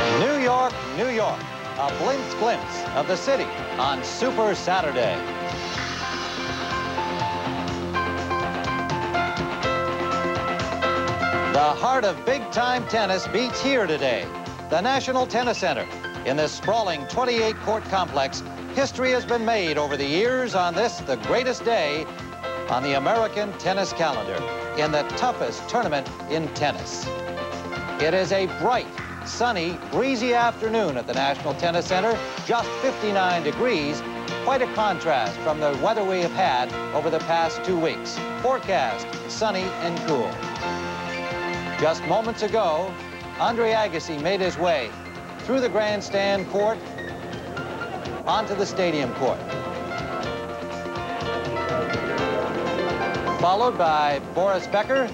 New York, New York. A glimpse of the city on Super Saturday. The heart of big-time tennis beats here today. The National Tennis Center. In this sprawling 28-court complex, history has been made over the years on this, the greatest day on the American tennis calendar, in the toughest tournament in tennis. It is a bright, sunny, breezy afternoon at the National Tennis Center, just 59 degrees, quite a contrast from the weather we have had over the past 2 weeks. Forecast, sunny and cool. Just moments ago, Andre Agassi made his way through the grandstand court onto the stadium court. Followed by Boris Becker,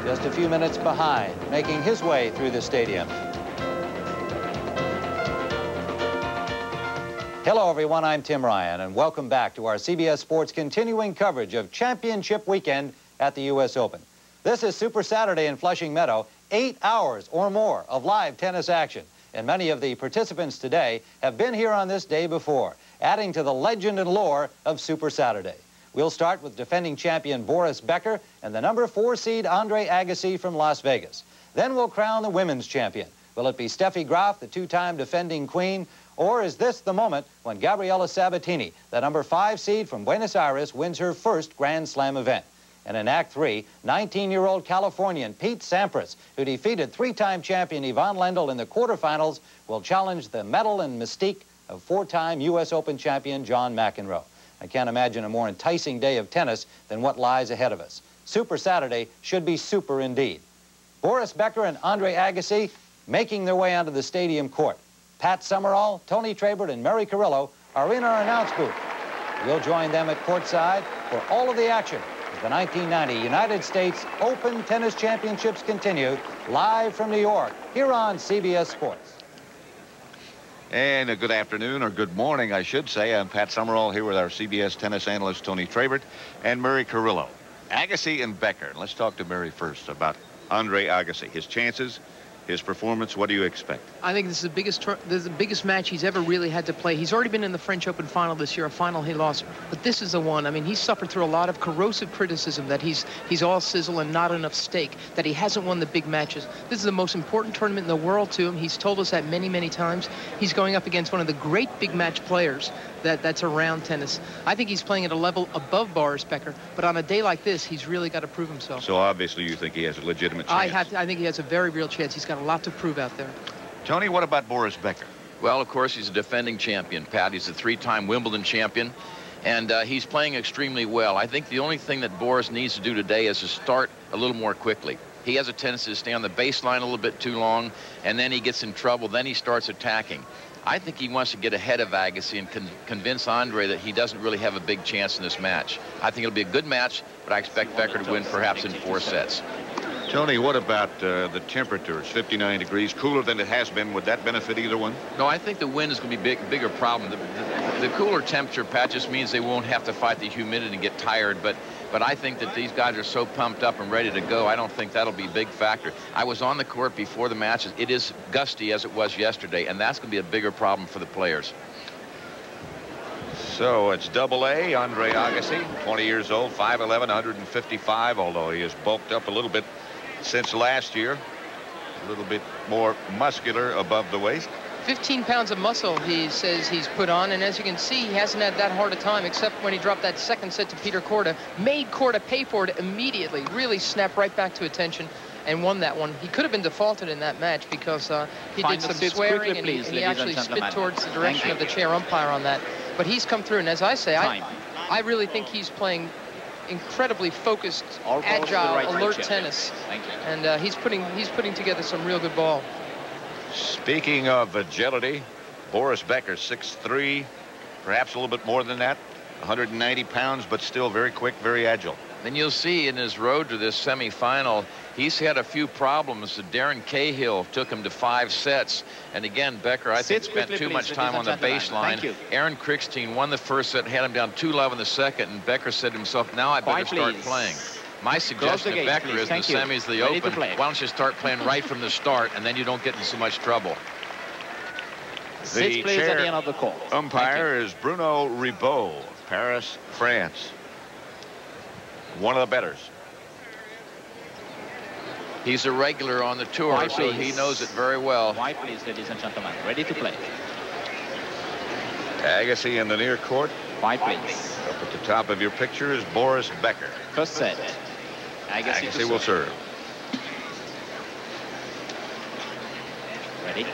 just a few minutes behind, making his way through the stadium. Hello, everyone. I'm Tim Ryan, and welcome back to our CBS Sports continuing coverage of Championship Weekend at the U.S. Open. This is Super Saturday in Flushing Meadow, 8 hours or more of live tennis action. And many of the participants today have been here on this day before, adding to the legend and lore of Super Saturday. We'll start with defending champion Boris Becker and the number 4 seed Andre Agassi from Las Vegas. Then we'll crown the women's champion. Will it be Steffi Graf, the 2-time defending queen, or is this the moment when Gabriela Sabatini, the number 5 seed from Buenos Aires, wins her first Grand Slam event? And in Act 3, 19-year-old Californian Pete Sampras, who defeated 3-time champion Yvonne Lendl in the quarterfinals, will challenge the mettle and mystique of 4-time U.S. Open champion John McEnroe. I can't imagine a more enticing day of tennis than what lies ahead of us. Super Saturday should be super indeed. Boris Becker and Andre Agassi making their way onto the stadium court. Pat Summerall, Tony Trabert, and Mary Carrillo are in our announce booth. We'll join them at courtside for all of the action. The 1990 United States Open Tennis Championships continue live from New York here on CBS Sports. And a good afternoon, or good morning, I should say. I'm Pat Summerall here with our CBS tennis analyst, Tony Trabert, and Mary Carrillo. Agassi and Becker. Let's talk to Mary first about Andre Agassi. His chances, his performance, what do you expect? I think this is the biggest match he's ever really had to play. He's already been in the French Open final this year, a final he lost, but this is the one. I mean, he's suffered through a lot of corrosive criticism that he's all sizzle and not enough steak, that he hasn't won the big matches. This is the most important tournament in the world to him. He's told us that many, many times. He's going up against one of the great big match players that's around tennis. I think he's playing at a level above Boris Becker, but on a day like this, he's really got to prove himself. So obviously you think he has a legitimate chance? I think he has a very real chance. He's got a lot to prove out there. Tony, what about Boris Becker? Well, of course, he's a defending champion, Pat. He's a 3-time Wimbledon champion, and he's playing extremely well. I think the only thing that Boris needs to do today is to start a little more quickly. He has a tendency to stay on the baseline a little bit too long, and then he gets in trouble. Then he starts attacking. I think he wants to get ahead of Agassi and convince Andre that he doesn't really have a big chance in this match. I think it'll be a good match, but I expect Becker to win perhaps in 4 sets. Tony, what about the temperature? It's 59 degrees, cooler than it has been. Would that benefit either one? No, I think the wind is going to be a bigger problem. The cooler temperature, Pat, just means they won't have to fight the humidity and get tired. But I think that these guys are so pumped up and ready to go, I don't think that'll be a big factor. I was on the court before the matches. It is gusty as it was yesterday, and that's going to be a bigger problem for the players. So it's AA, Andre Agassi, 20 years old, 5'11", 155, although he has bulked up a little bit since last year. A little bit more muscular above the waist. 15 pounds of muscle, he says he's put on, and as you can see, he hasn't had that hard a time, except when he dropped that second set to Peter Korda, made Korda pay for it immediately, really snapped right back to attention and won that one. He could have been defaulted in that match because he did some swearing, and he actually spit towards the direction of the chair umpire on that. But he's come through, and as I say, I really think he's playing incredibly focused, agile, alert tennis. And he's putting together some real good ball. Speaking of agility, Boris Becker, 6'3", perhaps a little bit more than that, 190 pounds, but still very quick, very agile. Then you'll see in his road to this semifinal, he's had a few problems. Darren Cahill took him to 5 sets. And again, Becker, I think, spent too much time on the baseline. Aaron Krickstein won the first set, had him down 2-love in the second, and Becker said to himself, now I better start playing. My suggestion to Becker is the semis, the Open, why don't you start playing right from the start, and then you don't get in so much trouble. The chair umpire is Bruno Ribot, Paris, France. One of the bettors. He's a regular on the tour, so he knows it very well. White, please, ladies and gentlemen. Ready to play. Agassi in the near court. White, please. Up at the top of your picture is Boris Becker. First set. Agassi will serve. Ready.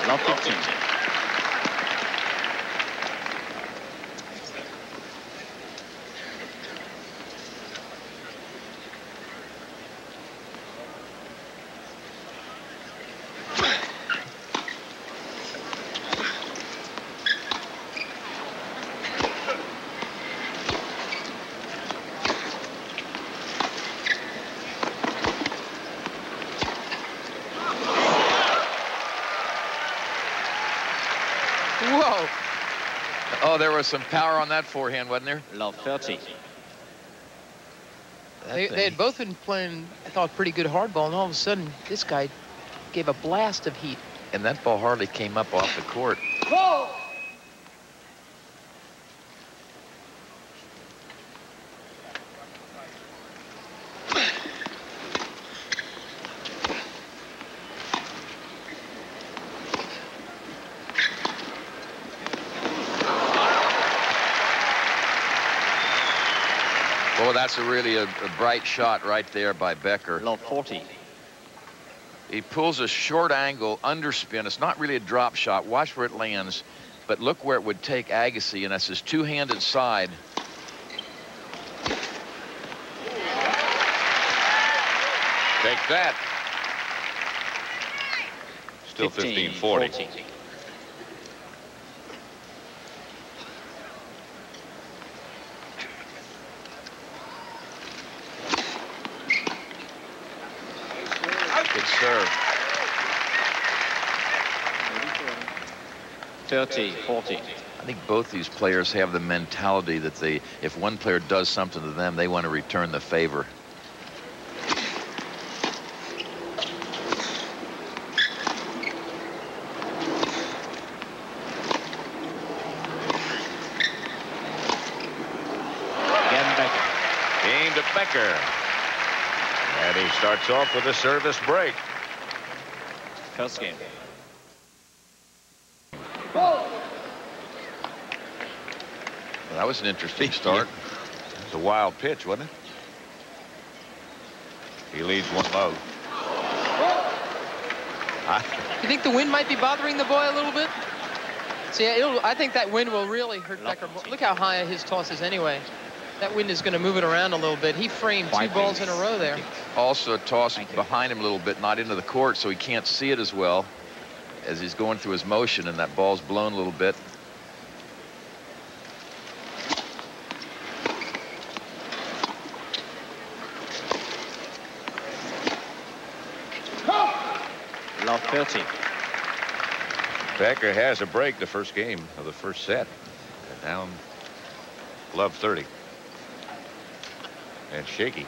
Love 15. Whoa. Oh, there was some power on that forehand, wasn't there? Love 30. They had both been playing, I thought, pretty good hardball, and all of a sudden, this guy gave a blast of heat. And that ball hardly came up off the court. Whoa! Well, that's really a bright shot right there by Becker. Love 40. He pulls a short angle underspin. It's not really a drop shot. Watch where it lands. But look where it would take Agassi, and that's his two-handed side. Take that. Still 15-40. Good serve. 30-40. I think both these players have the mentality that if one player does something to them, they want to return the favor. Again, Becker. Game to Becker. And he starts off with a service break. First game. Well, that was an interesting start. It's a wild pitch, wasn't it? He leads 1-0. You think the wind might be bothering the boy a little bit? See, I think that wind will really hurt Becker. Look how high his toss is anyway. That wind is going to move it around a little bit. He framed two balls in a row there. Also a toss behind him a little bit, not into the court, so he can't see it as well as he's going through his motion, and that ball's blown a little bit. Love 30. Becker has a break the first game of the first set. Down love 30. And shaky.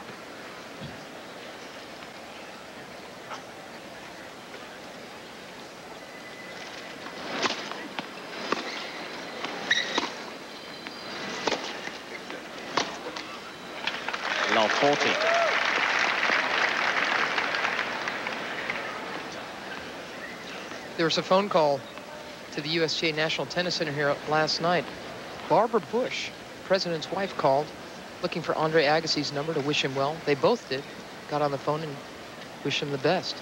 Love 40. There was a phone call to the USGA National Tennis Center here last night. Barbara Bush, president's wife, called looking for Andre Agassi's number to wish him well. They both did. Got on the phone and wished him the best.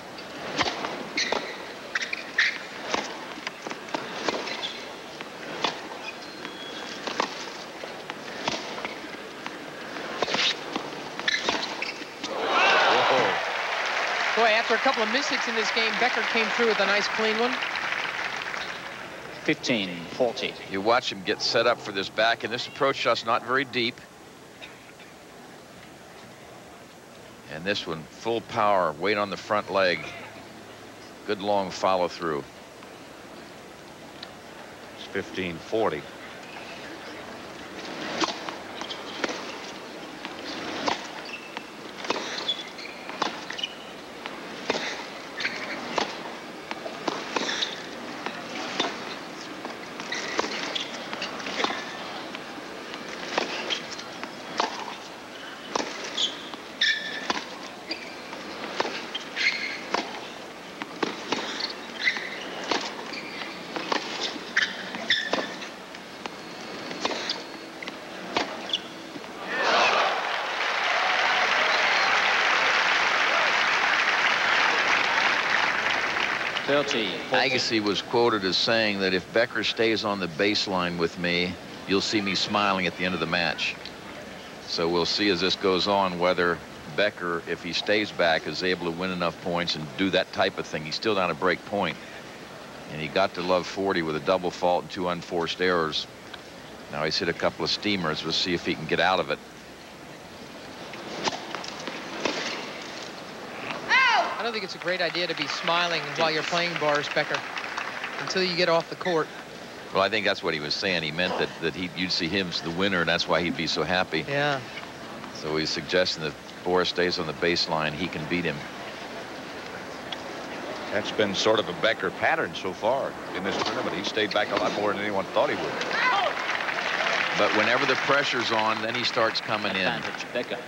Boy, after a couple of mishits in this game, Becker came through with a nice clean one. 15-40. You watch him get set up for this back, and this approach shot's not very deep. And this one, full power, weight on the front leg. Good long follow through. It's 15-40. Agassi was quoted as saying that if Becker stays on the baseline with me, you'll see me smiling at the end of the match. So we'll see as this goes on whether Becker, if he stays back, is able to win enough points and do that type of thing. He's still down a break point, and he got to love 40 with a double fault and 2 unforced errors. Now he's hit a couple of steamers. We'll see if he can get out of it. I don't think it's a great idea to be smiling while you're playing Boris Becker until you get off the court. Well, I think that's what he was saying. He meant that you'd see him as the winner, and that's why he'd be so happy. Yeah. So he's suggesting that Boris stays on the baseline, he can beat him. That's been sort of a Becker pattern so far in this tournament. He stayed back a lot more than anyone thought he would. But whenever the pressure's on, then he starts coming in. Advantage Becker.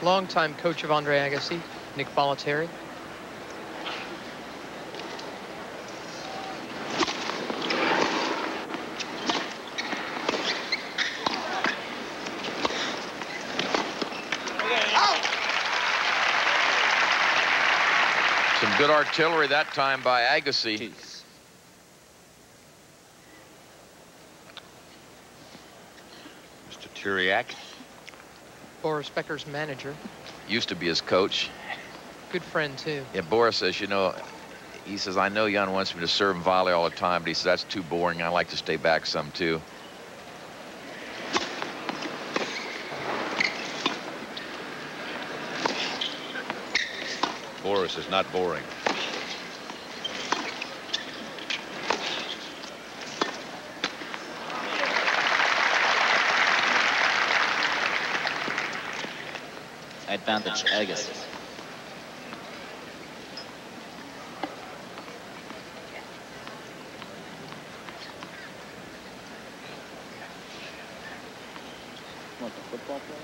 Longtime coach of Andre Agassi, Nick Bollettieri. Some good artillery that time by Agassi. Jeez. Mr. Turiak. Boris Becker's manager. Used to be his coach. Good friend, too. Yeah, Boris says, you know, he says, I know Jan wants me to serve and volley all the time, but he says, that's too boring. I like to stay back some, too. Boris is not boring. Advantage Agassi. What, the football player?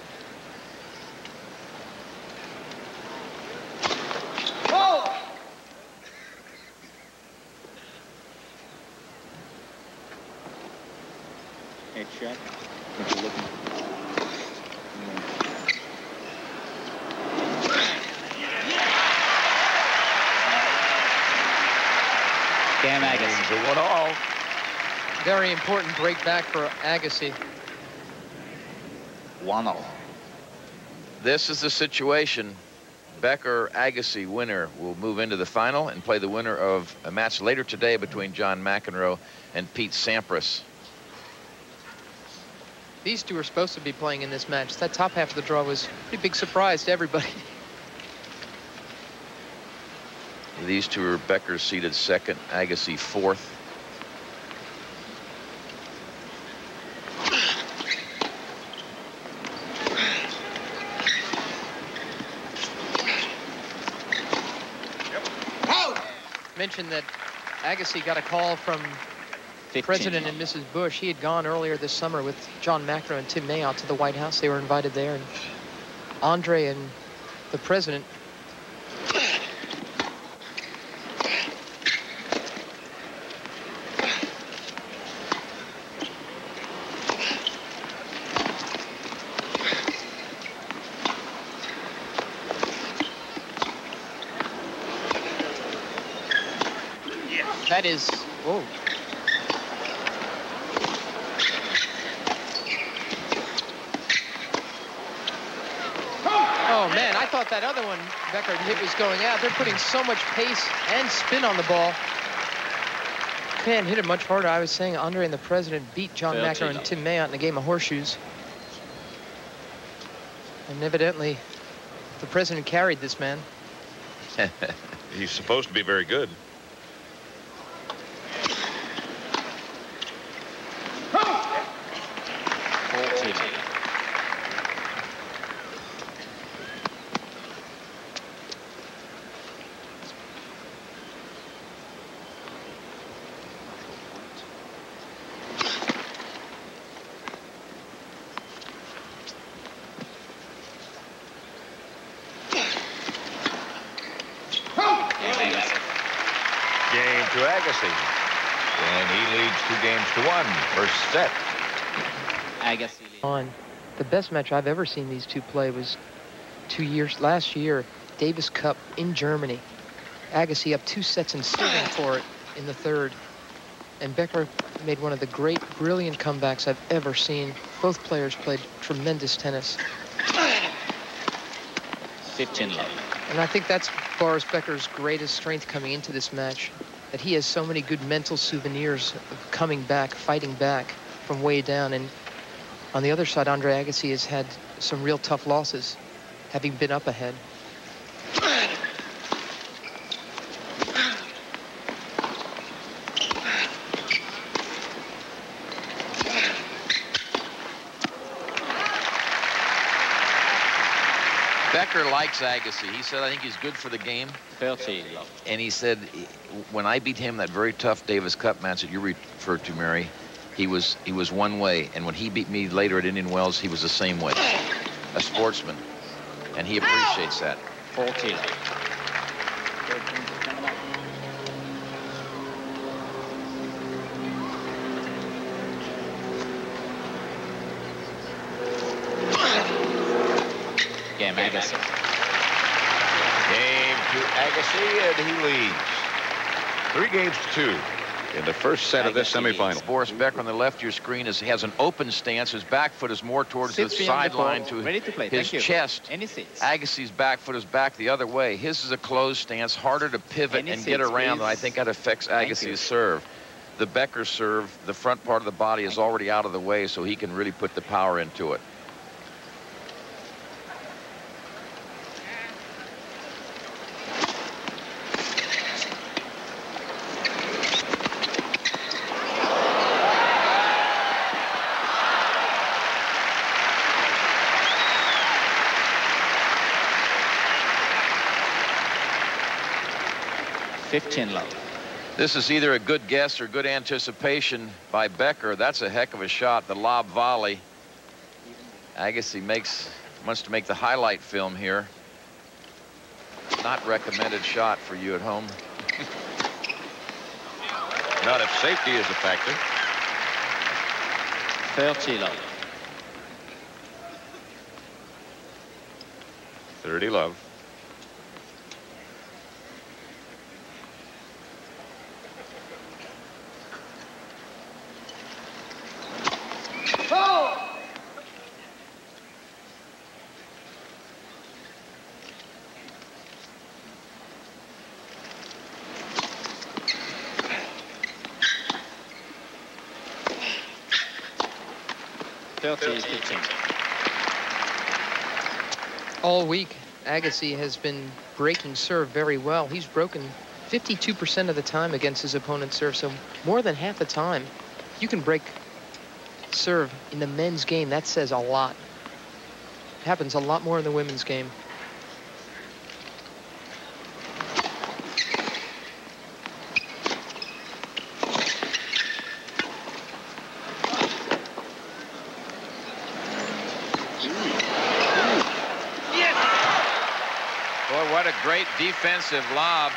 Hey, check. What you looking for? Game Agassi. 1-all. Very important break back for Agassi. 1-0. This is the situation. Becker Agassi winner will move into the final and play the winner of a match later today between John McEnroe and Pete Sampras. These two are supposed to be playing in this match. That top half of the draw was a pretty big surprise to everybody. These two are Becker seated second, Agassi fourth. Mentioned that Agassi got a call from President and Mrs. Bush. He had gone earlier this summer with John McEnroe and Tim Mayotte to the White House. They were invited there, and Andre and the president that is, whoa. Oh, man, thought that other one Becker hit was going out. They're putting so much pace and spin on the ball. Man, hit it much harder. I was saying Andre and the President beat John Macker and Tim Mayotte in a game of horseshoes. And evidently, the President carried this man. He's supposed to be very good. To Agassi, and he leads 2-1. First set. Agassi. On the best match I've ever seen these two play was last year, Davis Cup in Germany. Agassi up 2 sets and still went for it in the third. And Becker made one of the great, brilliant comebacks I've ever seen. Both players played tremendous tennis. 15 love. And I think that's Boris Becker's greatest strength coming into this match, that he has so many good mental souvenirs of coming back, fighting back from way down. And on the other side, Andre Agassi has had some real tough losses, having been up ahead. Becker likes Agassi. He said, I think he's good for the game. 30 love. And he said, when I beat him that very tough Davis Cup match that you referred to, Mary, he was one way. And when he beat me later at Indian Wells, he was the same way. A sportsman. And he appreciates that. 40 love. Game Agassi. Game to Agassi, and he leads 3-2 in the first set of this Agassi semifinal. Boris Becker on the left of your screen has an open stance. His back foot is more towards the sideline to his chest. Any seats? Agassi's back foot is back the other way. His is a closed stance, harder to pivot and get around, and I think that affects Agassi's serve. The Becker serve, the front part of the body is already out of the way, so he can really put the power into it. Love. This is either a good guess or good anticipation by Becker. That's a heck of a shot, the lob volley. Agassi wants to make the highlight film here. Not recommended shot for you at home. Not if safety is a factor. 30 love. 30 love. All week, Agassi has been breaking serve very well. He's broken 52% of the time against his opponent's serve, so more than half the time you can break serve in the men's game. That says a lot. It happens a lot more in the women's game. What a great defensive lob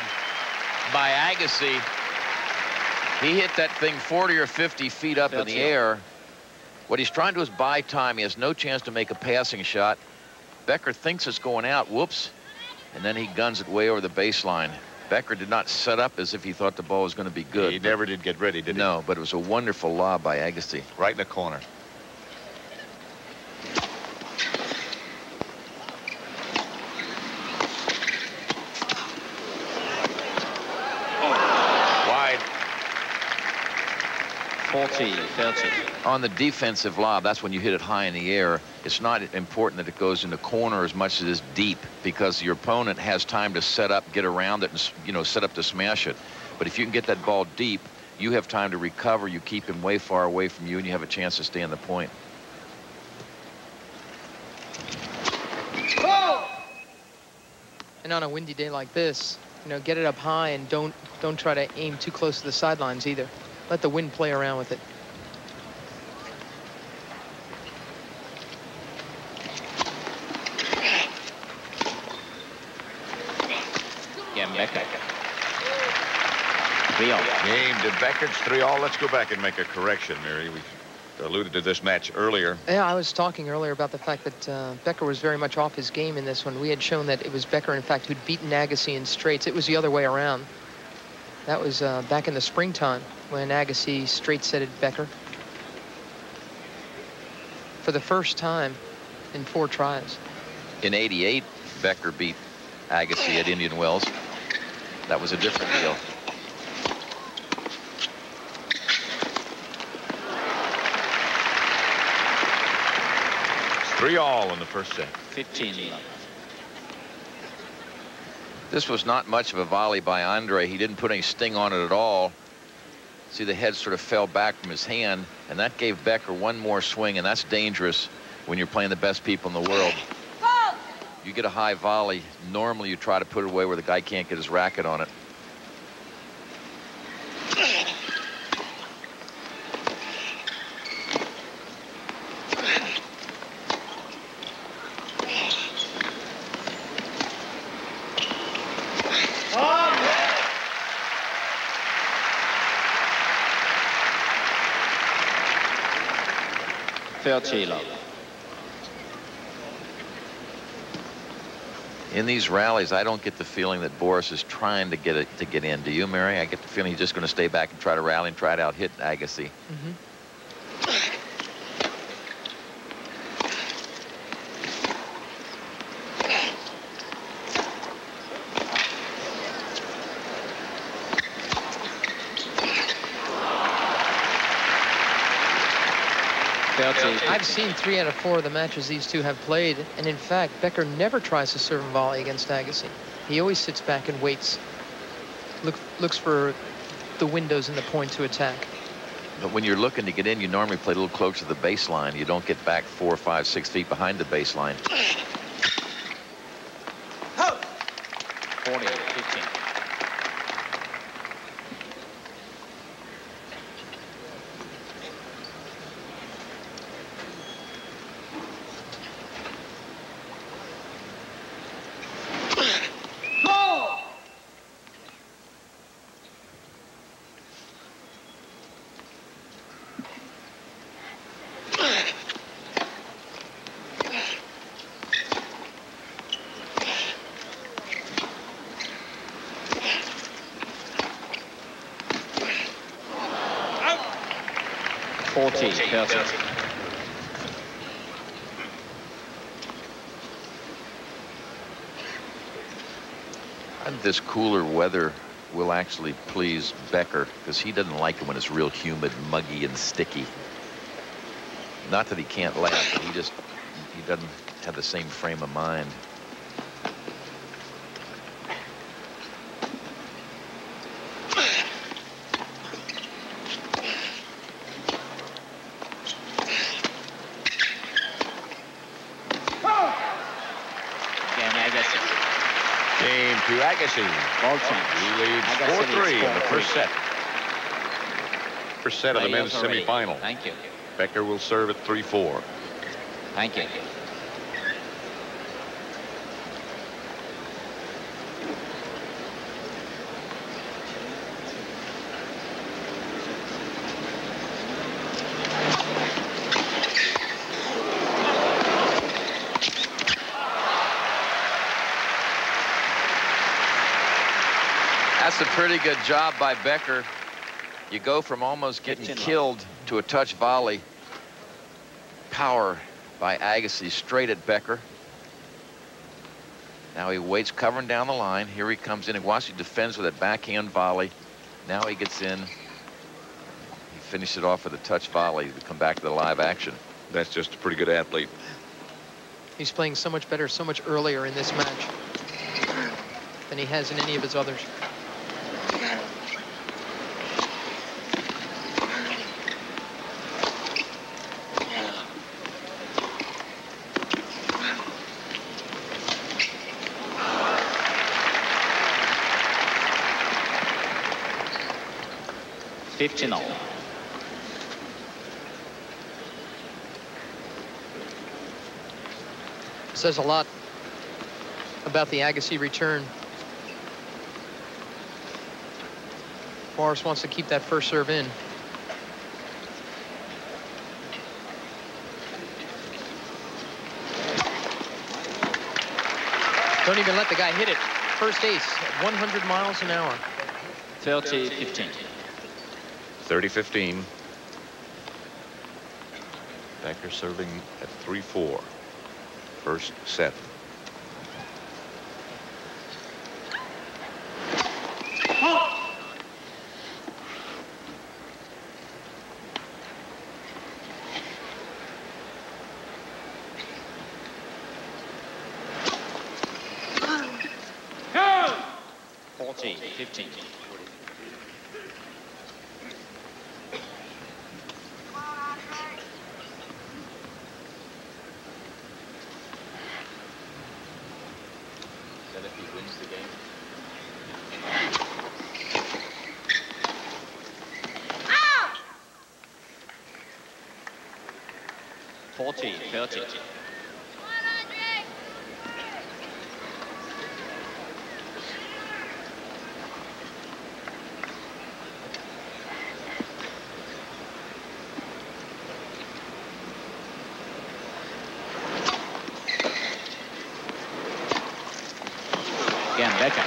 by Agassi. He hit that thing 40 or 50 feet up in the air. What he's trying to do is buy time. He has no chance to make a passing shot. Becker thinks it's going out. Whoops. And then he guns it way over the baseline. Becker did not set up as if he thought the ball was going to be good. He never did get ready, did he? No, but it was a wonderful lob by Agassi. Right in the corner. 40-30. On the defensive lob, that's when you hit it high in the air. It's not important that it goes in the corner as much as it is deep, because your opponent has time to set up, get around it, and, you know, set up to smash it. But if you can get that ball deep, you have time to recover. You keep him way far away from you, and you have a chance to stay on the point. And on a windy day like this, you know, get it up high and don't try to aim too close to the sidelines either. Let the wind play around with it. Again, Becker. 3-all. Game to Becker. It's 3-all. Let's go back and make a correction, Mary. We alluded to this match earlier. Yeah, I was talking earlier about the fact that Becker was very much off his game in this one. We had shown that it was Becker, in fact, who'd beaten Agassi in straights. It was the other way around. That was back in the springtime when Agassi straight-setted Becker for the first time in 4 tries. In '88, Becker beat Agassi at Indian Wells. That was a different deal. It's 3-all in the first set. 15 love. This was not much of a volley by Andre. He didn't put any sting on it at all. See, the head sort of fell back from his hand, and that gave Becker one more swing, and that's dangerous when you're playing the best people in the world. You get a high volley, normally you try to put it away where the guy can't get his racket on it. In these rallies, I don't get the feeling that Boris is trying to get it to get in. Do you, Mary? I get the feeling he's just going to stay back and try to rally and try to out-hit Agassi. I've seen 3 out of 4 of the matches these two have played, and in fact, Becker never tries to serve and volley against Agassi. He always sits back and waits, looks for the windows in the point to attack. But when you're looking to get in, you normally play a little closer to the baseline. You don't get back 4, 5, 6 feet behind the baseline. 40-15. And this cooler weather will actually please Becker, because he doesn't like it when it's real humid, muggy, and sticky. Not that he can't laugh, but he doesn't have the same frame of mind. Game to Agassi. He leads 4-3 in the first set. First set of the men's semifinal. Thank you. Becker will serve at 3-4. Thank you. That's a pretty good job by Becker. You go from almost getting killed to a touch volley. Power by Agassi straight at Becker. Now he waits, covering down the line. Here he comes in. Agassi defends with that backhand volley. Now he gets in. He finished it off with a touch volley to come back to the live action. That's just a pretty good athlete. He's playing so much better, so much earlier in this match than he has in any of his others. Final. Says a lot about the Agassi return. Boris wants to keep that first serve in. Don't even let the guy hit it. First ace at 100 miles an hour. 30-15. 30-15. Becker serving at 3-4. First set. Go! 40-15. That if he wins the game. 40-30. Again, Becker.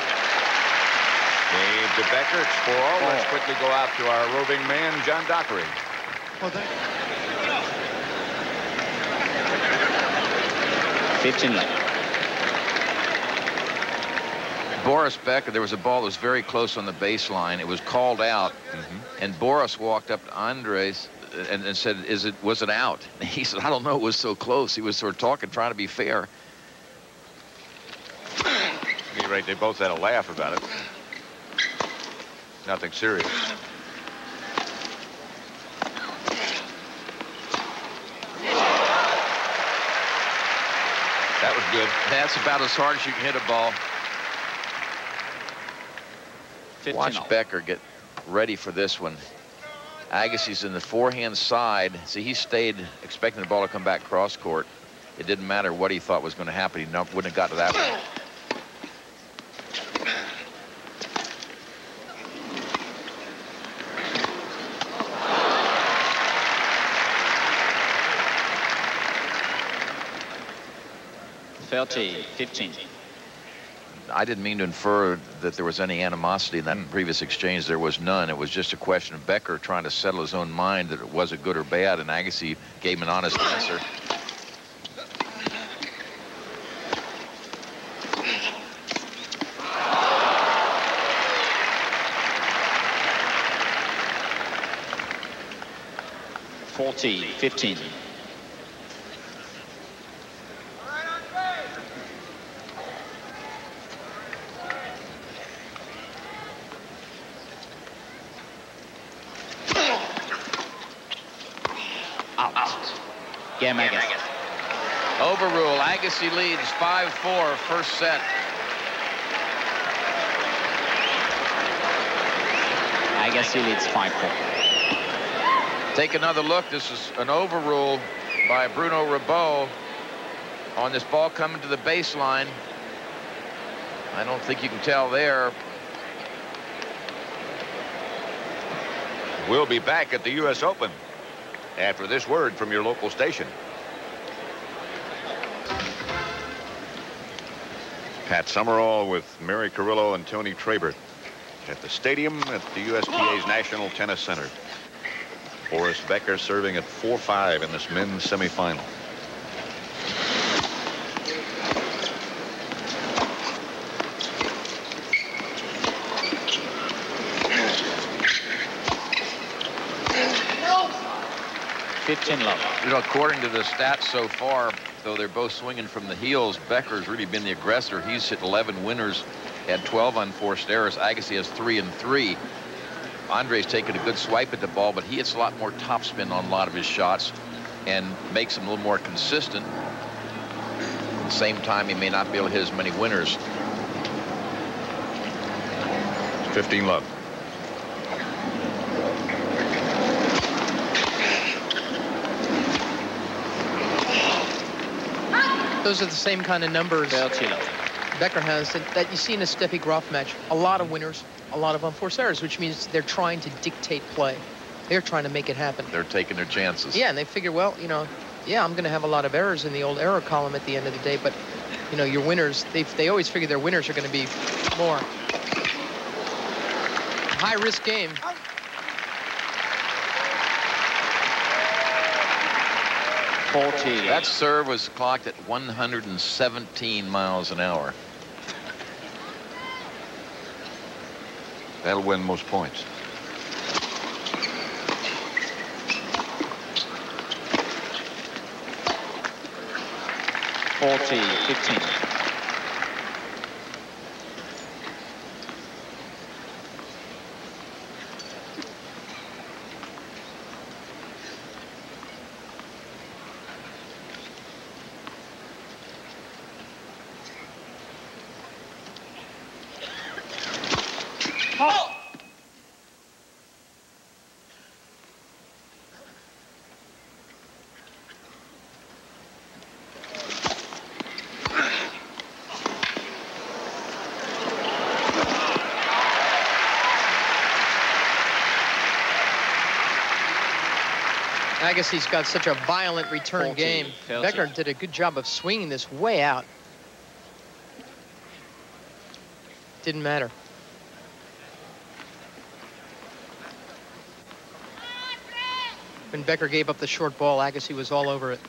Game to Becker. It's 4-all. Let's quickly go out to our roving man, John Dockery. Well, thank 15 left. Boris Becker, there was a ball that was very close on the baseline. It was called out, and Boris walked up to Andres and said, was it out? And he said, I don't know, it was so close. He was sort of talking, trying to be fair. You're right, they both had a laugh about it. Nothing serious. That was good. That's about as hard as you can hit a ball. 15 Watch all. Becker get ready for this one. Agassi's in the forehand side. See, he stayed expecting the ball to come back cross court. It didn't matter what he thought was going to happen. He wouldn't have got to that one. Thirty, 15. I didn't mean to infer that there was any animosity in that previous exchange. There was none. It was just a question of Becker trying to settle his own mind that it was it good or bad, and Agassi gave him an honest answer. Forty, 15. Game Agassi. Overrule. Agassi leads 5-4 first set. Agassi leads 5-4. Take another look. This is an overrule by Bruno Ribot on this ball coming to the baseline. I don't think you can tell there. We'll be back at the U.S. Open after this word from your local station. Pat Summerall with Mary Carrillo and Tony Trabert at the stadium at the USPA's National Tennis Center. Boris Becker serving at 4-5 in this men's semifinal. 15 love. You know, according to the stats so far, though they're both swinging from the heels, Becker's really been the aggressor. He's hit 11 winners, had 12 unforced errors. Agassi has 3 and 3. Andre's taken a good swipe at the ball, but he hits a lot more topspin on a lot of his shots and makes them a little more consistent. At the same time, he may not be able to hit as many winners. 15 love. Those are the same kind of numbers 30 love. Becker has that you see in a Steffi Graf match. A lot of winners, a lot of unforced errors, which means they're trying to dictate play. They're trying to make it happen. They're taking their chances. Yeah, and they figure, well, you know, yeah, I'm going to have a lot of errors in the old error column at the end of the day, but, you know, your winners, they always figure their winners are going to be more. High-risk game. That serve was clocked at 117 miles an hour. That'll win most points. Forty, 15. Agassi's got such a violent return 40, game. 30. Becker did a good job of swinging this way out. Didn't matter. When Becker gave up the short ball, Agassi was all over it.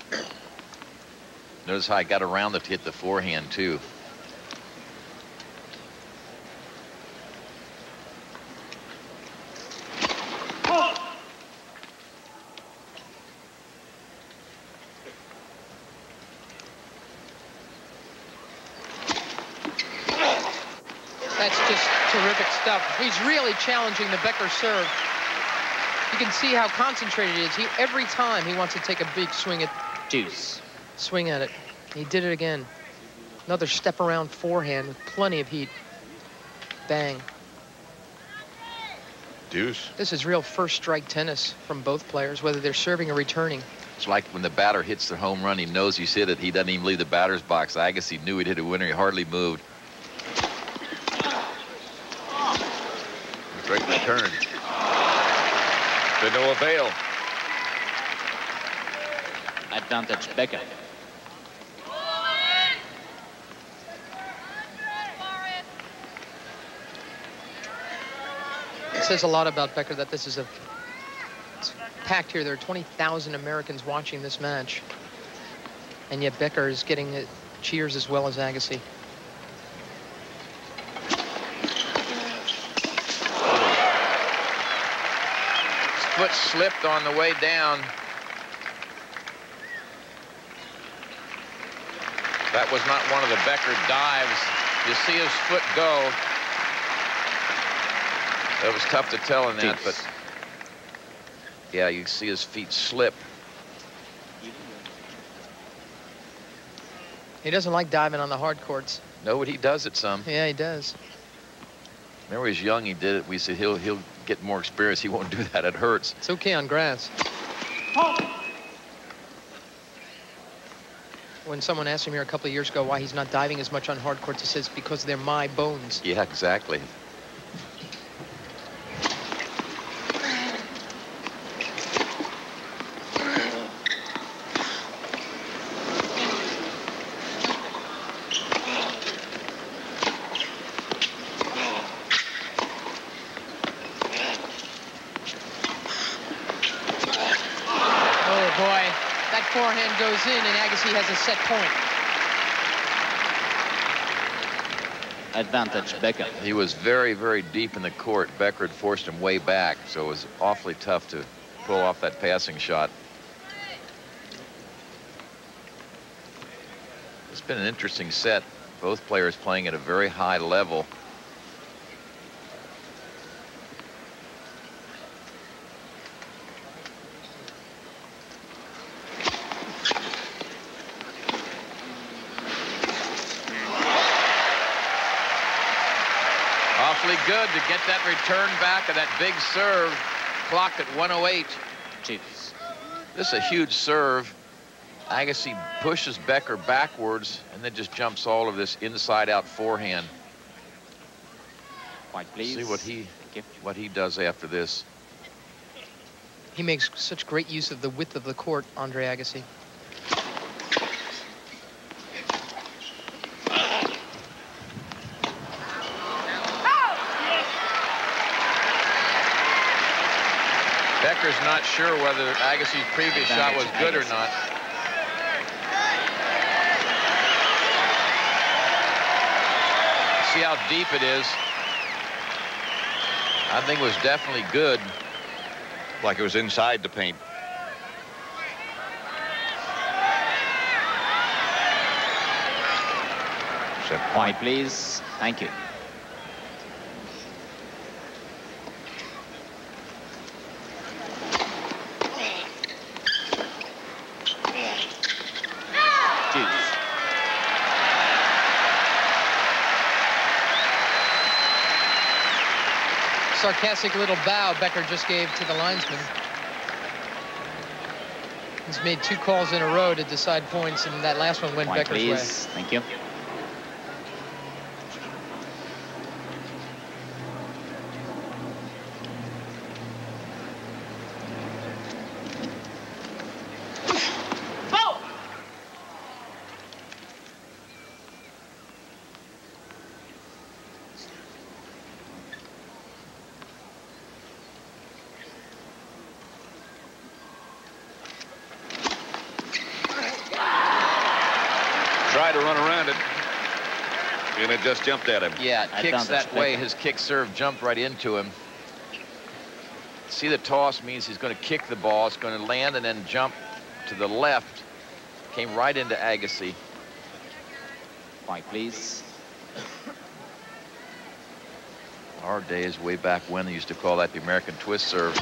Notice how I got around it to hit the forehand, too. That's just terrific stuff. He's really challenging the Becker serve. You can see how concentrated he is. Every time he wants to take a big swing at Deuce. swing at it. He did it again. Another step around forehand with plenty of heat. Bang. Deuce. This is real first strike tennis from both players, whether they're serving or returning. It's like when the batter hits the home run, he knows he's hit it. He doesn't even leave the batter's box. Agassi knew he'd hit a winner. He hardly moved. Great return. To no avail. Advantage Becker. It says a lot about Becker that this is it's packed here. There are 20,000 Americans watching this match. And yet Becker is getting cheers as well as Agassi. Foot slipped on the way down. That was not one of the Becker dives. You see his foot go. It was tough to tell in that, but yeah, you see his feet slip. He doesn't like diving on the hard courts. No, but he does it some. Yeah, he does. Remember, he's young. He did it. We said he'll get more experience. He won't do that. It hurts. It's okay on grass. When someone asked him here a couple of years ago why he's not diving as much on hard courts, he says because they're my bones. Yeah, exactly. Forehand goes in, and Agassi has a set point. Advantage Becker. He was very, very deep in the court. Becker had forced him way back, so it was awfully tough to pull off that passing shot. been an interesting set. Both players playing at a very high level. Awfully good to get that return back of that big serve, clocked at 108. Chips. This is a huge serve. Agassi pushes Becker backwards and then just jumps all of this inside-out forehand. White, please. See what he does after this. He makes such great use of the width of the court, Andre Agassi. Becker's not sure whether Agassi's previous shot was good or not. See how deep it is. I think it was definitely good. Like it was inside the paint. Set point. White, please. Thank you. Sarcastic little bow Becker just gave to the linesman. He's made 2 calls in a row to decide points, and that last one went White, Becker's please. way. Thank you. Tried to run around it, and it just jumped at him. Yeah, it kicks that way. His kick serve jumped right into him. See, the toss means he's going to kick the ball. It's going to land and then jump to the left. Came right into Agassi. White, please. Our days, way back when, they used to call that the American twist serve.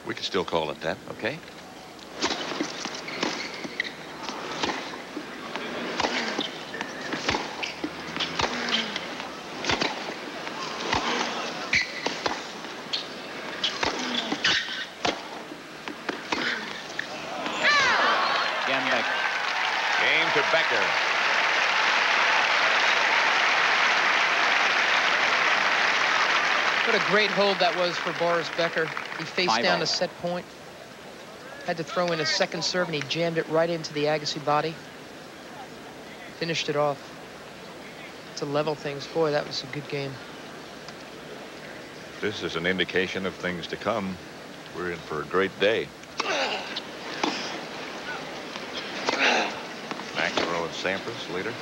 We can still call it that. Okay. Again, Becker. Game to Becker. What a great hold that was for Boris Becker. He faced down a set point. Had to throw in a second serve, and he jammed it right into the Agassi body. Finished it off to level things. Boy, that was a good game. This is an indication of things to come. We're in for a great day. McEnroe and Sampras leader.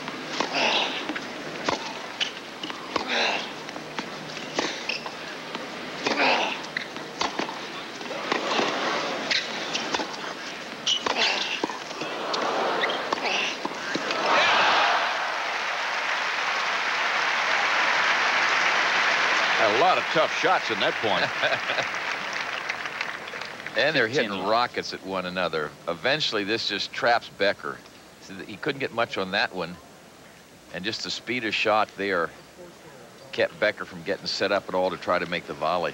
A lot of tough shots in that point. And they're hitting rockets at one another. Eventually, this just traps Becker. So he couldn't get much on that one. And just the speed of shot there kept Becker from getting set up at all to try to make the volley.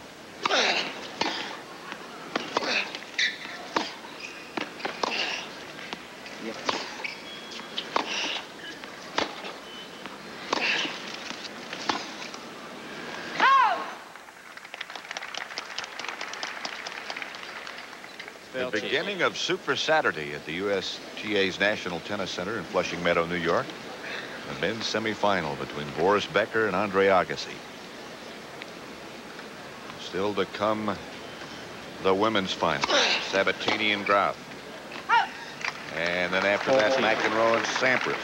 The beginning of Super Saturday at the USTA's National Tennis Center in Flushing Meadow, New York. The men's semifinal between Boris Becker and Andre Agassi. Still to come, the women's final. Sabatini and Graf. And then after that, McEnroe and Sampras.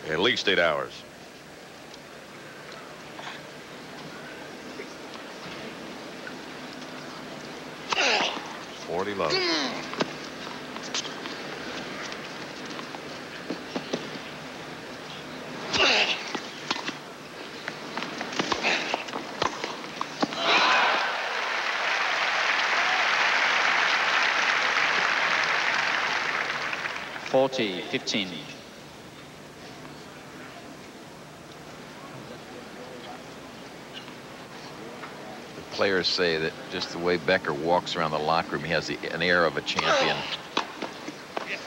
At least 8 hours. 40 love. $15. Players say that just the way Becker walks around the locker room, he has an air of a champion.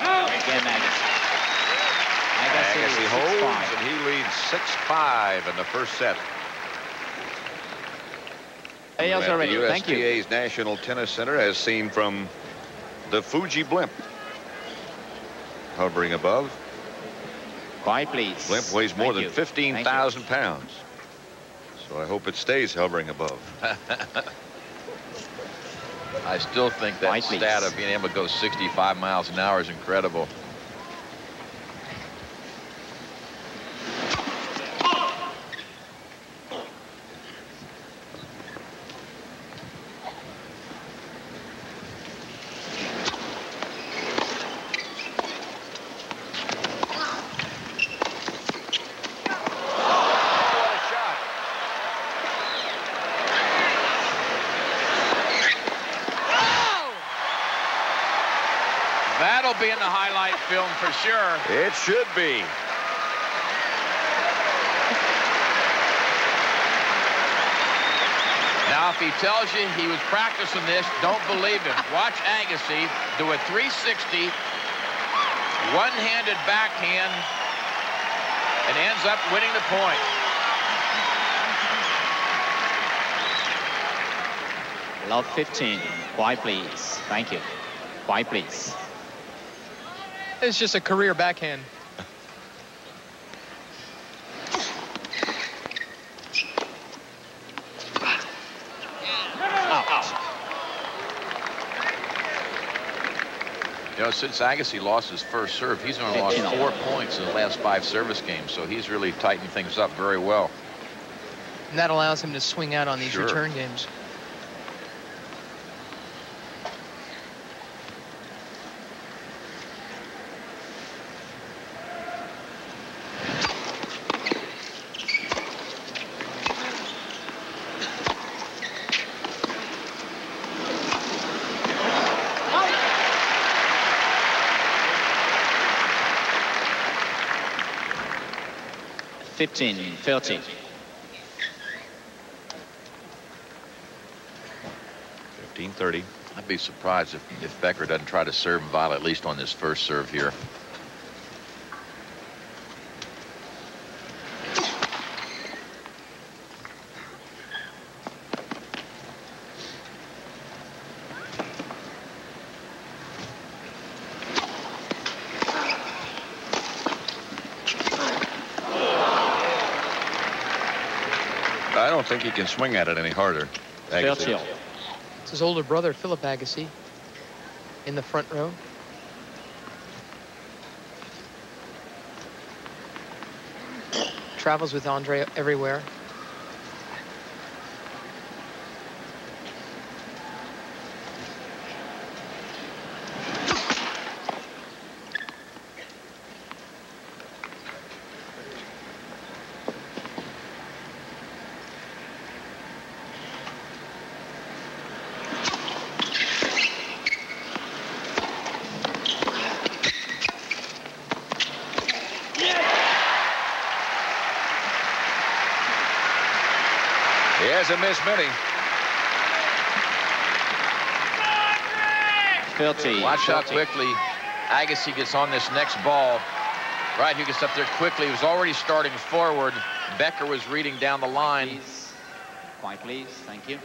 Again, Agassi holds, and he leads 6-5 in the first set. Players are ready. The Thank you. USTA's National Tennis Center, as seen from the Fuji blimp. Hovering above. Quiet, please. Blimp weighs more than you. 15,000 pounds. So I hope it stays hovering above. I still think that Quiet, stat please. of being able to go 65 miles an hour is incredible. That'll be in the highlight film for sure. It should be. Now, if he tells you he was practicing this, don't believe him. Watch Agassi do a 360, one-handed backhand, and ends up winning the point. Love 15. Quiet, please. Thank you. Quiet, please. It's just a career backhand. You know, since Agassi lost his first serve, he's only lost 4 points in the last 5 service games, so he's really tightened things up very well. And that allows him to swing out on these Sure. return games. $15.30. 15-30. I'd be surprised if Becker doesn't try to serve and volley at least on this first serve here. I don't think he can swing at it any harder. Agassi. It's his older brother, Philip Agassi, in the front row. Travels with Andre everywhere. He hasn't missed many. 30. Watch how quickly Agassi gets on this next ball. Right, he gets up there quickly. He was already starting forward. Becker was reading down the line. Please. Quiet, please. Thank you.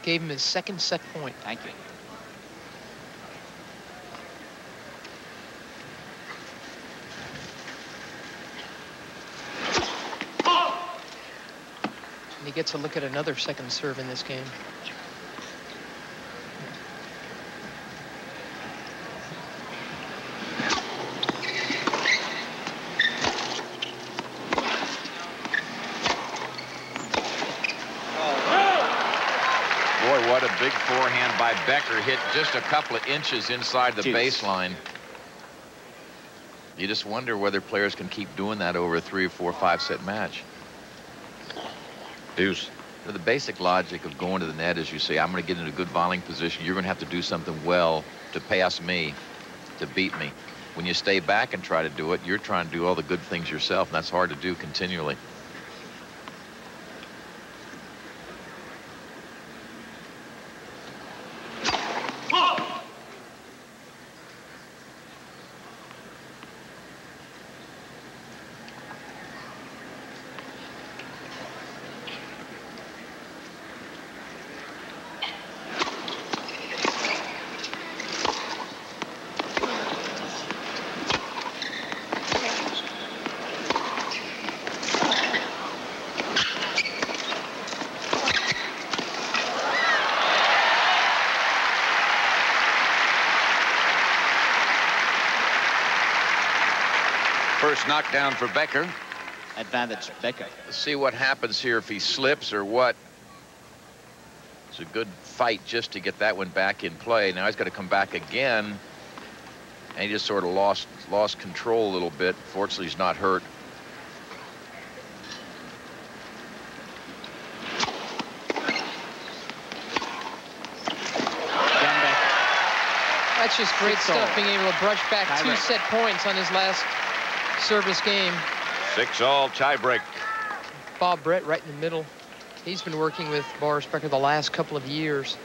Gave him his second set point. Thank you. And he gets a look at another second serve in this game. Boy, what a big forehand by Becker hit just a couple of inches inside the baseline. You just wonder whether players can keep doing that over a 3 or 4 or 5 set match. Deuce. The basic logic of going to the net is you say, I'm going to get in a good volleying position. You're going to have to do something well to pass me, to beat me. When you stay back and try to do it, you're trying to do all the good things yourself, and that's hard to do continually. First knockdown for Becker. Advantage Becker. Let's see what happens here, if he slips or what. It's a good fight just to get that one back in play. Now he's got to come back again. And he just sort of lost control a little bit. Fortunately, he's not hurt. That's just great stuff, being able to brush back 2 set points on his last service game. 6-all tiebreak. Bob Brett right in the middle. He's been working with Boris Becker the last couple of years.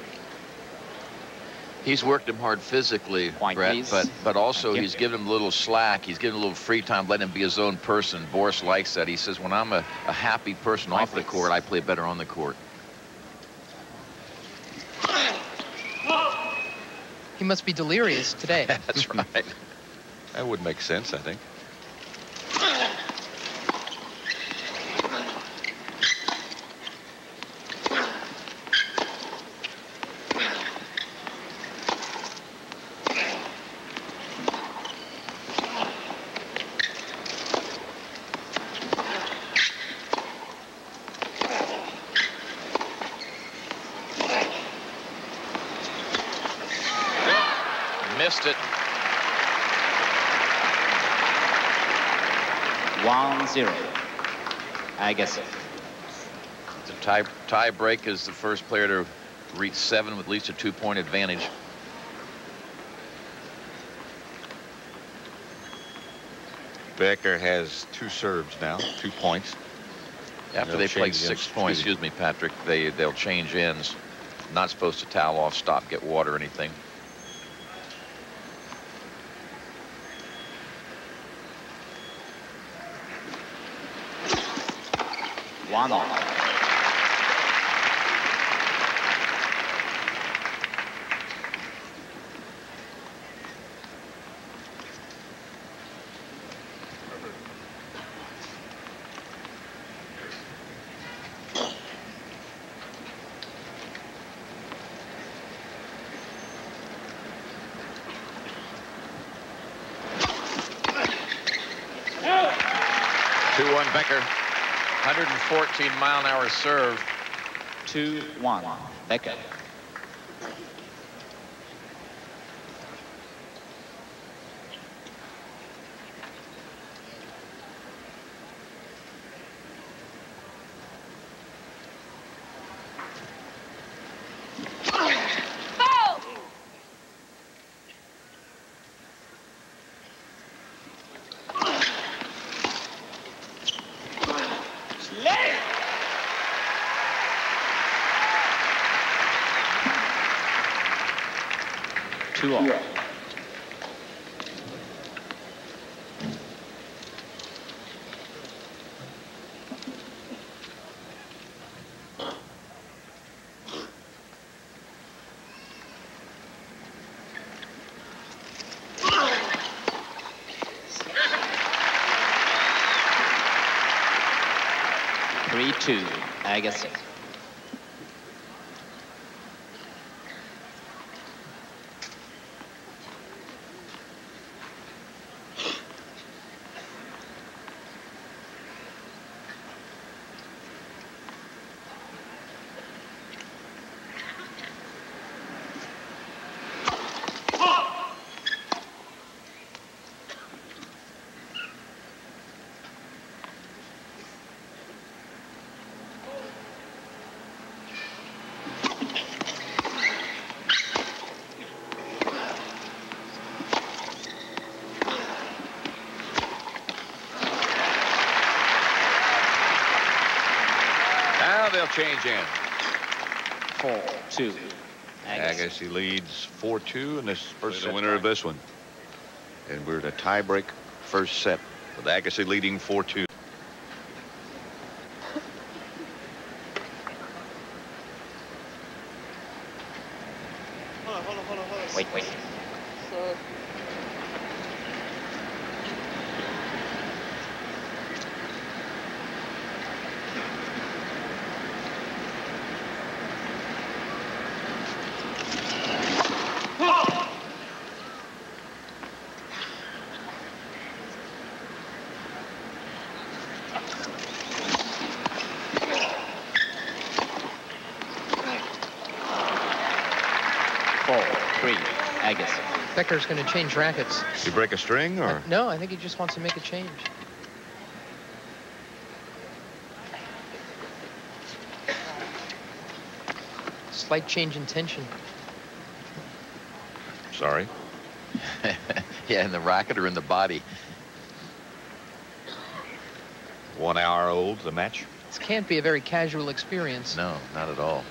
He's worked him hard physically, Brett, but also he's given him a little slack. He's given him a little free time, letting him be his own person. Boris likes that. He says, when I'm a happy person off the court, I play better on the court. He must be delirious today. That's right. That would make sense, I think. Missed it. 1-0. Agassi. The tie break is the first player to reach 7 with at least a 2-point advantage. Becker has 2 serves now, 2 points. After they play 6 points, excuse me, Patrick, they'll change ends. Not supposed to towel off, stop, get water, or anything. One all. Becker, 114-mile-an-hour serve. 2-1, Becker. Two all. Three-two, Agassi. they'll change in. 4-2. Agassi leads 4-2 in this first, the winner of this one. And we're at a tie-break first set with Agassi leading 4-2. Wait. Agassi. Becker's going to change rackets. You break a string, or? No, I think he just wants to make a change. Slight change in tension. Sorry. Yeah, in the racket or in the body. 1 hour old, the match. This can't be a very casual experience. No, not at all.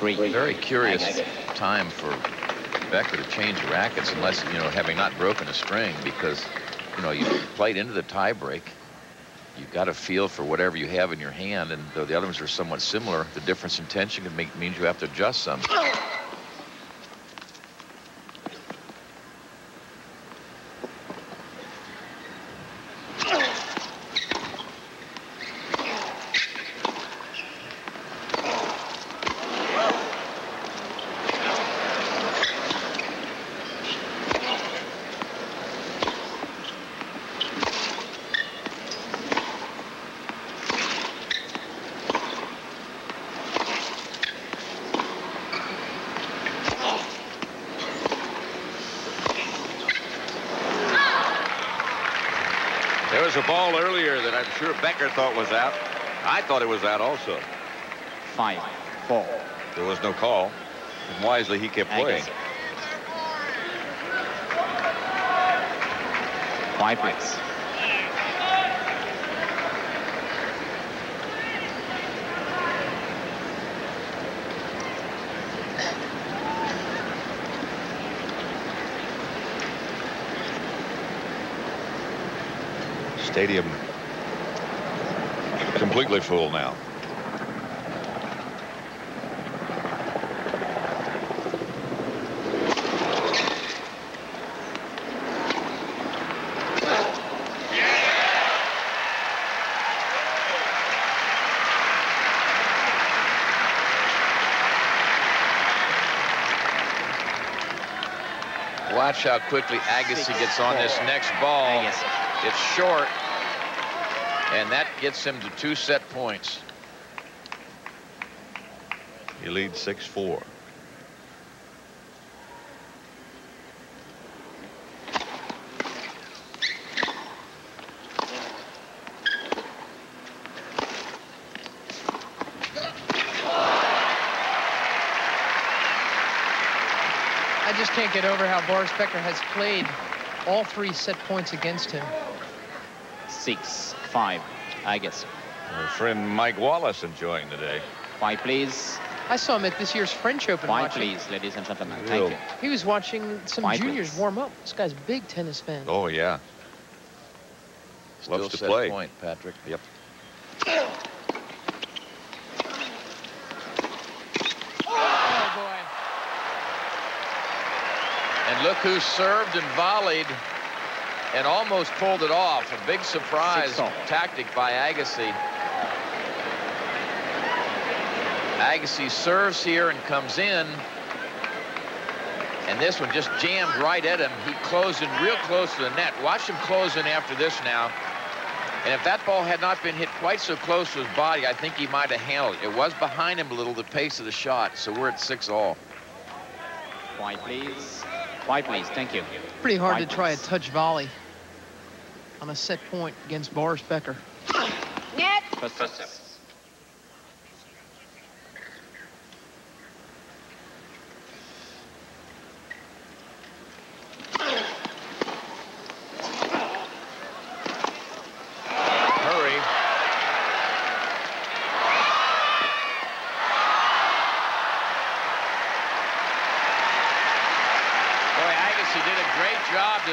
Very curious time for Becker to change rackets, unless, having not broken a string, because, you played into the tie break. You've got a feel for whatever you have in your hand, and though the other ones are somewhat similar, the difference in tension means you have to adjust some. There was a ball earlier that I'm sure Becker thought was out. I thought it was out also. 5-4. There was no call. And wisely, he kept playing. 5 breaks. Stadium completely full now. Watch how quickly Agassi gets on this next ball. It's short, and that gets him to 2 set points. He leads 6-4. I just can't get over how Boris Becker has played all 3 set points against him. 6-5, Agassi. Our friend Mike Wallace enjoying the day. 5, please. I saw him at this year's French Open. 5, please, ladies and gentlemen. Thank you. He was watching some 5, juniors please. warm up. This guy's a big tennis fan. Oh, yeah. Still Loves to set play. Point, Patrick. Yep. Oh, boy. And look who served and volleyed and almost pulled it off. A big surprise 6-all. tactic by Agassi. Agassi serves here and comes in. And this one just jammed right at him. He closed in real close to the net. Watch him close in after this now. And if that ball had not been hit quite so close to his body, I think he might have handled it. It was behind him a little, the pace of the shot. So we're at 6-all. 5, please. 5, please. Thank you. Pretty hard 5, to try a please. touch volley on a set point against Boris Becker. First set.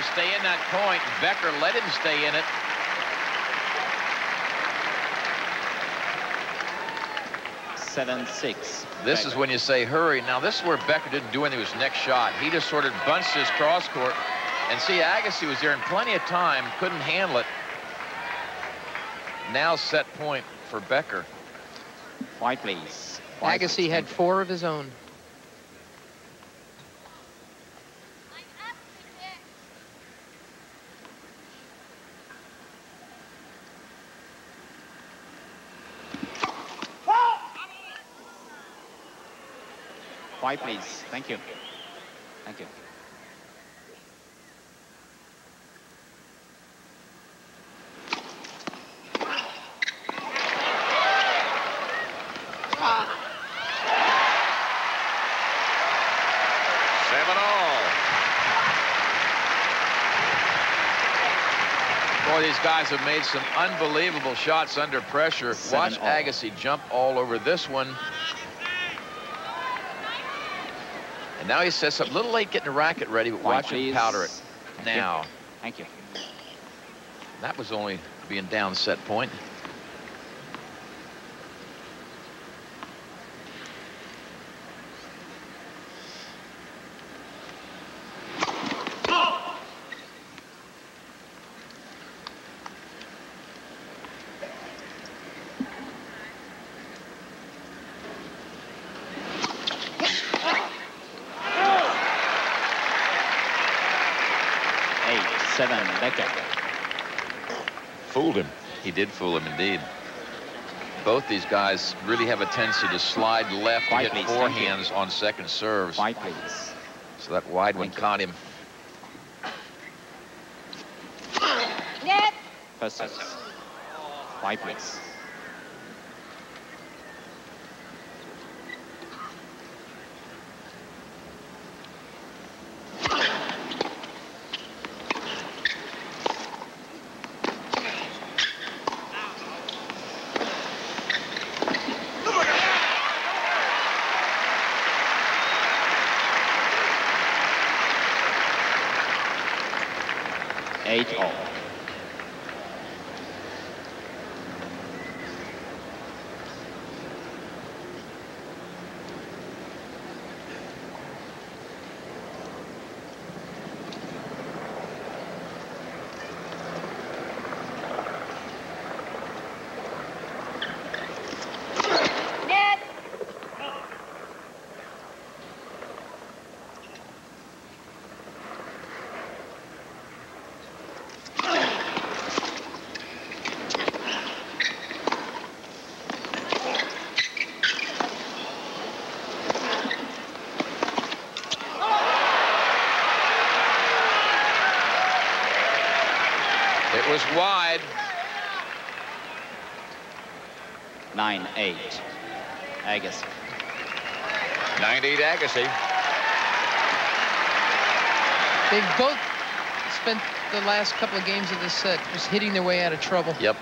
to stay in that point. Becker let him stay in it. Seven, 6. This is when you say hurry. Now, this is where Becker didn't do anything with his next shot. He just sort of bunched his cross court. And see, Agassi was there in plenty of time, couldn't handle it. Now set point for Becker. White, please. Agassi had 4 of his own. White, please. Thank you. Thank you. Boy, these guys have made some unbelievable shots under pressure. Watch Agassi jump all over this one. And now he sets up a little late getting the racket ready, but watch him powder it now. Thank you. That was only being down set point. Becker. Fooled him. He did fool him indeed. Both these guys really have a tendency to slide left and hit forehands on second serves. White, please. So that wide one caught him. Net. First set. White, please. It was wide. 9-8. Agassi. 9-8 Agassi. They've both spent the last couple of games of this set just hitting their way out of trouble. Yep.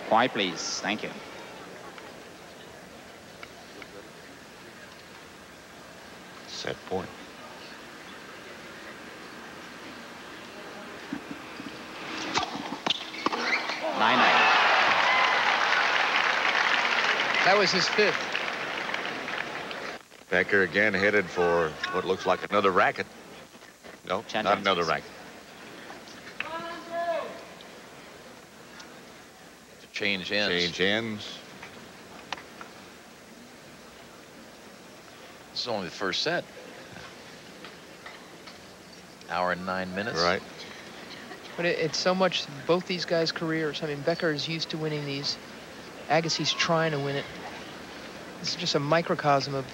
White, please. Thank you. Set point. That was his 5th. Becker again headed for what looks like another racket. No, not another racket. To change ends. Change ends. This is only the first set. Hour and 9 minutes. Right. But it's so much both these guys' careers. I mean, Becker is used to winning these. Agassi's trying to win it. This is just a microcosm of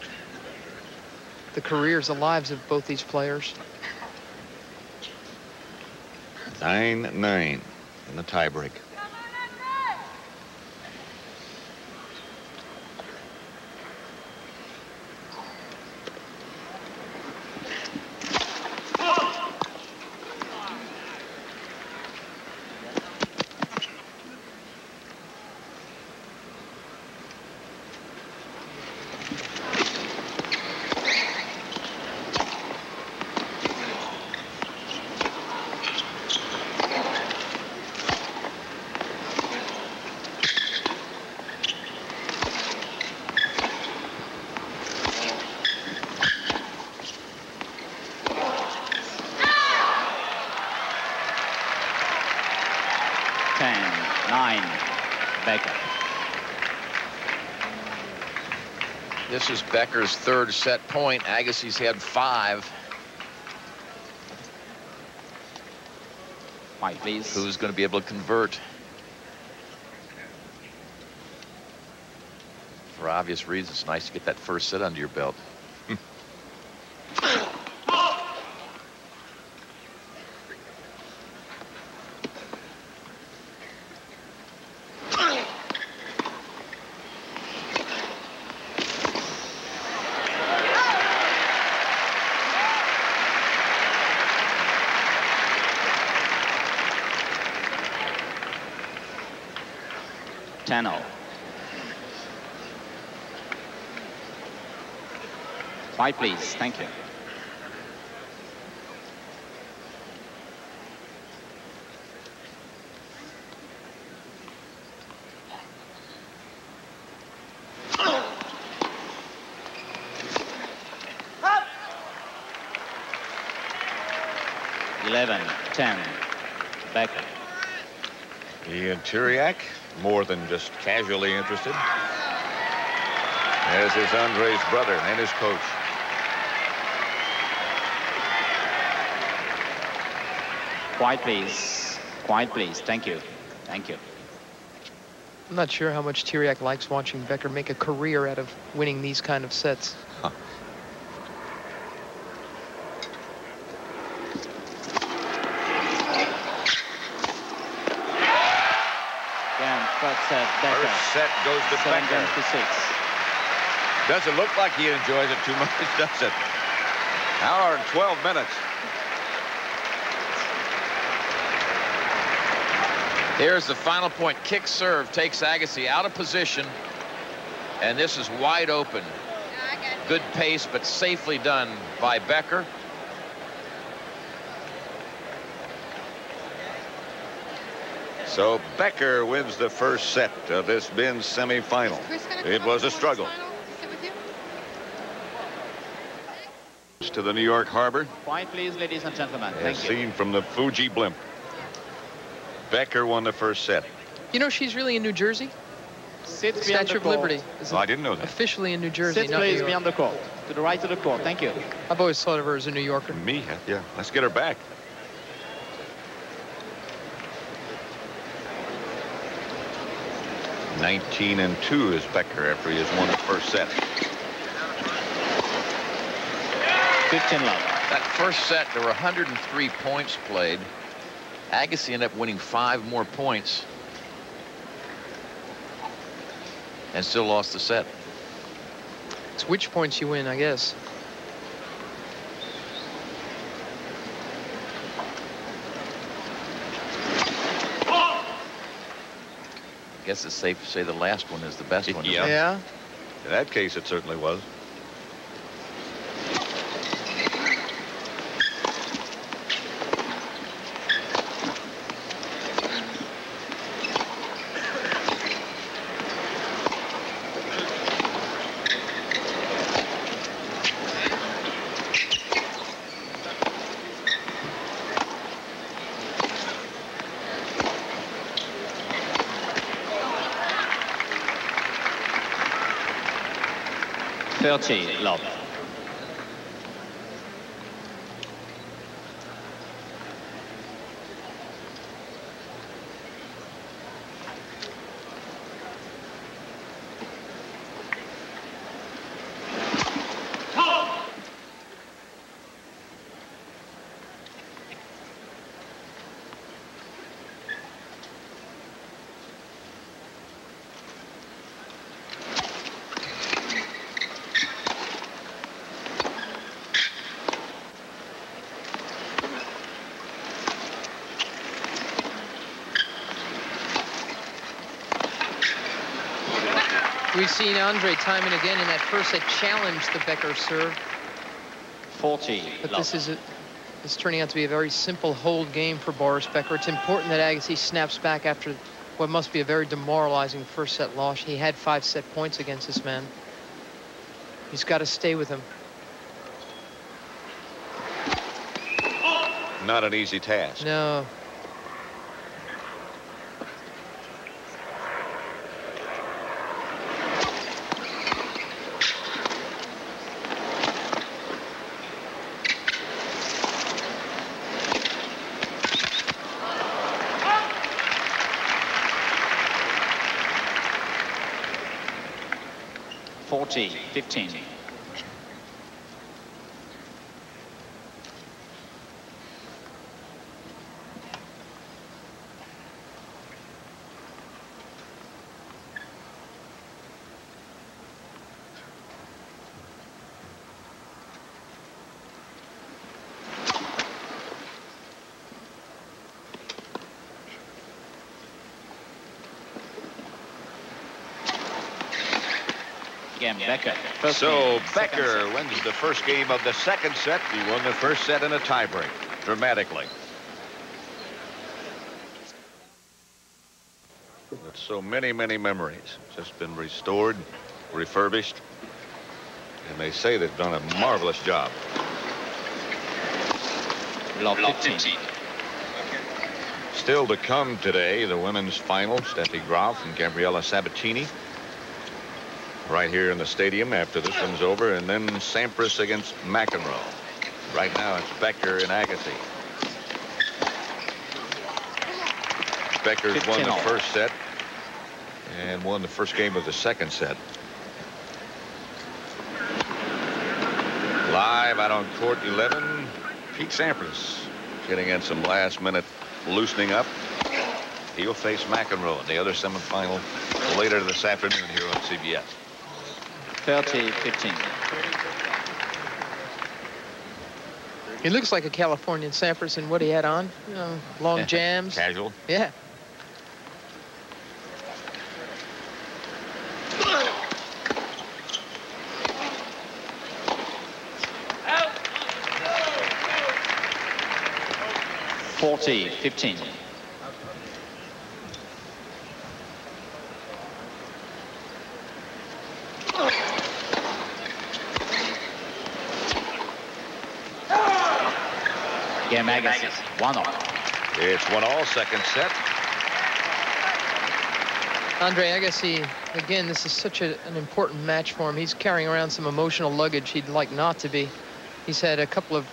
the careers, the lives of both these players. 9-9 in the tiebreak. 9, Becker. This is Becker's third set point. Agassi's had 5. White, please. Who's going to be able to convert? For obvious reasons, it's nice to get that first set under your belt. White, please. Thank you. Up. 11-10, Becker. Ian Tiriac, more than just casually interested, as is Andre's brother and his coach. Quiet, please. Quiet, please. Thank you. Thank you. I'm not sure how much Tiriac likes watching Becker make a career out of winning these kind of sets. Huh. Again, first set, Becker. First set goes to 7 Becker. games to 6. Doesn't look like he enjoys it too much, does it? Hour and 12 minutes. Here's the final point. Kick serve takes Agassi out of position. And this is wide open. Good pace, but safely done by Becker. So Becker wins the first set of this men's semifinal. It was a struggle. To the New York Harbor. Quiet, please, ladies and gentlemen. As Thank you. seen from the Fuji blimp. Becker won the first set. You know, she's really in New Jersey. Sit beyond Statue the of court. Liberty is Oh, I didn't know that. officially in New Jersey, Sit, not New please, York. beyond the court. To the right of the court. Thank you. I've always thought of her as a New Yorker. Me? Yeah. Let's get her back. (19-2) is Becker after he has won the first set. 15 love. That first set, there were 103 points played. Agassi ended up winning 5 more points. And still lost the set. It's which points you win, I guess. I guess it's safe to say the last one is the best one. Yeah. Yeah. In that case, it certainly was. Love. We've seen Andre time and again in that first set challenge the Becker serve. 40 But love. this is turning out to be a very simple hold game for Boris Becker. It's important that Agassi snaps back after what must be a very demoralizing first set loss. He had 5 set points against this man. He's got to stay with him. Not an easy task. No. 40-15. Again, Becker. So Becker wins the first game of the second set. He won the first set in a tiebreak dramatically. With so many memories. Just been restored, refurbished. And they say they've done a marvelous job. Love 15. Still to come today, the women's final. Steffi Graf and Gabriella Sabatini. Right here in the stadium after this one's over. And then Sampras against McEnroe. Right now it's Becker and Agassi. Becker's won the first set and won the first game of the second set. Live out on court 11, Pete Sampras getting in some last-minute loosening up. He'll face McEnroe in the other semifinal later this afternoon here on CBS. 30-15. He looks like a Californian, Sampras, in what he had on. You know, long jams. Casual. Yeah. Out. 40-15. Game Agassi, 1-all. It's 1-all, second set. Andre Agassi, again, this is such an important match for him. He's carrying around some emotional luggage he'd like not to be. He's had a couple of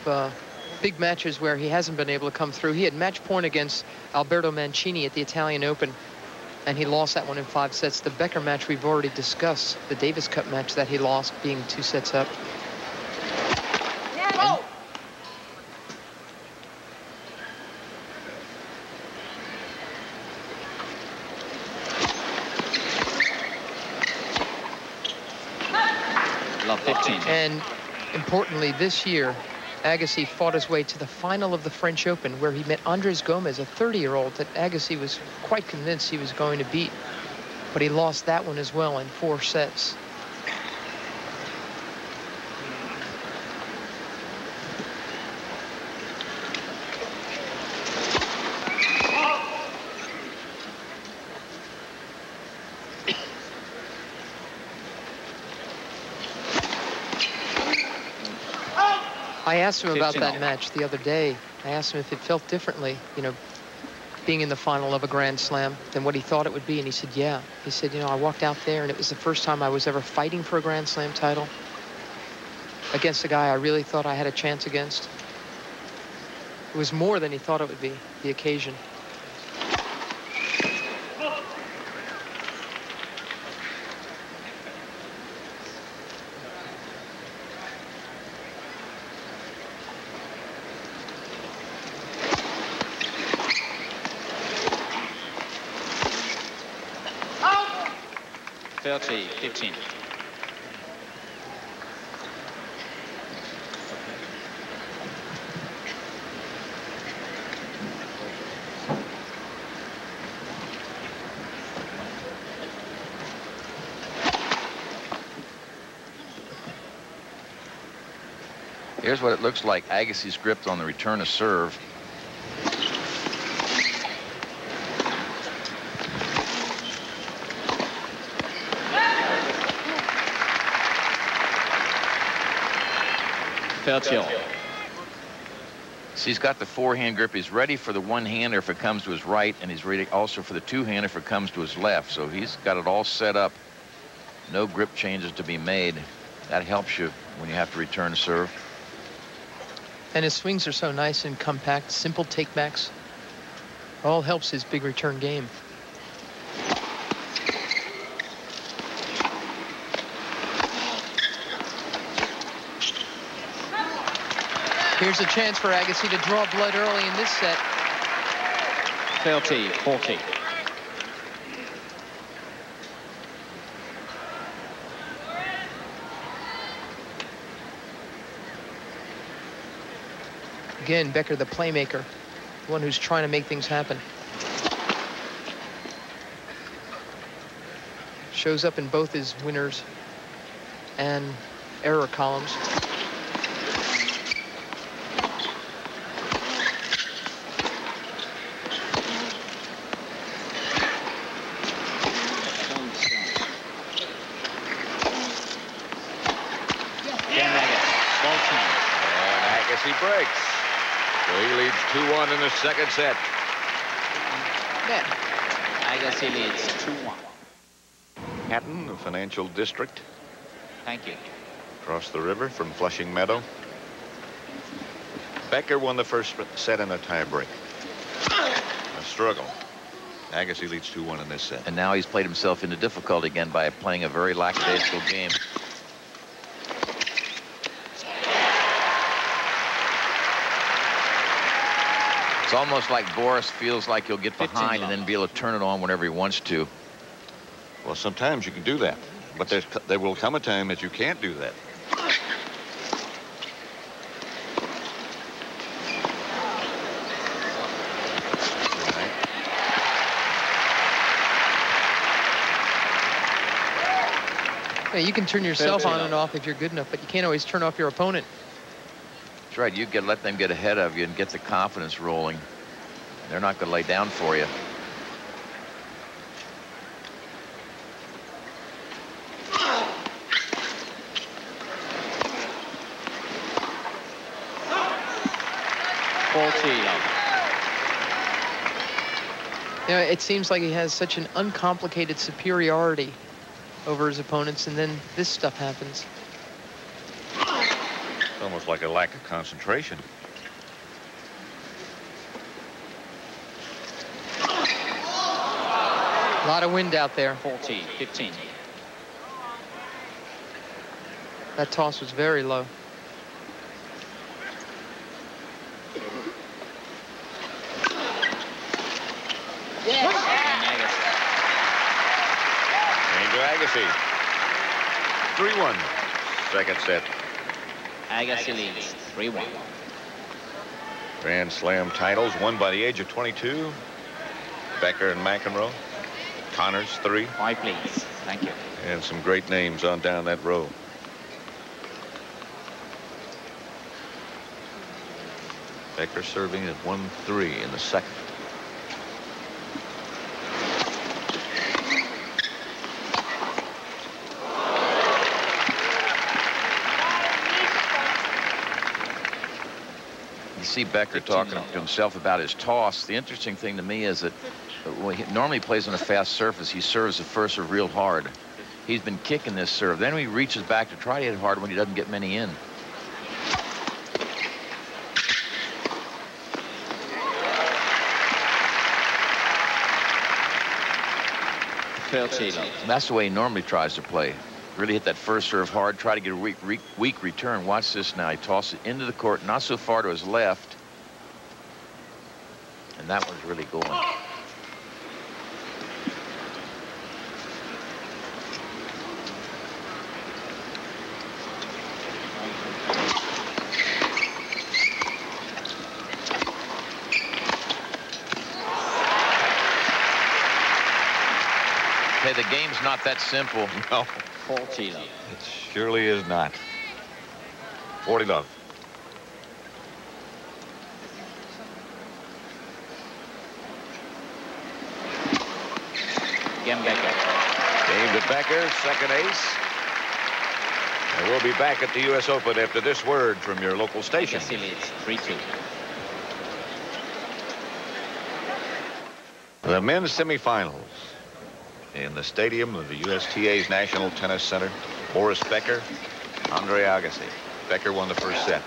big matches where he hasn't been able to come through. He had match point against Alberto Mancini at the Italian Open, and he lost that one in 5 sets. The Becker match we've already discussed, the Davis Cup match that he lost, being 2 sets up. Love 15. And importantly, this year, Agassi fought his way to the final of the French Open, where he met Andres Gomez, a 30-year-old that Agassi was quite convinced he was going to beat. But he lost that one as well in 4 sets. I asked him about that match the other day. I asked him if it felt differently, you know, being in the final of a Grand Slam than what he thought it would be. And he said, yeah. He said, you know, I walked out there and it was the first time I was ever fighting for a Grand Slam title against a guy I really thought I had a chance against. It was more than he thought it would be, the occasion. Thirty, 15. Here's what it looks like. Agassi's gripped on the return of serve. So he's got the forehand grip. He's ready for the one-hander if it comes to his right, and he's ready also for the two-hander if it comes to his left. So he's got it all set up. No grip changes to be made. That helps you when you have to return a serve. And his swings are so nice and compact, simple takebacks. All helps his big return game. Here's a chance for Agassi to draw blood early in this set. 30-40. Again, Becker, the playmaker, the one who's trying to make things happen. Shows up in both his winners and error columns. Agassi breaks. So he leads 2-1 in the second set. Yeah. Agassi leads 2-1. Hatton, the financial district. Thank you. Across the river from Flushing Meadow. Becker won the first set in a tiebreak. A struggle. Agassi leads 2-1 in this set. And now he's played himself into difficulty again by playing a very lackadaisical game. It's almost like Boris feels like he'll get behind and then be able to turn it on whenever he wants to. Well, sometimes you can do that, but there will come a time that you can't do that. Yeah, you can turn yourself on and off if you're good enough, but you can't always turn off your opponent. That's right. You let them get ahead of you and get the confidence rolling. They're not going to lay down for you. You know, it seems like he has such an uncomplicated superiority over his opponents, and then this stuff happens. It's almost like a lack of concentration. A lot of wind out there. 40-15. That toss was very low. Agassi. 3-1. Second set. Agassi leads 3-1. Grand Slam titles won by the age of 22. Becker and McEnroe. Connors, 3. 5, please. Thank you. And some great names on down that row. Becker serving at 1-3 in the second. See Becker talking to himself about his toss. The interesting thing to me is that when he normally plays on a fast surface, he serves the first serve real hard. He's been kicking this serve. Then he reaches back to try to hit hard when he doesn't get many in. That's the way he normally tries to play. Really hit that first serve hard, try to get a weak return. Watch this now. He tosses it into the court, not so far to his left. And that one's really going. Hey, the game's not that simple. No. 40 love. It surely is not. 40 love. Again, Becker. Game to Becker, second ace. And we'll be back at the U.S. Open after this word from your local station. Agassi leads 3-2. The men's semifinals in the stadium of the USTA's National Tennis Center. Boris Becker, Andre Agassi. Becker won the first set.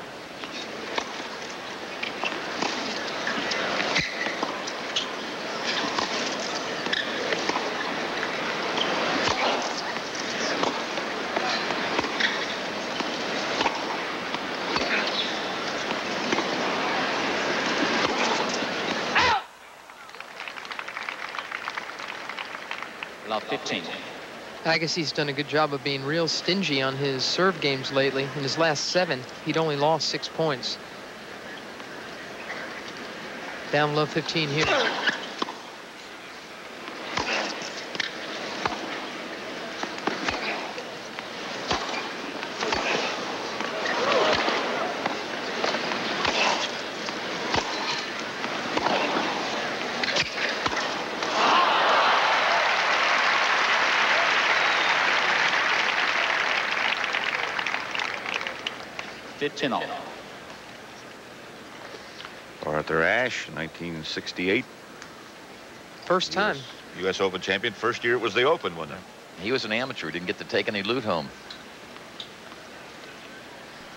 Love 15. Agassi's done a good job of being real stingy on his serve games lately. In his last 7, he'd only lost 6 points. Down low 15 here. Arthur Ashe, 1968. First time. U.S. Open champion. First year it was the Open, wasn't it? He was an amateur. Didn't get to take any loot home.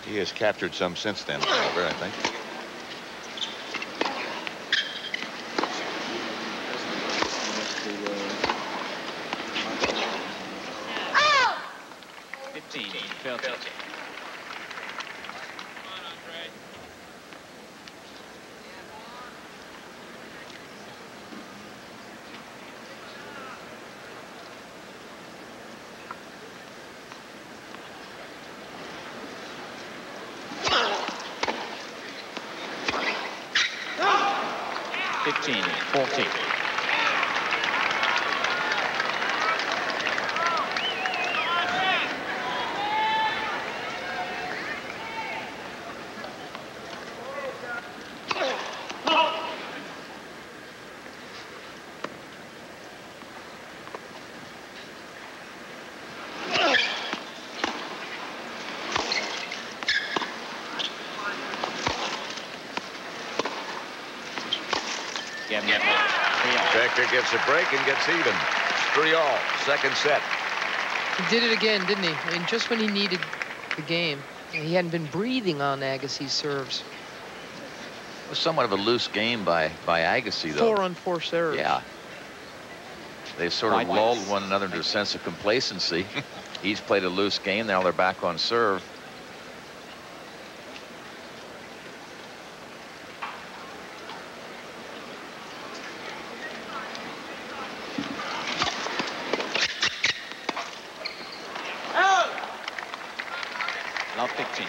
He has captured some since then, however, I think. Becker gets a break and gets even. 3-all, second set. He did it again, didn't he? And just when he needed the game. He hadn't been breathing on Agassi's serves. It was somewhat of a loose game by Agassi, though. 4 on 4 serves. Yeah. They sort of lulled one another into a sense of complacency. He's played a loose game. Now they're back on serve. Love 15.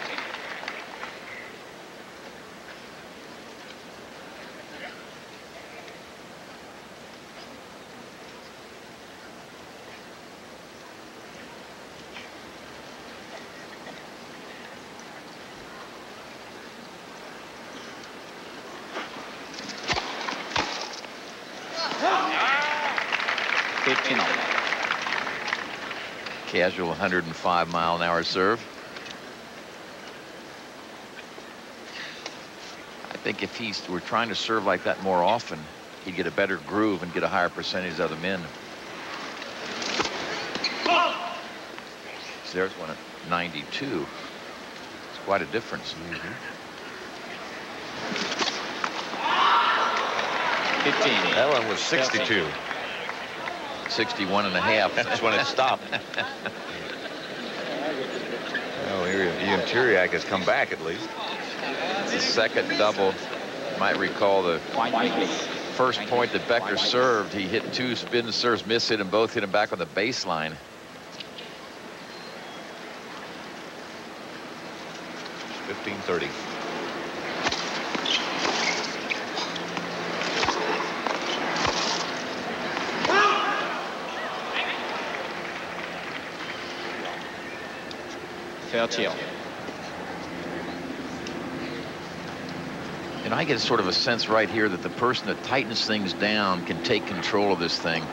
Casual 105-mile-an-hour serve. I think if he were trying to serve like that more often, he'd get a better groove and get a higher percentage of them in. So there's one at 92. It's quite a difference. 15. That one was 62. 61 and a half. That's when it stopped. Oh, here Ian Tiriac has come back at least. The second double. You might recall the first point that Becker served. He hit 2 spin serves, missed hit, and both hit him back on the baseline. $15.30. And I get sort of a sense right here that the person that tightens things down can take control of this thing.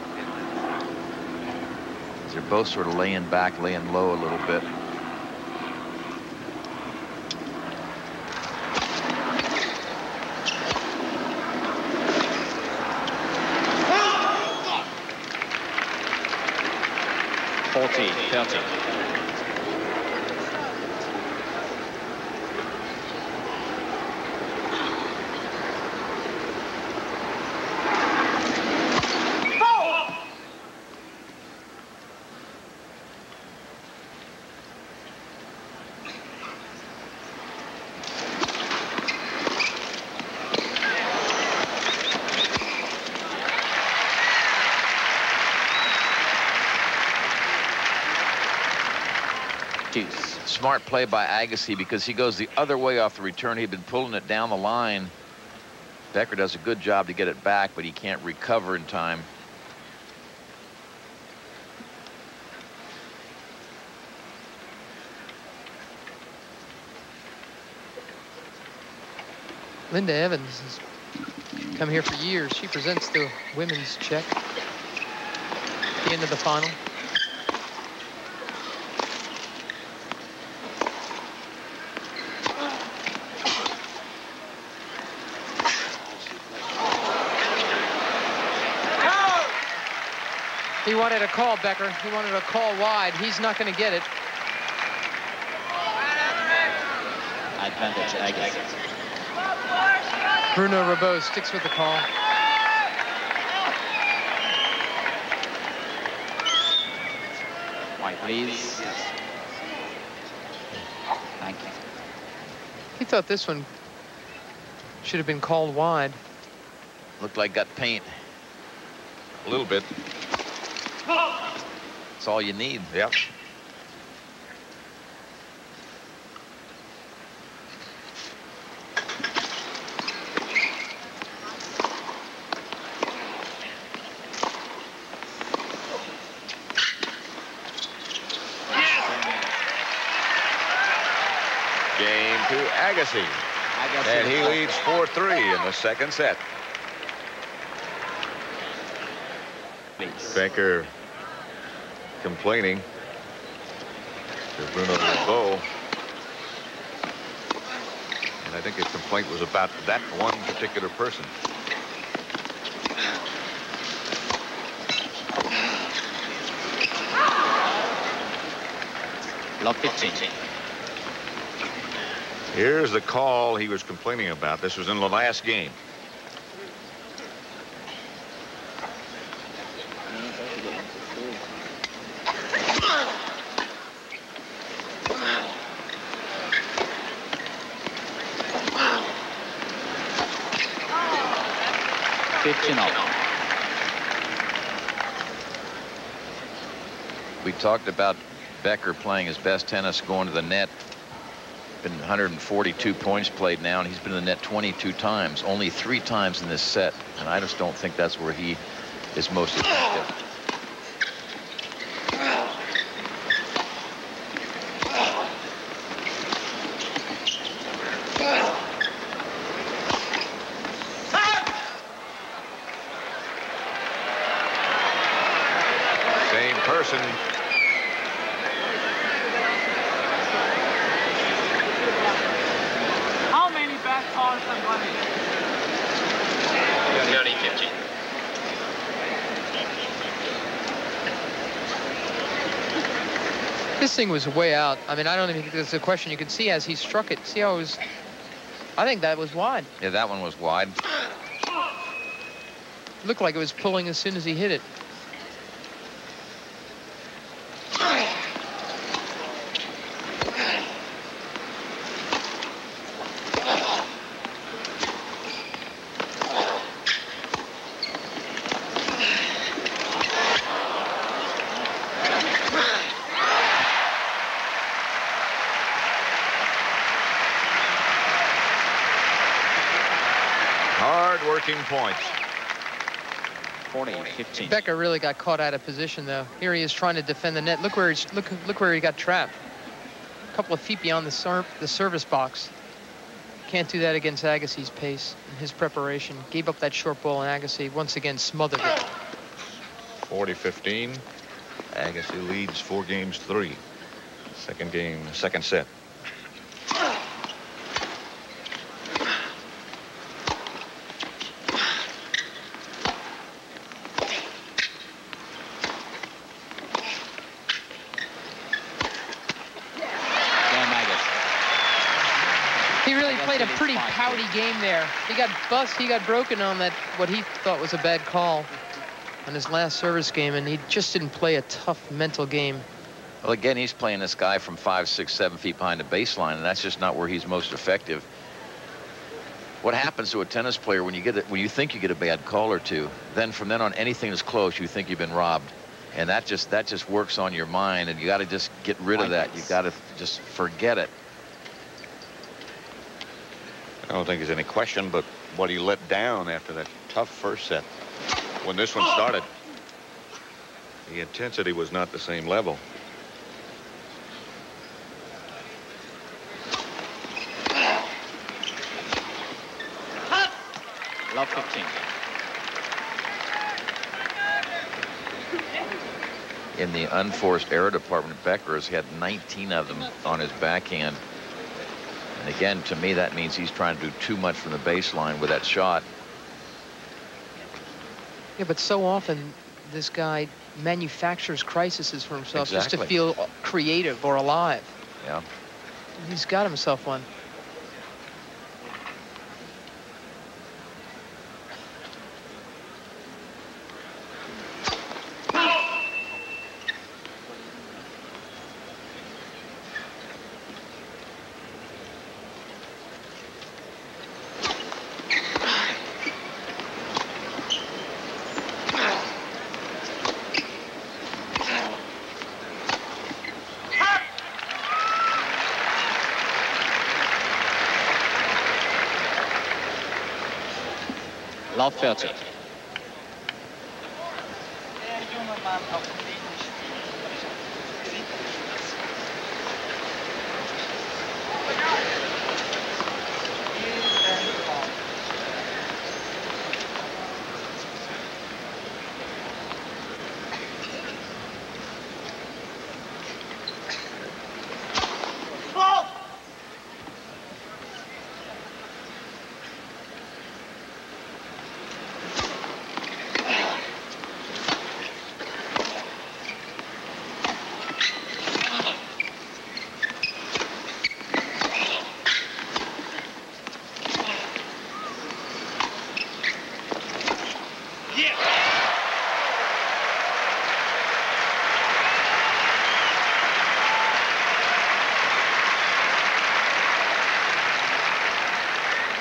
They're both sort of laying back, laying low a little bit. Smart play by Agassi because he goes the other way off the return. He'd been pulling it down the line. Becker does a good job to get it back, but he can't recover in time. Linda Evans has come here for years. She presents the women's check at the end of the final. He wanted a call, Becker. He wanted a call wide. He's not going to get it. Advantage, Agassi. Bruno Rabot sticks with the call. White, please. Thank you. He thought this one should have been called wide. Looked like got paint. A little bit. That's all you need. Yep. Game to Agassi. And he leads 4-3 in the second set. Becker complaining to Bruno Rabot. And I think his complaint was about that one particular person. Block 15. Here's the call he was complaining about. This was in the last game. We talked about Becker playing his best tennis, going to the net. Been 142 points played now, and he's been in the net 22 times, only 3 times in this set. And I just don't think that's where he is most effective. Same person. How many back calls are going to get? 30-15. This thing was way out. I mean, I don't even think there's a question. You can see as he struck it. See how it was. I think that was wide. Yeah, that one was wide. Looked like it was pulling as soon as he hit it. Hard-working points. 40-15. Becker really got caught out of position, though. Here he is trying to defend the net. Look where he's, look where he got trapped. A couple of feet beyond the service box. Can't do that against Agassi's pace and his preparation. Gave up that short ball, and Agassi once again smothered it. 40-15. Agassi leads 4-3. Second game, second set. He really played a pretty pouty game there. He got broken on that, what he thought was a bad call on his last service game, and he just didn't play a tough mental game. Well, again, he's playing this guy from 5, 6, 7 feet behind the baseline, and that's just not where he's most effective. What happens to a tennis player when you think you get a bad call or two? Then from then on, anything that's close, you think you've been robbed. And that just works on your mind, and you got to just get rid of that. You got to just forget it. I don't think there's any question, but what he let down after that tough first set. When this one started, the intensity was not the same level. Love 15. In the unforced error department, Becker has had 19 of them on his backhand. And again, to me, that means he's trying to do too much from the baseline with that shot. Yeah, but so often this guy manufactures crises for himself just to feel creative or alive. Yeah. He's got himself one. Love 30.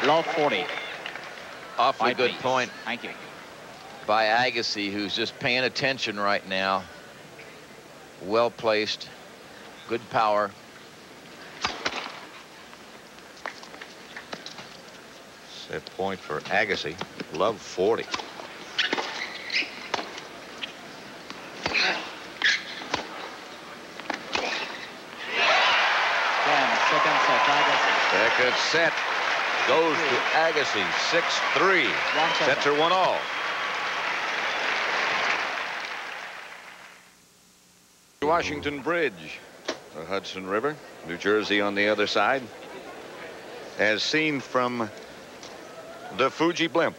Love 40. Awfully good point. Thank you. By Agassi, who's just paying attention right now. Well placed. Good power. Set point for Agassi. Love 40. Second set, Agassi. Second set goes to Agassi. 6-3. Sets are 1-all. Washington Bridge, the Hudson River, New Jersey on the other side, as seen from the Fuji blimp,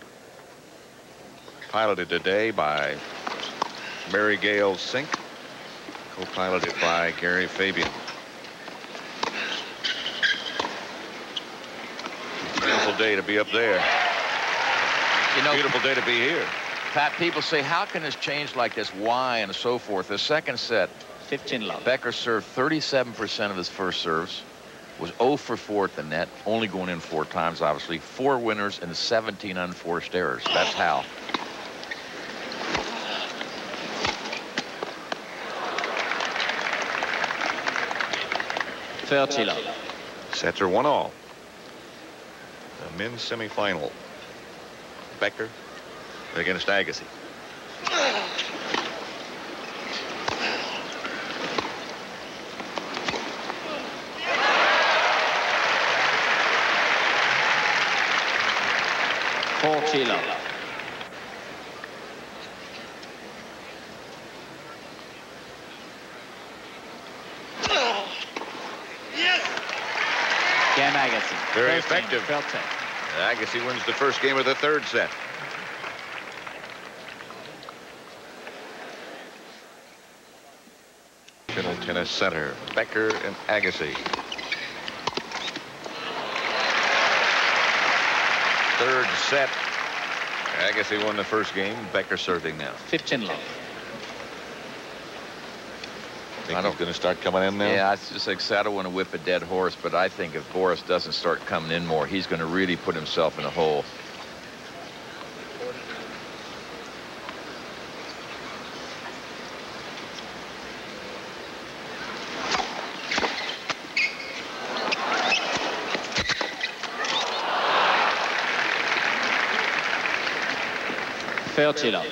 piloted today by Mary Gale Sink, co-piloted by Gary Fabian. Beautiful day to be up there. You know, beautiful day to be here. Pat, people say, how can this change like this? Why? And so forth. The second set, 15 love. Becker served 37% of his first serves, was 0 for 4 at the net, only going in 4 times, obviously. 4 winners and 17 unforced errors. That's how. love. Sets are 1-all. The men's semifinal. Becker against Agassi. Love. Again, Agassi. Very First effective. Game, Agassi wins the first game of the third set. National Tennis Center, Becker and Agassi. Third set. Agassi won the first game. Becker serving now. 15 love. Think he's going to start coming in now? Yeah, it's just like I don't want to whip a dead horse, but I think if Boris doesn't start coming in more, he's going to really put himself in a hole. 30 love.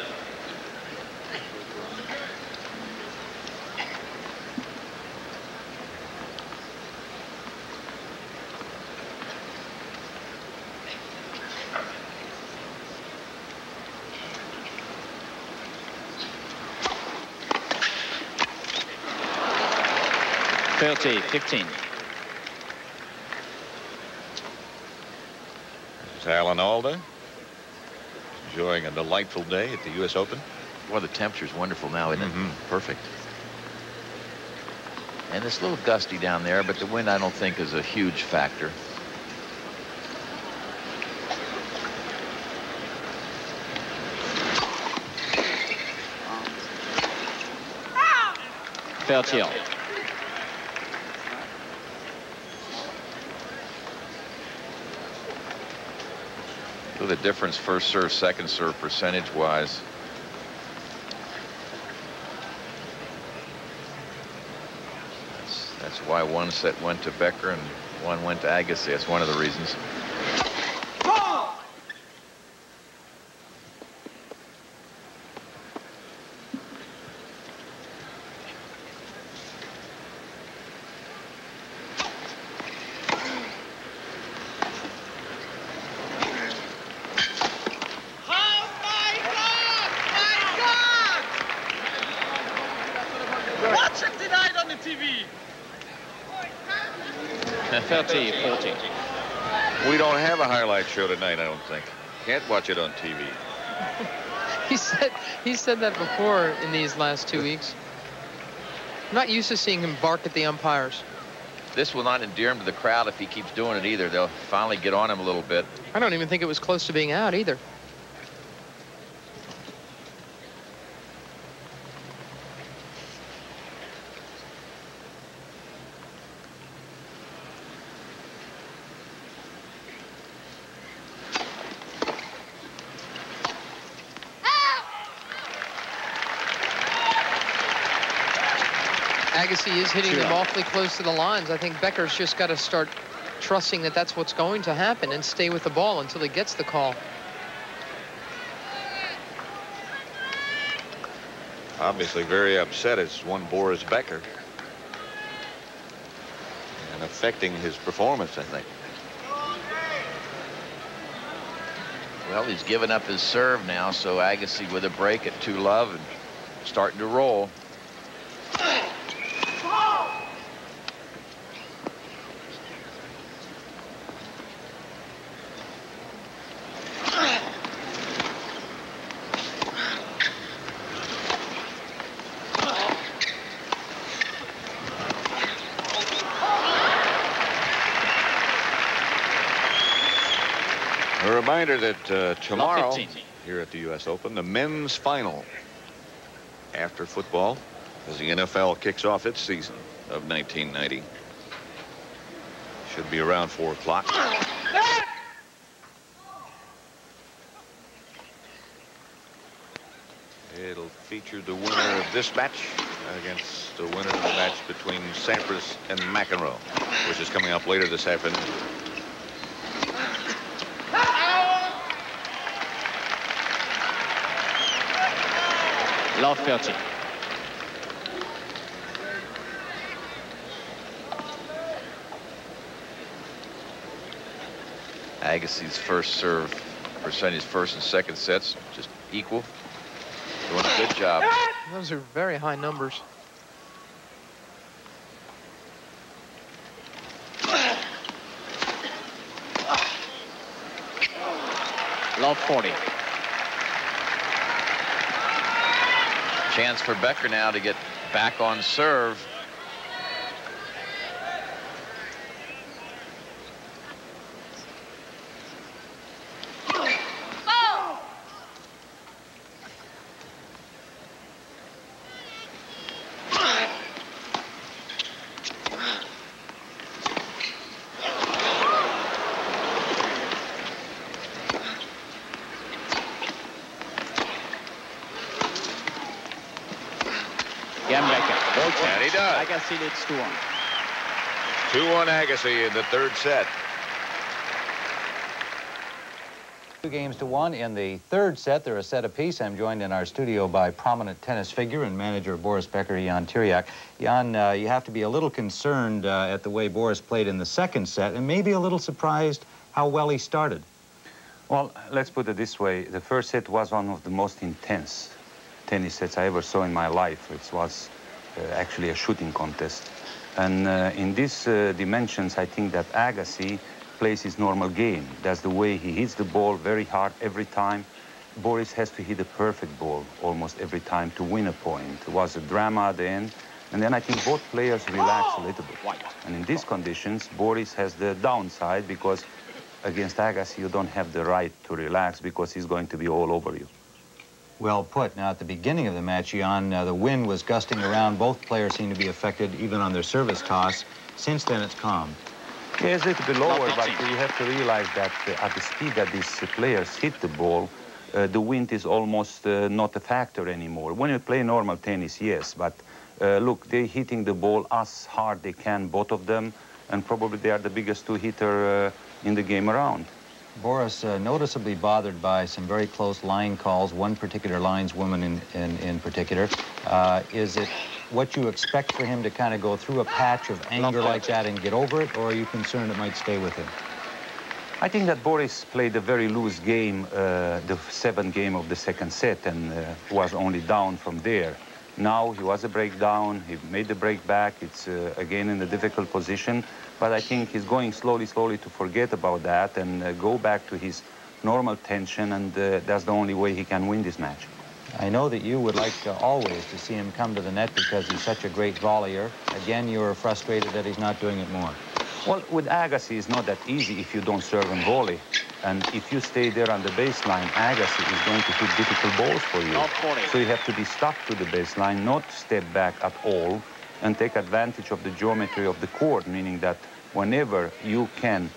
$30-15. This is Alan Alda enjoying a delightful day at the U.S. Open. Well, the temperature's wonderful now, isn't it? Perfect. And it's a little gusty down there, but the wind I don't think is a huge factor. $30. Look at the difference first serve, second serve percentage-wise. That's why one set went to Becker and one went to Agassi. That's one of the reasons. Watch it tonight on the TV. 30-40. We don't have a highlight show tonight, I don't think. Can't watch it on TV. He said that before in these last 2 weeks. I'm not used to seeing him bark at the umpires. This will not endear him to the crowd if he keeps doing it either. They'll finally get on him a little bit. I don't even think it was close to being out either. Agassi is hitting them awfully close to the lines. I think Becker's just got to start trusting that that's what's going to happen and stay with the ball until he gets the call. Obviously very upset as one Boris Becker. And affecting his performance, I think. Well, he's given up his serve now, so Agassi with a break at 2-love and starting to roll. A reminder that tomorrow 15. here at the U.S. Open, the men's final after football as the NFL kicks off its season of 1990. Should be around 4 o'clock. It'll feature the winner of this match against the winner of the match between Sampras and McEnroe, which is coming up later this afternoon. Love 30. Agassi's first serve percentage, first and second sets, just equal. Doing a good job. Those are very high numbers. Love 40. Chance for Becker now to get back on serve. And he does. Agassi leads 2-1. 2-1 Agassi in the third set. 2-1 in the third set. They're a set apiece. I'm joined in our studio by prominent tennis figure and manager of Boris Becker, Jan Tiriac. Jan, you have to be a little concerned at the way Boris played in the second set and maybe a little surprised how well he started. Well, let's put it this way. The first set was one of the most intense tennis sets I ever saw in my life. It was actually a shooting contest. And in these dimensions, I think that Agassi plays his normal game. That's the way he hits the ball very hard every time. Boris has to hit a perfect ball almost every time to win a point. It was a drama at the end. And then I think both players relax a little bit. And in these conditions, Boris has the downside because against Agassi, you don't have the right to relax because he's going to be all over you. Well put. Now, at the beginning of the match, Jan, the wind was gusting around. Both players seemed to be affected, even on their service toss. Since then, it's calm. Yeah, it's a little bit lower, but you have to realize that at the speed that these players hit the ball, the wind is almost not a factor anymore. When you play normal tennis, yes, but look, they're hitting the ball as hard they can, both of them, and probably they are the biggest two-hitter in the game around. Boris, noticeably bothered by some very close line calls, one particular lineswoman in particular. Is it what you expect for him to kind of go through a patch of anger like that and get over it, or are you concerned it might stay with him? I think that Boris played a very loose game, the seventh game of the second set, and was only down from there. Now he was a breakdown, he made the break back, it's again in a difficult position, but I think he's going slowly to forget about that and go back to his normal tension, and that's the only way he can win this match. I know that you would like always to see him come to the net because he's such a great volleyer. Again, you're frustrated that he's not doing it more. Well, with Agassi, it's not that easy if you don't serve and volley. And if you stay there on the baseline, Agassi is going to hit difficult balls for you. So you have to be stuck to the baseline, not step back at all, and take advantage of the geometry of the court, meaning that whenever you can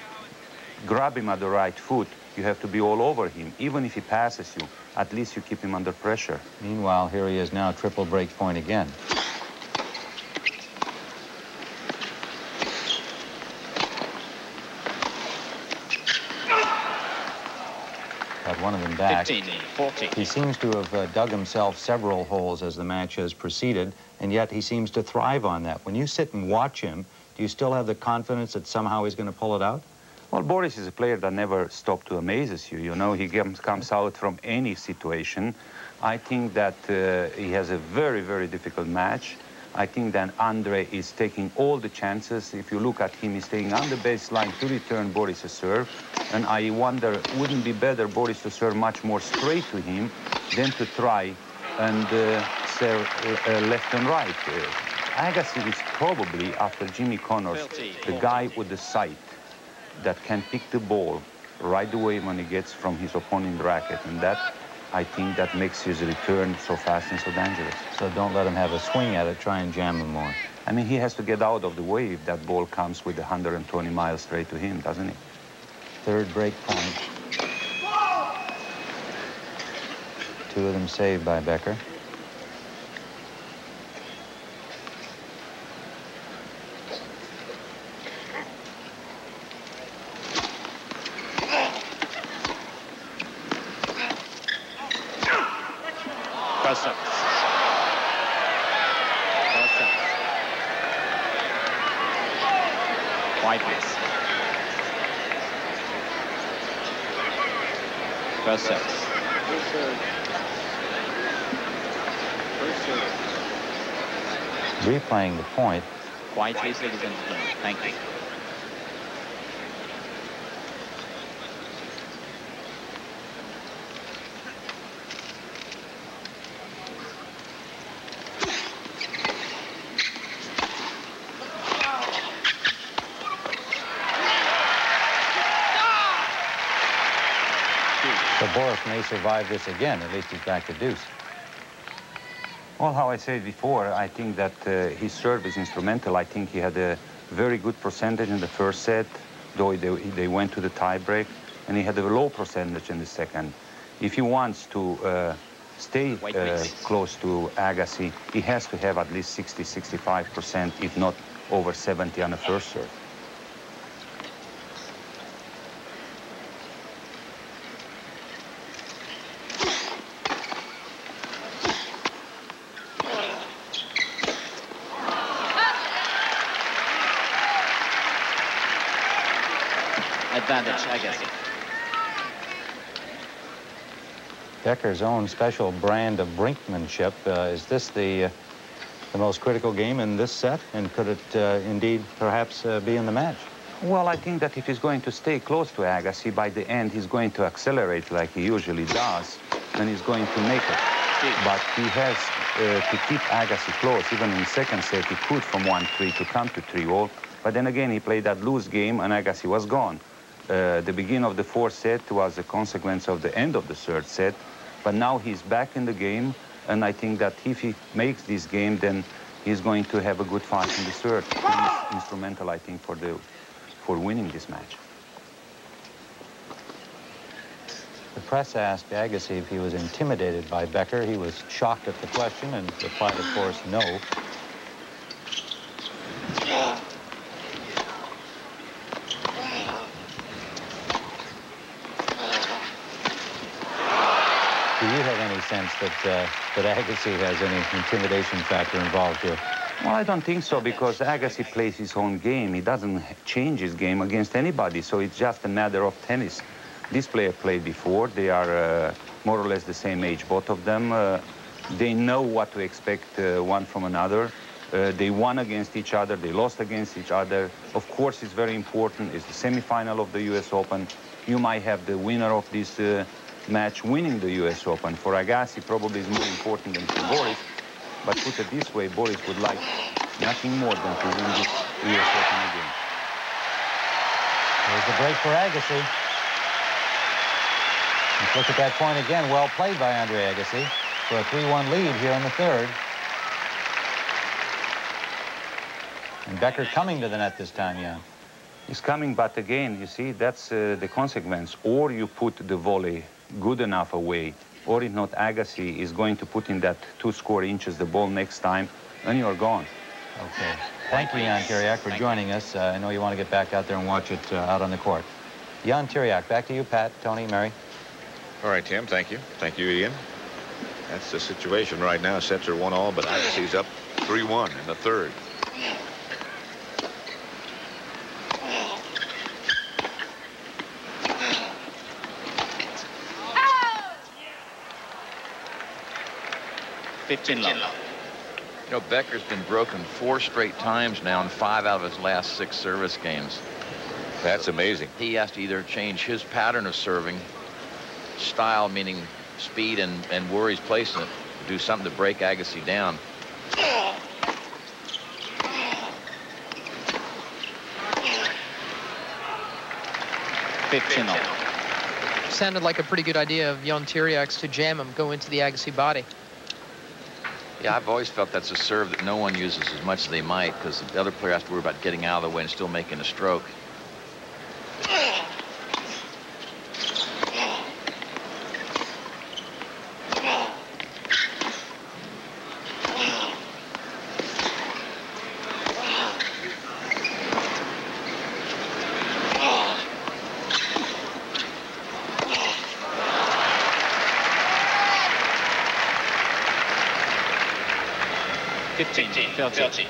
grab him at the right foot, you have to be all over him. Even if he passes you, at least you keep him under pressure. Meanwhile, here he is now, triple break point again. Got one of them back. 15-40. He seems to have dug himself several holes as the match has proceeded, and yet he seems to thrive on that. When you sit and watch him, do you still have the confidence that somehow he's going to pull it out? Well, Boris is a player that never stops to amaze you. You know, he comes out from any situation. I think that he has a very difficult match. I think that Andre is taking all the chances. If you look at him, he's staying on the baseline to return Boris' serve. And I wonder, wouldn't it be better Boris to serve much more straight to him than to try and serve left and right? Agassi is probably, after Jimmy Connors, the guy with the sight that can pick the ball right away when he gets from his opponent's racket. And that, I think, that makes his return so fast and so dangerous. So don't let him have a swing at it, try and jam him more. I mean, he has to get out of the way if that ball comes with 120 miles straight to him, doesn't he? Third break point. Two of them saved by Becker. First set. Replaying the point. Quietly, ladies and gentlemen. Thank you. So Boris may survive this again. At least he's back to deuce. Well, how I said before, I think that his serve is instrumental. I think he had a very good percentage in the first set, though they went to the tie-break, and he had a low percentage in the second. If he wants to stay close to Agassi, he has to have at least 60-65%, if not over 70 on the first serve. advantage, Agassi. Becker's own special brand of brinkmanship. Is this the most critical game in this set? And could it indeed perhaps be in the match? Well, I think that if he's going to stay close to Agassi, by the end he's going to accelerate like he usually does, and he's going to make it. But he has to keep Agassi close. Even in the second set, he could from 1-3 to come to 3-all. But then again, he played that loose game, and Agassi was gone. The beginning of the fourth set was a consequence of the end of the third set. But now he's back in the game, and I think that if he makes this game, then he's going to have a good fight in the third. He's instrumental, I think, for winning this match. The press asked Agassi if he was intimidated by Becker. He was shocked at the question and replied, of course, no. Do you have any sense that Agassi has any intimidation factor involved here? Well, I don't think so, because Agassi plays his own game. He doesn't change his game against anybody, so it's just a matter of tennis. This player played before. They are more or less the same age, both of them. They know what to expect one from another. They won against each other. They lost against each other. Of course, it's very important. It's the semifinal of the U.S. Open. You might have the winner of this match winning the U.S. Open. For Agassi, probably is more important than for Boris. But put it this way, Boris would like nothing more than to win this U.S. Open again. There's the break for Agassi. Let's look at that point again. Well played by Andre Agassi for a 3-1 lead here in the third. And Becker coming to the net this time, yeah. He's coming, but again, you see, that's the consequence. Or you put the volley good enough away, or if not, Agassi is going to put in that 2 square inches the ball next time, and you're gone. Okay. Thank you, Jan Tiriac, for joining us. I know you want to get back out there and watch it out on the court. Jan Tiriac, back to you, Pat, Tony, Mary. All right, Tim, thank you. Thank you, Ian. That's the situation right now. Sets are 1-all, but Agassi's up 3-1 in the third. You know, Becker's been broken 4 straight times now in 5 out of his last 6 service games. That's amazing. He has to either change his pattern of serving, style meaning speed and where he's placing it, do something to break Agassi down. Sounded like a pretty good idea of Jan Tiriac's to jam him, go into the Agassi body. Yeah, I've always felt that's a serve that no one uses as much as they might, because the other player has to worry about getting out of the way and still making a stroke. Filthy.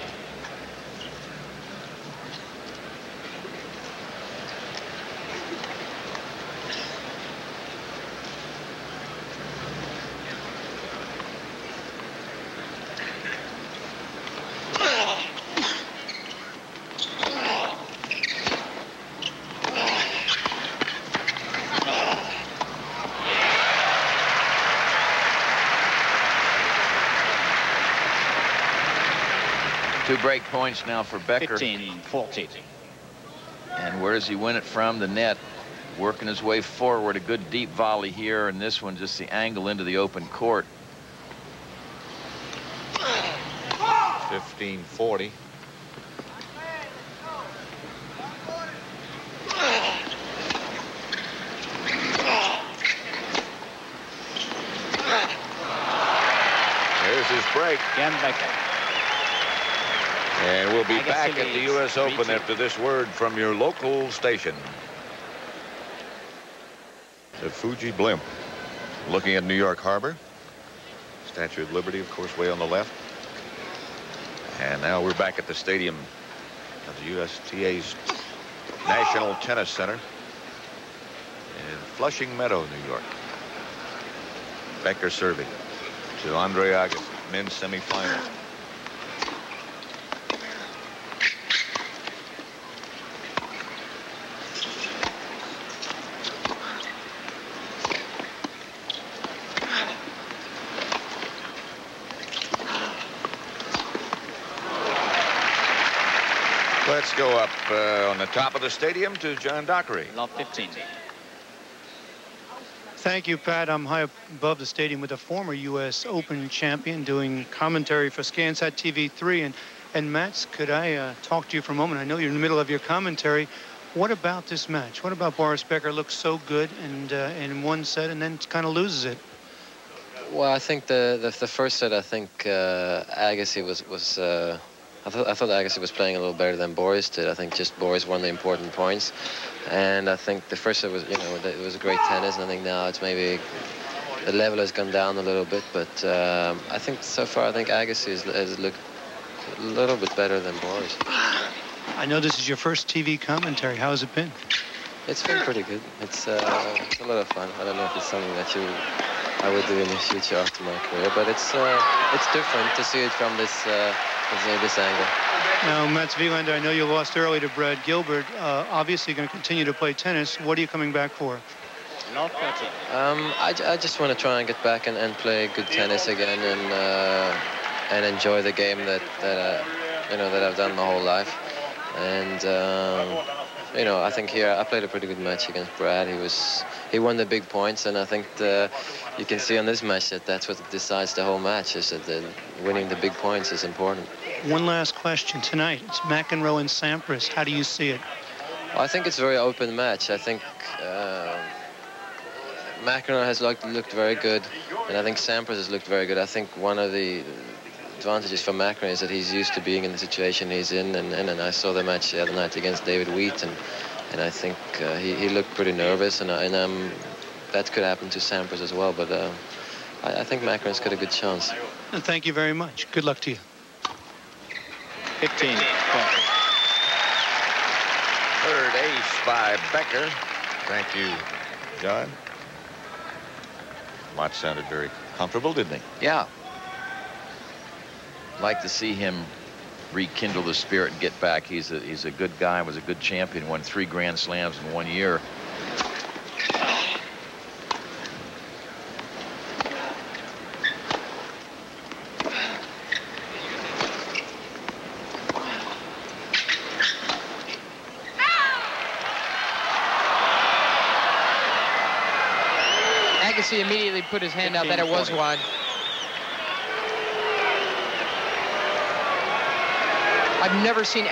Two break points now for Becker. 15-40. And where does he win it from? The net. Working his way forward. A good deep volley here. And this one, just the angle into the open court. 15-40. There's his break. Again, Becker. And we'll be back at the U.S. Open after this word from your local station. The Fuji Blimp. Looking at New York Harbor. Statue of Liberty, of course, way on the left. And now we're back at the stadium of the USTA's National Tennis Center. in Flushing Meadow, New York. Becker serving to Andre Agassi, men's semifinal. Let's go up on the top of the stadium to John Dockery. Love 15. Thank you, Pat. I'm high above the stadium with a former U.S. Open champion doing commentary for Scansat TV3. And Mats, could I talk to you for a moment? I know you're in the middle of your commentary. What about this match? What about Boris Becker looks so good and in one set and then kind of loses it? Well, I think the first set, I think Agassi was I thought Agassi was playing a little better than Boris did. I think just Boris won the important points. And I think the first set was, you know, it was great tennis. And I think now it's maybe the level has gone down a little bit. But I think so far, I think Agassi has looked a little bit better than Boris. I know this is your first TV commentary. How has it been? It's been pretty good. It's a lot of fun. I don't know if it's something that I would do in the future after my career, but it's different to see it from this angle. Now, Mats Wilander, I know you lost early to Brad Gilbert. Obviously going to continue to play tennis. What are you coming back for? I just want to try and get back and play good tennis again and enjoy the game that I've done my whole life. And you know, I think here I played a pretty good match against Brad. He won the big points, and I think you can see on this match that that's what decides the whole match, is that winning the big points is important. One last question tonight. It's McEnroe and Sampras. How do you see it? Well, I think it's a very open match. I think McEnroe has looked very good, and I think Sampras has looked very good. I think one of the advantages for McEnroe is that he's used to being in the situation he's in, and I saw the match the other night against David Wheat, and I think he looked pretty nervous, and that could happen to Sampras as well, but I think McEnroe's got a good chance. And thank you very much. Good luck to you. 15. Third ace by Becker. Thank you, John. Mott sounded very comfortable, didn't he? Yeah. Like to see him rekindle the spirit and get back. He's a good guy, was a good champion, won 3 Grand Slams in 1 year. Agassi immediately put his hand out that it was wide. I've never seen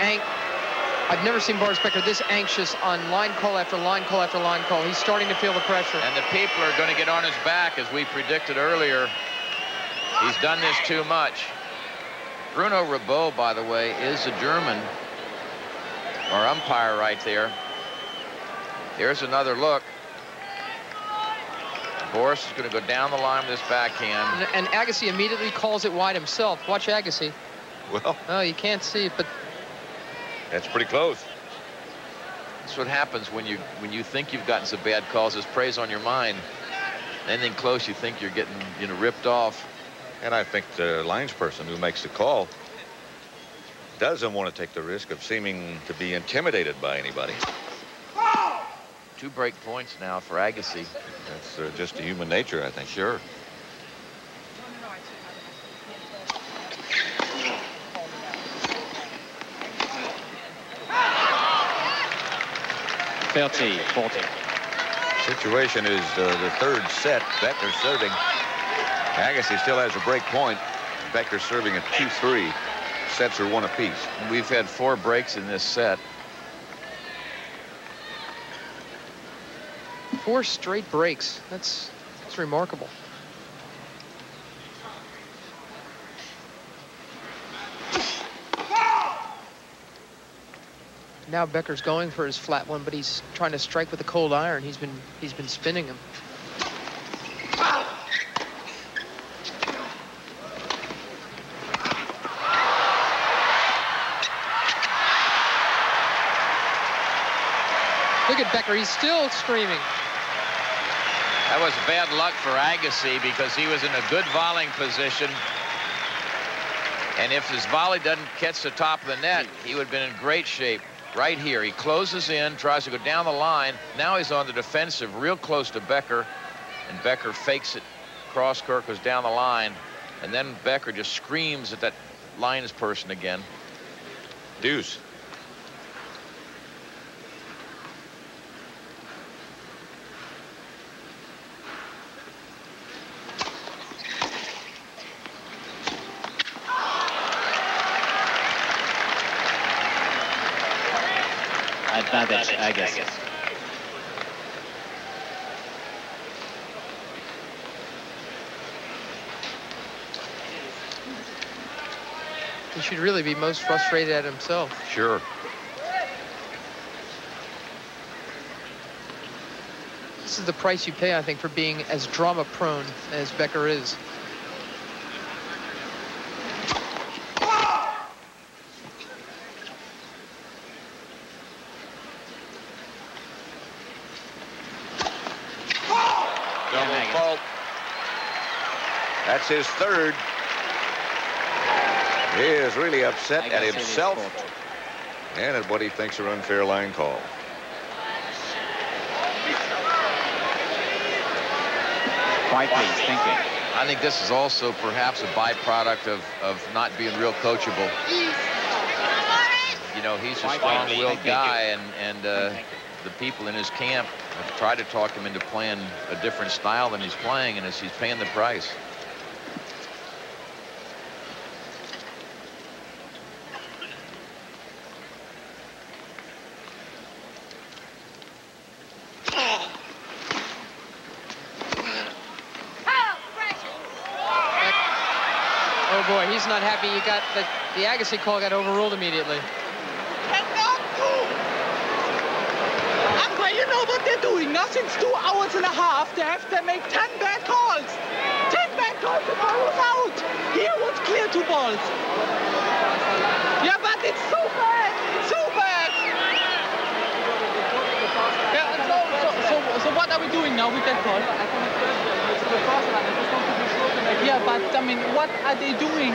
Boris Becker this anxious on line call after line call after line call. He's starting to feel the pressure. And the people are going to get on his back, as we predicted earlier. He's done this too much. Bruno Ribot, by the way, is a German, our umpire right there. Here's another look. Boris is going to go down the line with his backhand. And Agassi immediately calls it wide himself. Watch Agassi. Well, oh, you can't see it, but that's pretty close. That's what happens when you think you've gotten some bad calls. This preys on your mind. Anything close, you think you're getting ripped off. And I think the linesperson who makes the call doesn't want to take the risk of seeming to be intimidated by anybody. 2 break points now for Agassi. That's just a human nature, I think. Sure. Situation is the third set. Becker serving. Agassi still has a break point. Becker serving at 2-3. Sets are 1 apiece. We've had 4 breaks in this set. 4 straight breaks. That's remarkable. Now Becker's going for his flat one, but he's trying to strike with a cold iron. He's been spinning him. Look at Becker. He's still screaming. That was bad luck for Agassi because he was in a good volleying position. And if his volley doesn't catch the top of the net, he would have been in great shape. Right here, he closes in, tries to go down the line. Now he's on the defensive, real close to Becker. And Becker fakes it. Cross-court goes down the line. And then Becker just screams at that lines person again. Deuce. Advantage, Agassi. He should really be most frustrated at himself. Sure. This is the price you pay, I think, for being as drama-prone as Becker is. Double fault. That's his third. He is really upset at himself and at what he thinks are unfair line calls. Quiet, please. Thank you. I think this is also perhaps a byproduct of not being real coachable. You know, he's a strong-willed guy, and the people in his camp have tried to talk him into playing a different style than he's playing, and he's paying the price. Oh boy, he's not happy. He got the Agassi call got overruled immediately. Andre, you know what they're doing? Now since 2 hours and a half, they have to make 10 bad calls. 10 bad calls and I was out. Here was clear 2 balls. Yeah, but it's so bad. It's so bad. Yeah, so what are we doing now with that call? Yeah, but I mean, what are they doing?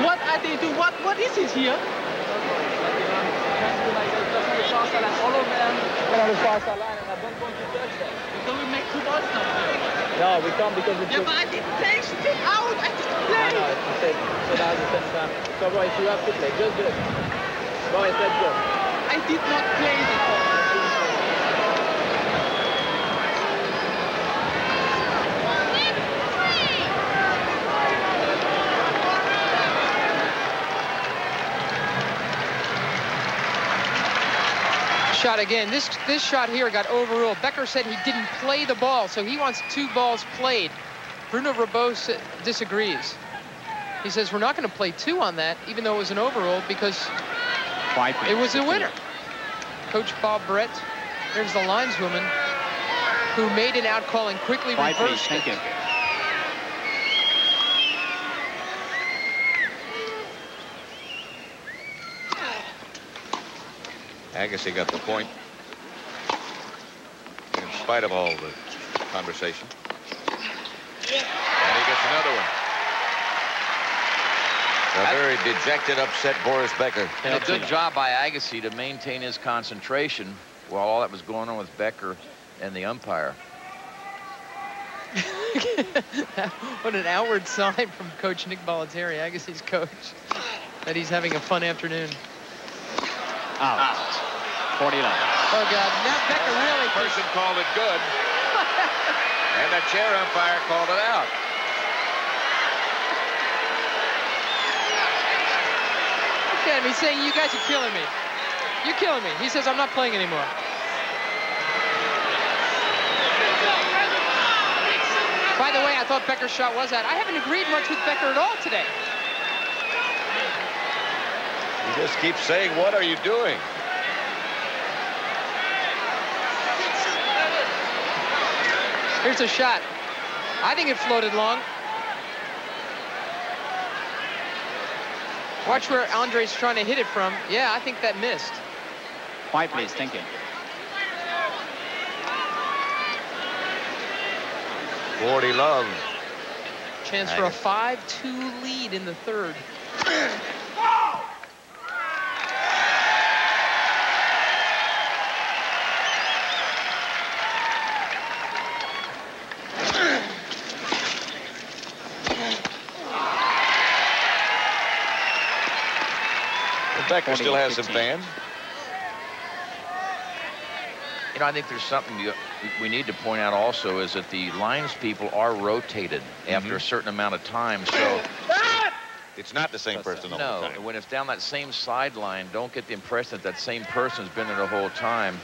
What are they doing? What is it here? So we make 2 balls now. No, we can't because it's... Yeah, but I didn't play. She did out. I didn't play. I know, it's the same. So that's the same time. So, Boris, you have to play. Just do it. Boris, let's go. I did not play the ball. Shot again. This shot here got overruled. Becker said he didn't play the ball, so he wants 2 balls played. Bruno Rabot disagrees. He says we're not going to play 2 on that, even though it was an overrule, because it was a winner. Coach Bob Brett, there's the lineswoman who made an out call and quickly reversed it. Thank you. Agassi got the point in spite of all the conversation. And he gets another one. A very dejected, upset Boris Becker. And a good job by Agassi to maintain his concentration while all that was going on with Becker and the umpire. What an outward sign from Coach Nick Bollettieri, Agassi's coach, that he's having a fun afternoon. Out. 49. Oh, God. Now Becker really... Person called it good. And the chair umpire called it out. Look at him. He's saying, you guys are killing me. You're killing me. He says, I'm not playing anymore. By the way, I thought Becker's shot was out. I haven't agreed much with Becker at all today. He just keeps saying, what are you doing? Here's a shot. I think it floated long. Watch where Andre's trying to hit it from. Yeah, I think that missed. Quiet, please. Thank you. 40 love. Chance for a 5-2 lead in the third. Becker still has some fans. You know, I think there's something we need to point out also is that the lines people are rotated after a certain amount of time. So it's not the same person all the time. No, when it's down that same sideline, don't get the impression that that same person's been there the whole time.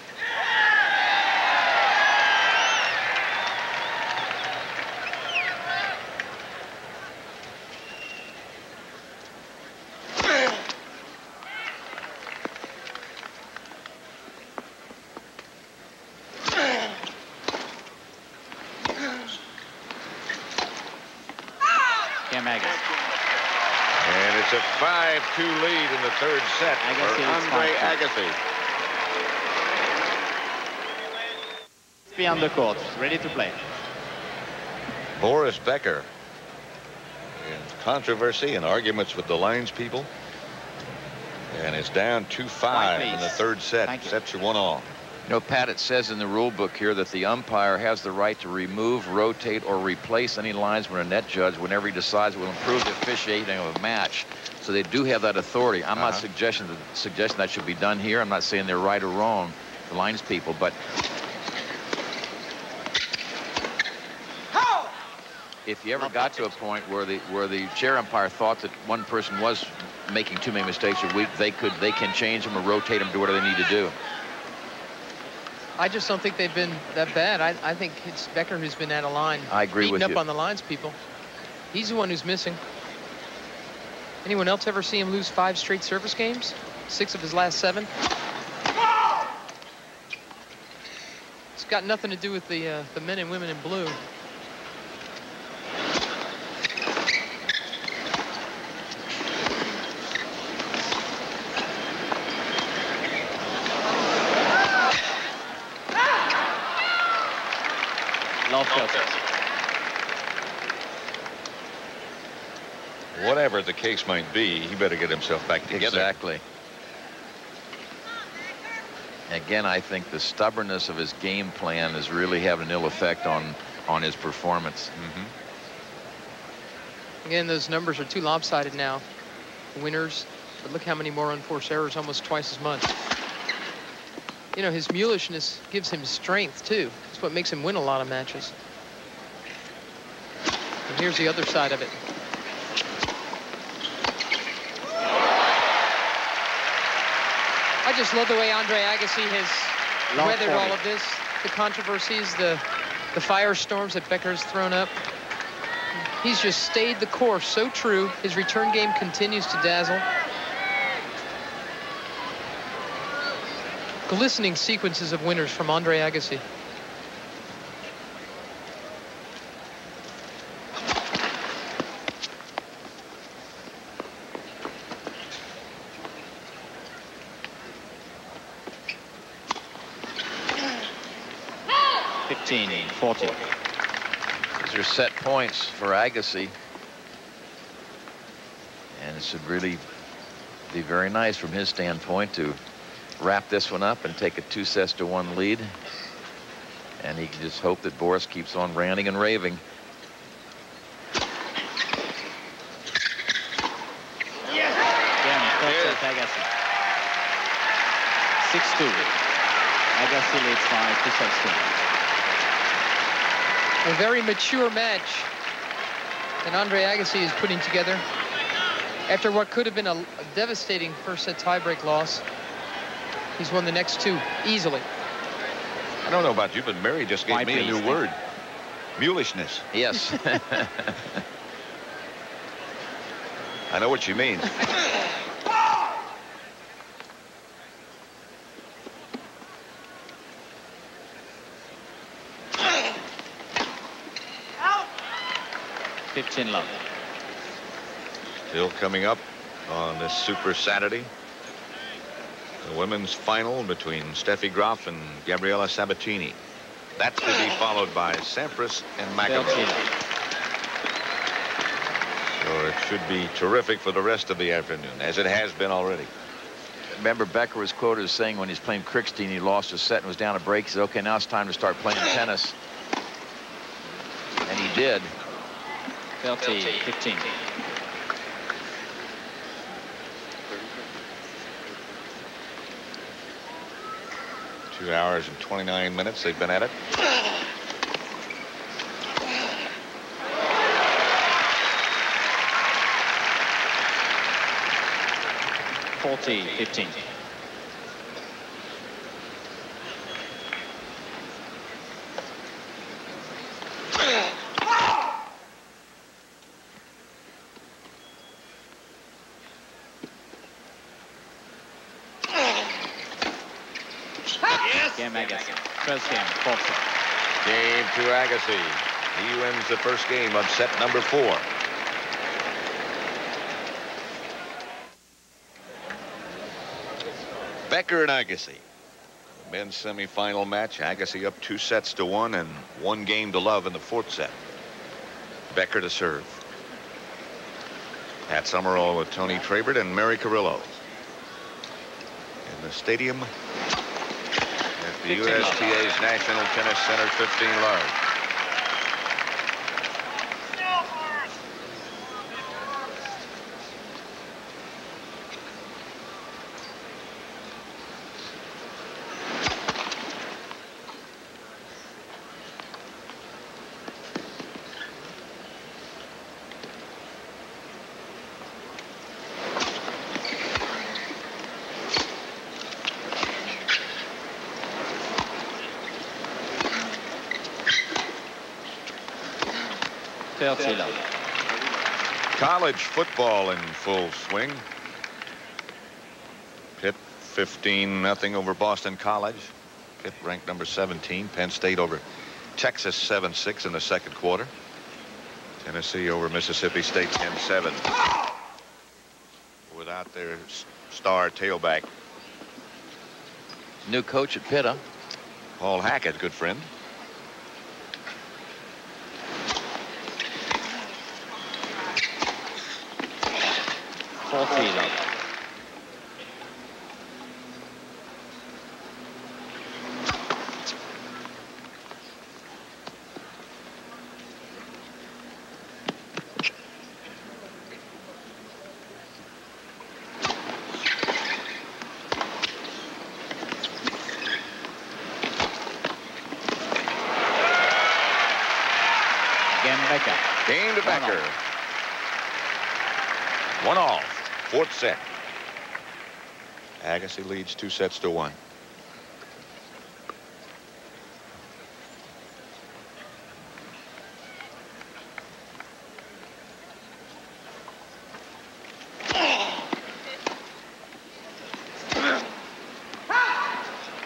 And it's a 5-2 lead in the third set for Andre Agassi. Beyond the court, ready to play. Boris Becker in controversy and arguments with the lines people. And it's down 2-5 in the third set. Sets you 1-all. You know, Pat, it says in the rule book here that the umpire has the right to remove, rotate, or replace any lines when a net judge, whenever he decides it will improve the officiating of a match. So they do have that authority. I'm not suggesting that should be done here. I'm not saying they're right or wrong, the lines people, but if you ever got to a point where the chair umpire thought that one person was making too many mistakes a week, they can change them or rotate them, do whatever they need to do. I just don't think they've been that bad. I think it's Becker who's been out of line. I agree with you. Beating up on the lines people. He's the one who's missing. Anyone else ever see him lose 5 straight service games? 6 of his last 7? It's got nothing to do with the men and women in blue. Whatever the case might be, he better get himself back together. Exactly. Again, I think the stubbornness of his game plan is really having an ill effect on his performance. Again, those numbers are too lopsided now. Winners, but look how many more unforced errors, almost twice as much. You know, his mulishness gives him strength, too. That's what makes him win a lot of matches. And here's the other side of it. I just love the way Andre Agassi has weathered all of this. The controversies, the firestorms that Becker's thrown up. He's just stayed the course so true. His return game continues to dazzle. Glistening sequences of winners from Andre Agassi. In 40. These are set points for Agassi. And it should really be very nice from his standpoint to wrap this one up and take a 2-1 lead. And he can just hope that Boris keeps on ranting and raving. Agassi. 6-2. Agassi leads by 2 sets to. A very mature match that Andre Agassi is putting together after what could have been a devastating first set tiebreak loss. He's won the next 2 easily. I don't know about you, but Mary just gave me a new word. Mulishness. Yes. I know what you mean. Love. Still coming up on this Super Saturday. The women's final between Steffi Graf and Gabriela Sabatini. That's to be followed by Sampras and McEnroe. So it should be terrific for the rest of the afternoon, as it has been already. Remember, Becker was quoted as saying when he's playing Krickstein, he lost a set and was down a break. He said, okay, now it's time to start playing tennis. And he did. 15. 2 hours and 29 minutes they've been at it. Forty, 15. Game Agassi. First game, 4 set. Game to Agassi. He wins the first game of set number 4. Becker and Agassi. Men's semifinal match. Agassi up 2 sets to 1 and 1 game to love in the 4th set. Becker to serve. Pat Summerall with Tony Trabert and Mary Carrillo. In the stadium at the USTA's National Tennis Center, 15 love. College football in full swing. Pitt 15-0 over Boston College. Pitt ranked number 17. Penn State over Texas 7-6 in the second quarter. Tennessee over Mississippi State 10-7. Without their star tailback. New coach at Pitt, huh? Paul Hackett, good friend. Game to Becker. 1-all. 4th set. Agassi leads 2 sets to 1.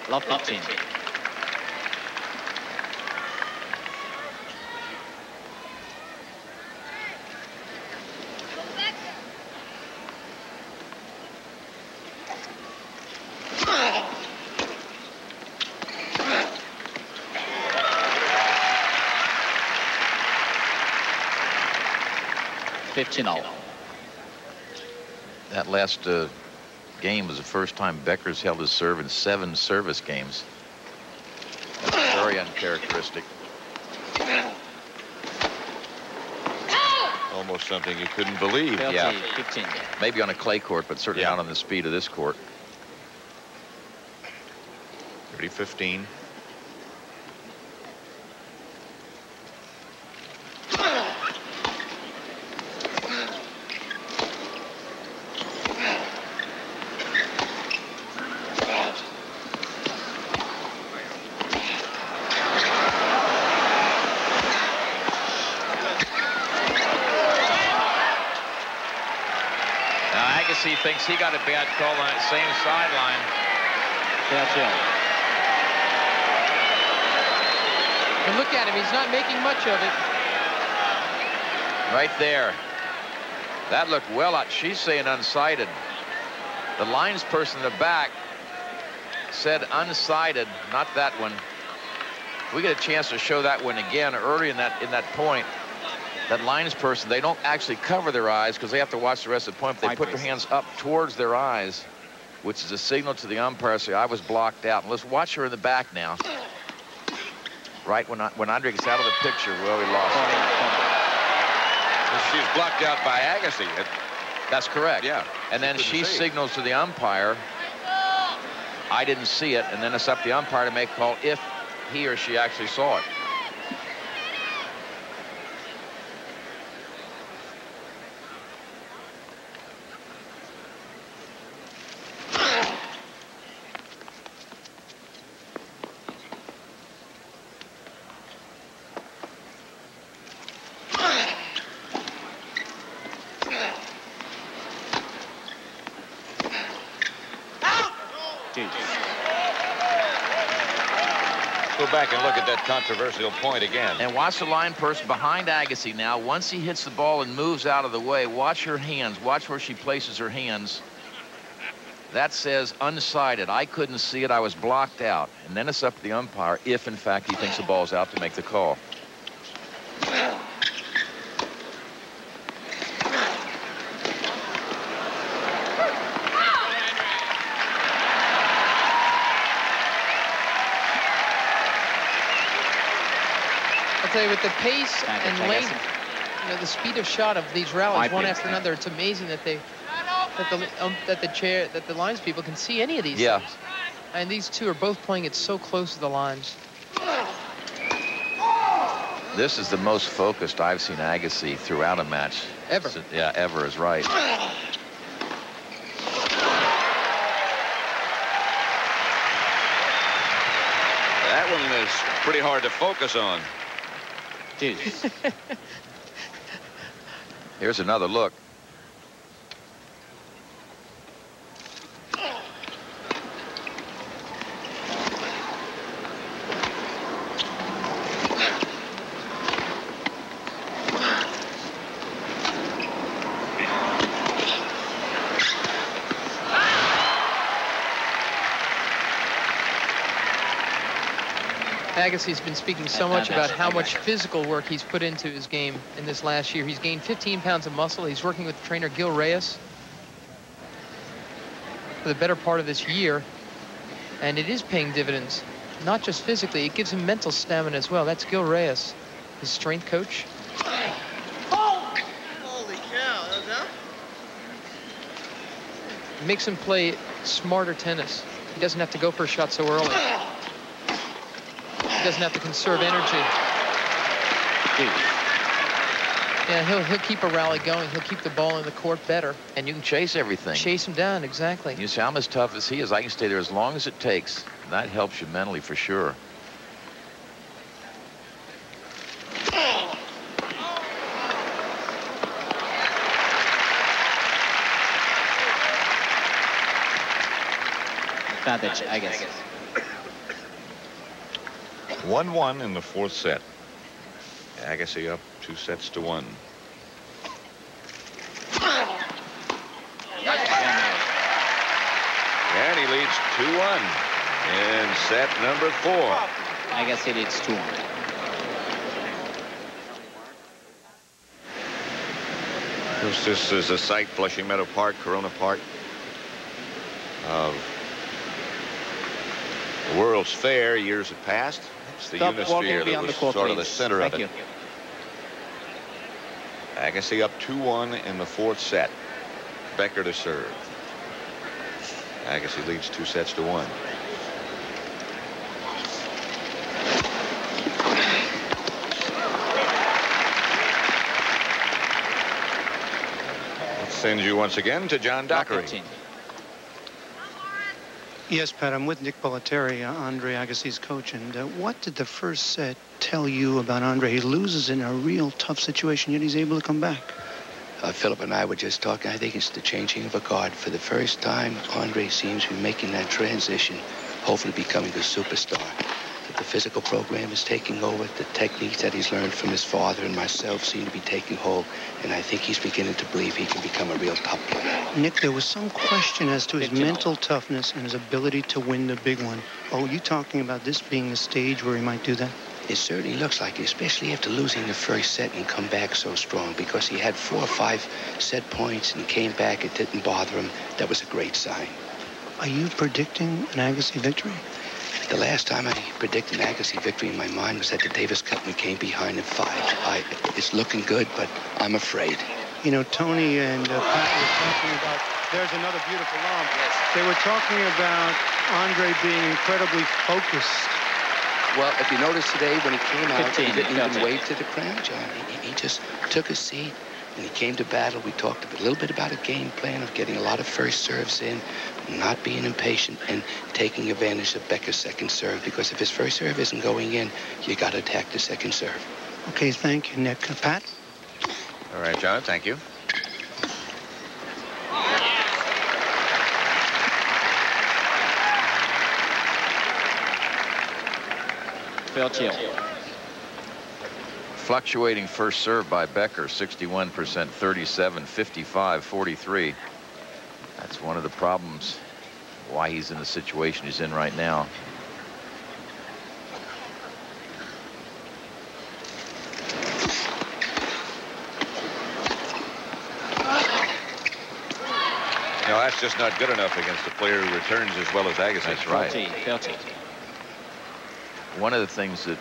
Love 15. That last game was the first time Becker's held his serve in 7 service games. That's very uncharacteristic. Almost something you couldn't believe. Yeah. 15. Maybe on a clay court, but certainly not on the speed of this court. 30-15. He thinks he got a bad call on that same sideline. That's it. And look at him. He's not making much of it. Right there. That looked well out. She's saying unsighted. The lines person in the back said unsighted, not that one. we get a chance to show that one again early in that point. That linesperson, they don't actually cover their eyes because they have to watch the rest of the point. But they put their hands up towards their eyes, which is a signal to the umpire. Say, I was blocked out. And let's watch her in the back now. Right when Andre gets out of the picture, well, we lost her. She's blocked out by Agassi. That's correct. Yeah. And then she signals to the umpire, I didn't see it, and then it's up to the umpire to make a call if he or she actually saw it. Go back and look at that controversial point again. And watch the line person behind Agassi now. Once he hits the ball and moves out of the way, watch her hands. Watch where she places her hands. That says unsighted. I couldn't see it. I was blocked out. And then it's up to the umpire if, in fact, he thinks the ball's out to make the call. With the pace and length, you know, the speed of shot of these rallies, one after another, it's amazing that the lines people can see any of these things. And these two are both playing it so close to the lines. This is the most focused I've seen Agassi throughout a match. Ever. Yeah, ever is right. That one is pretty hard to focus on. Here's another look. Agassi's been speaking so much about how much physical work he's put into his game in this last year. He's gained 15 pounds of muscle. He's working with trainer Gil Reyes for the better part of this year. And it is paying dividends, not just physically. It gives him mental stamina as well. That's Gil Reyes, his strength coach. Holy cow, that was out? Makes him play smarter tennis. He doesn't have to go for a shot so early. He doesn't have to conserve energy. Yeah, he'll keep a rally going. He'll keep the ball in the court better. And you can chase everything. Chase him down, exactly. You say, I'm as tough as he is. I can stay there as long as it takes. And that helps you mentally for sure. Advantage, I guess. 1-1 in the fourth set. Agassi up 2-1. And he leads 2-1 in set number 4. Agassi leads 2-1. This is a site, Flushing Meadow Park, Corona Park, of the World's Fair. Years have passed. It's the Unisphere that was sort of the center of it. Agassi up 2-1 in the fourth set. Becker to serve. Agassi leads 2-1. Let's send you once again to John Dockery. Yes, Pat, I'm with Nick Bollettieri, Andre Agassi's coach. And what did the first set tell you about Andre? He loses in a real tough situation, yet he's able to come back. Philip and I were just talking. I think it's the changing of a guard. For the first time, Andre seems to be making that transition, hopefully becoming a superstar. that the physical program is taking over. The techniques that he's learned from his father and myself seem to be taking hold, and I think he's beginning to believe he can become a real top player. Nick, there was some question as to his mental toughness and his ability to win the big one. Oh, you talking about this being the stage where he might do that? It certainly looks like it, especially after losing the first set and come back so strong, because he had 4 or 5 set points and came back. It didn't bother him. That was a great sign. Are you predicting an Agassi victory? The last time I predicted an Agassi victory in my mind was at the Davis Cup when we came behind in 5. It's looking good, but I'm afraid. You know, Tony and Pat were talking about, there's another beautiful lob. Yes. They were talking about Andre being incredibly focused. Well, if you notice today, when he came out, he didn't even wave to the crowd, John. He just took a seat, and he came to battle. We talked a little bit about a game plan of getting a lot of first serves in, not being impatient, and taking advantage of Becker's second serve, because if his first serve isn't going in, you got to attack the second serve. Okay, thank you, Nick. Pat? All right, John, thank you. Fluctuating first serve by Becker, 61%, 37, 55, 43. That's one of the problems why he's in the situation he's in right now. No, that's just not good enough against a player who returns as well as Agassi. That's right. One of the things that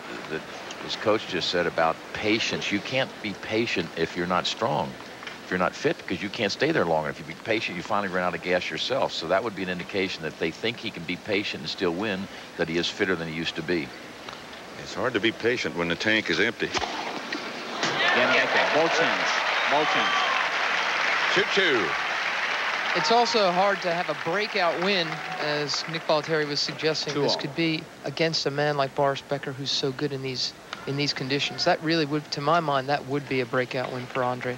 his coach just said about patience, you can't be patient if you're not strong, if you're not fit, because you can't stay there long. If you be patient, you finally run out of gas yourself. So that would be an indication that they think he can be patient and still win, that he is fitter than he used to be. It's hard to be patient when the tank is empty. Ball change. Ball change. 2-2. It's also hard to have a breakout win, as Nick Bollettieri was suggesting. This could be against a man like Boris Becker, who's so good in these conditions. That really would, to my mind, that would be a breakout win for Andre.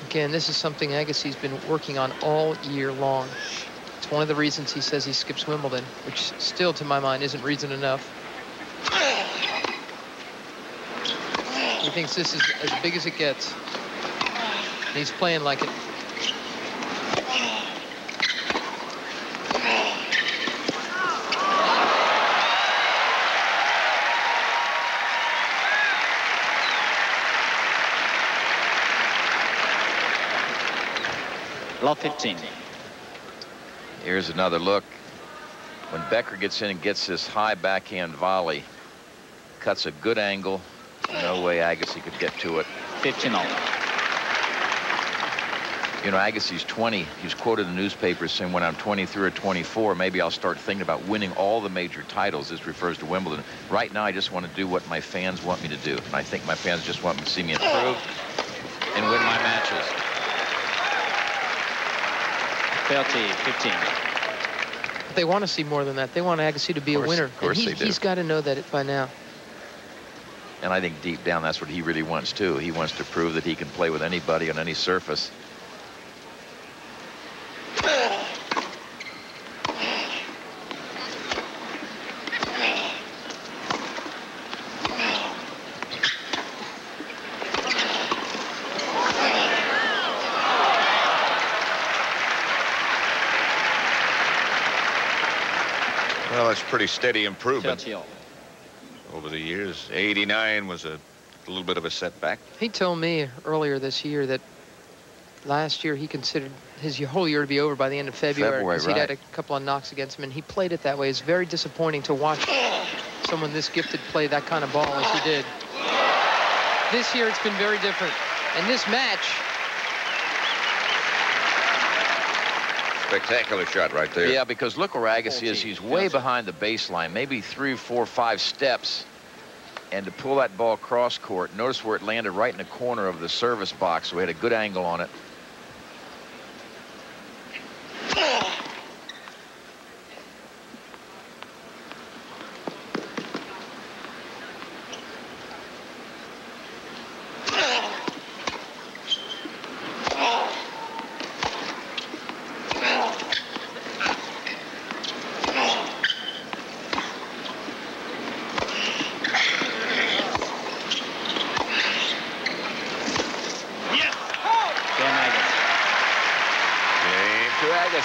Again, this is something Agassi's been working on all year long. It's one of the reasons he says he skips Wimbledon, which still, to my mind, isn't reason enough. He thinks this is as big as it gets. And he's playing like it. Love 15. Here's another look. When Becker gets in and gets this high backhand volley, cuts a good angle. No way Agassi could get to it. 15-0. You know, Agassi's 20. He's quoted in the newspapers saying, when I'm 23 or 24, maybe I'll start thinking about winning all the major titles. This refers to Wimbledon. Right now, I just want to do what my fans want me to do. And I think my fans just want to see me improve and win my matches. 30-15. But they want to see more than that. They want Agassi to be a winner. Of course they do. He's got to know that by now. And I think deep down, that's what he really wants, too. He wants to prove that he can play with anybody on any surface. Well, that's pretty steady improvement over the years. 89 was a little bit of a setback. He told me earlier this year that last year he considered his whole year to be over by the end of February because he'd had a couple of knocks against him, and he played it that way. It's very disappointing to watch someone this gifted play that kind of ball as he did. This year it's been very different. And this match... Spectacular shot right there. Yeah, because look where Agassi is. He's way behind the baseline, maybe 3, 4, 5 steps. And to pull that ball cross court, notice where it landed right in the corner of the service box. So we had a good angle on it.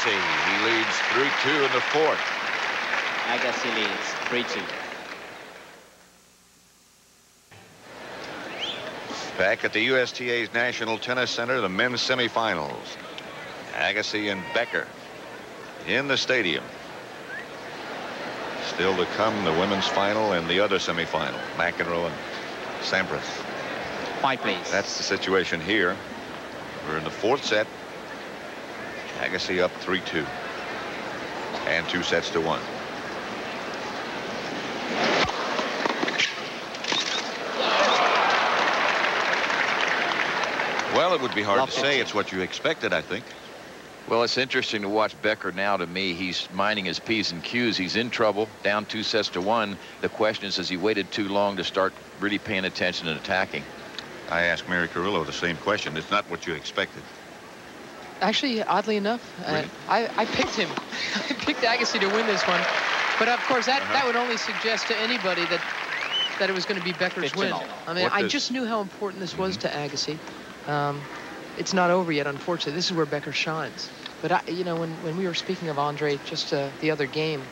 Agassi. He leads 3-2 in the fourth. Agassi leads 3-2. Back at the USTA's National Tennis Center, the men's semifinals. Agassi and Becker in the stadium. Still to come, the women's final and the other semifinal, McEnroe and Sampras. White, please. That's the situation here. We're in the fourth set. Agassi up 3-2. And 2-1. Well, it would be hard to say. It's what you expected, I think. Well, it's interesting to watch Becker now. To me, he's minding his P's and Q's. He's in trouble, down 2-1. The question is, has he waited too long to start really paying attention and attacking? I asked Mary Carrillo the same question. It's not what you expected. Actually, oddly enough, Really? I picked him. I picked Agassi to win this one. But, of course, that would only suggest to anybody that it was going to be Becker's win. I mean, I just knew how important this was to Agassi. It's not over yet, unfortunately. This is where Becker shines. But, you know, when we were speaking of Andre just the other game,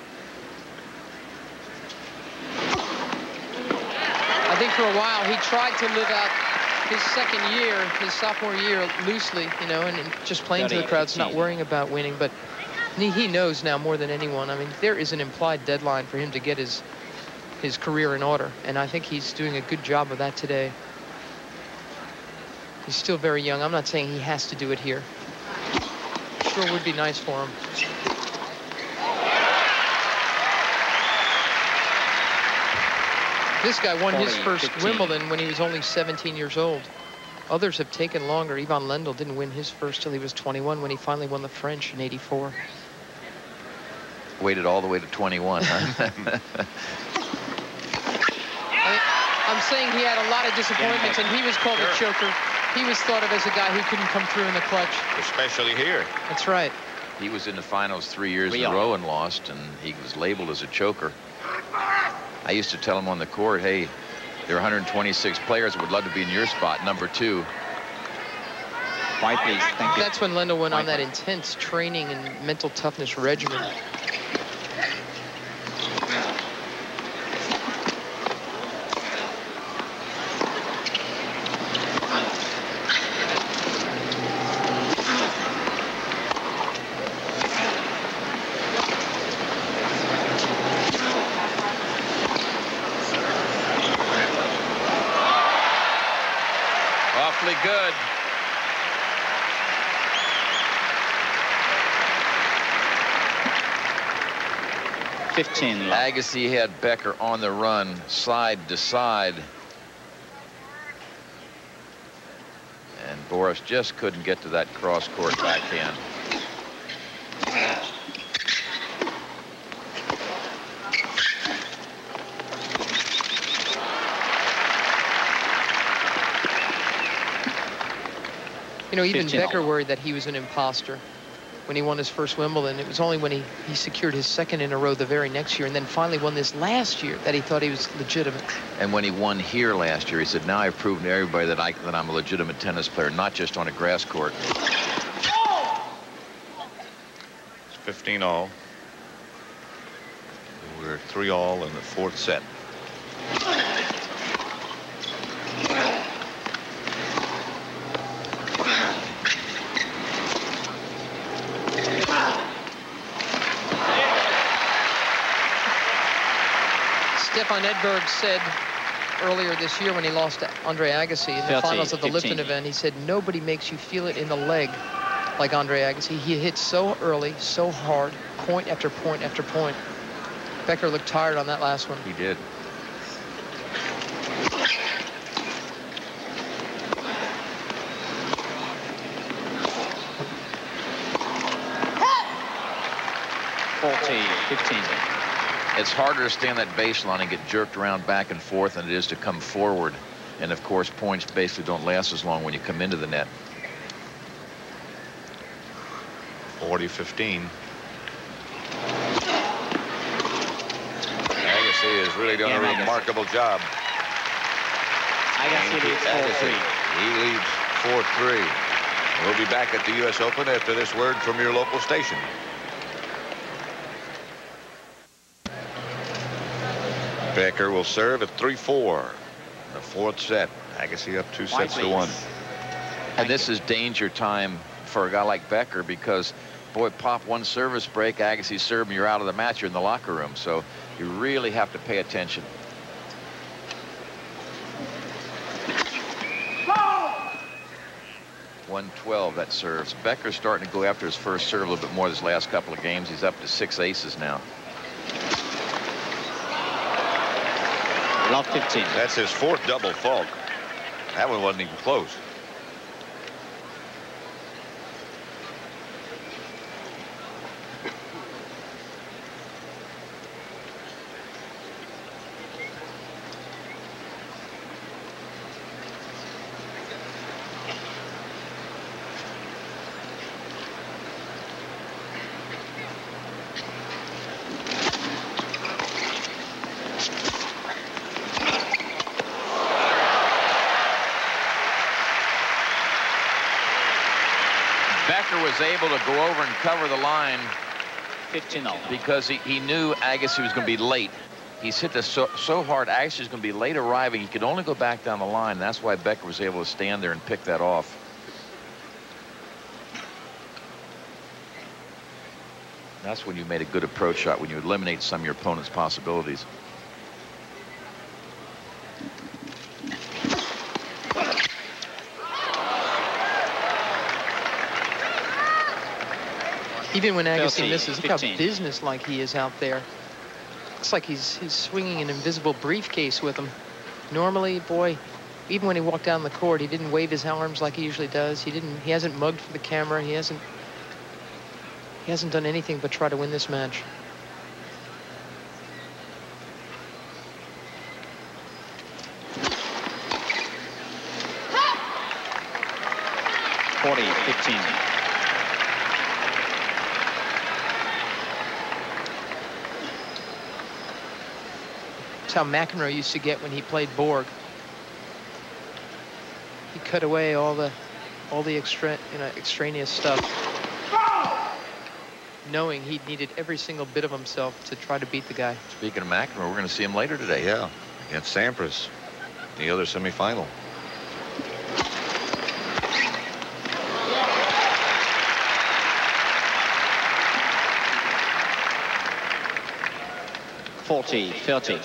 I think for a while he tried to live out his second year, his sophomore year, loosely, you know, and just playing to the crowds, not worrying about winning. But he knows now more than anyone. I mean, there is an implied deadline for him to get his career in order, and I think he's doing a good job of that today. He's still very young. I'm not saying he has to do it here. Sure would be nice for him. This guy won his first 15. Wimbledon when he was only 17 years old. Others have taken longer. Ivan Lendl didn't win his first till he was 21 when he finally won the French in '84. Waited all the way to 21, huh? I'm saying he had a lot of disappointments, and he was called a choker. He was thought of as a guy who couldn't come through in the clutch. Especially here. That's right. He was in the finals 3 years in a row and lost, and he was labeled as a choker. I used to tell him on the court, hey, there are 126 players that would love to be in your spot, number 2. White, please. Thank you. That's when Lendl went on that intense training and mental toughness regimen. Good. Agassi had Becker on the run, side to side. And Boris just couldn't get to that cross-court backhand. You know, even Becker worried that he was an imposter when he won his first Wimbledon. It was only when he secured his second in a row the very next year and then finally won this last year that he thought he was legitimate. And when he won here last year, he said, now I've proven to everybody that I'm a legitimate tennis player, not just on a grass court. It's 15-all. We're 3-all in the fourth set. Stefan Edberg said earlier this year when he lost to Andre Agassi in the finals of the Lipton event, he said, nobody makes you feel it in the leg like Andre Agassi. He hit so early, so hard, point after point after point. Becker looked tired on that last one. He did. It's harder to stay on that baseline and get jerked around back and forth than it is to come forward. And, of course, points basically don't last as long when you come into the net. 40-15. Agassi is really doing a remarkable job. Agassi leads 4-3. He leads 4-3. We'll be back at the U.S. Open after this word from your local station. Becker will serve at 3-4. The fourth set. Agassi up 2 sets to 1. And this is danger time for a guy like Becker because, boy, pop one service break, Agassi's serve, and you're out of the match. You're in the locker room. So you really have to pay attention. .112 that serves. Becker's starting to go after his first serve a little bit more this last couple of games. He's up to 6 aces now. Love 15. That's his 4th double fault. That one wasn't even close. Was able to go over and cover the line 15-0 because he knew Agassi was going to be late. He's hit this so hard. Agassi was going to be late arriving. He could only go back down the line. That's why Becker was able to stand there and pick that off. That's when you made a good approach shot, when you eliminate some of your opponent's possibilities. Even when Agassi 30, misses, look 15. how businesslike he is out there. Looks like he's swinging an invisible briefcase with him. Normally, boy, even when he walked down the court, he didn't wave his arms like he usually does. He hasn't mugged for the camera. He hasn't done anything but try to win this match. .40-15. That's how McEnroe used to get when he played Borg. He cut away all the extraneous stuff, knowing he needed every single bit of himself to try to beat the guy. Speaking of McEnroe, we're going to see him later today. Yeah, against Sampras, the other semifinal. .40-30.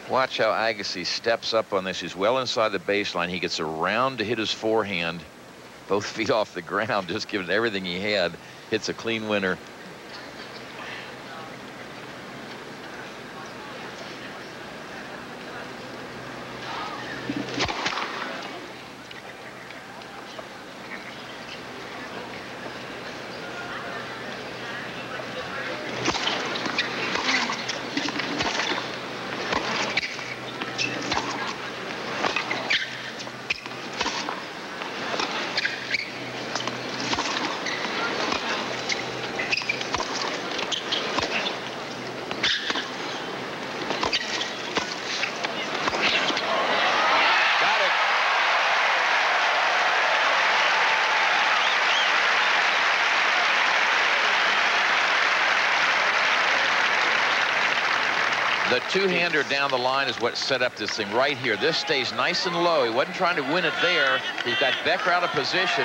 Watch how Agassi steps up on this. He's well inside the baseline. He gets around to hit his forehand, both feet off the ground, just giving everything he had. Hits a clean winner. The two-hander down the line is what set up this thing right here. This stays nice and low. He wasn't trying to win it there. He got Becker out of position,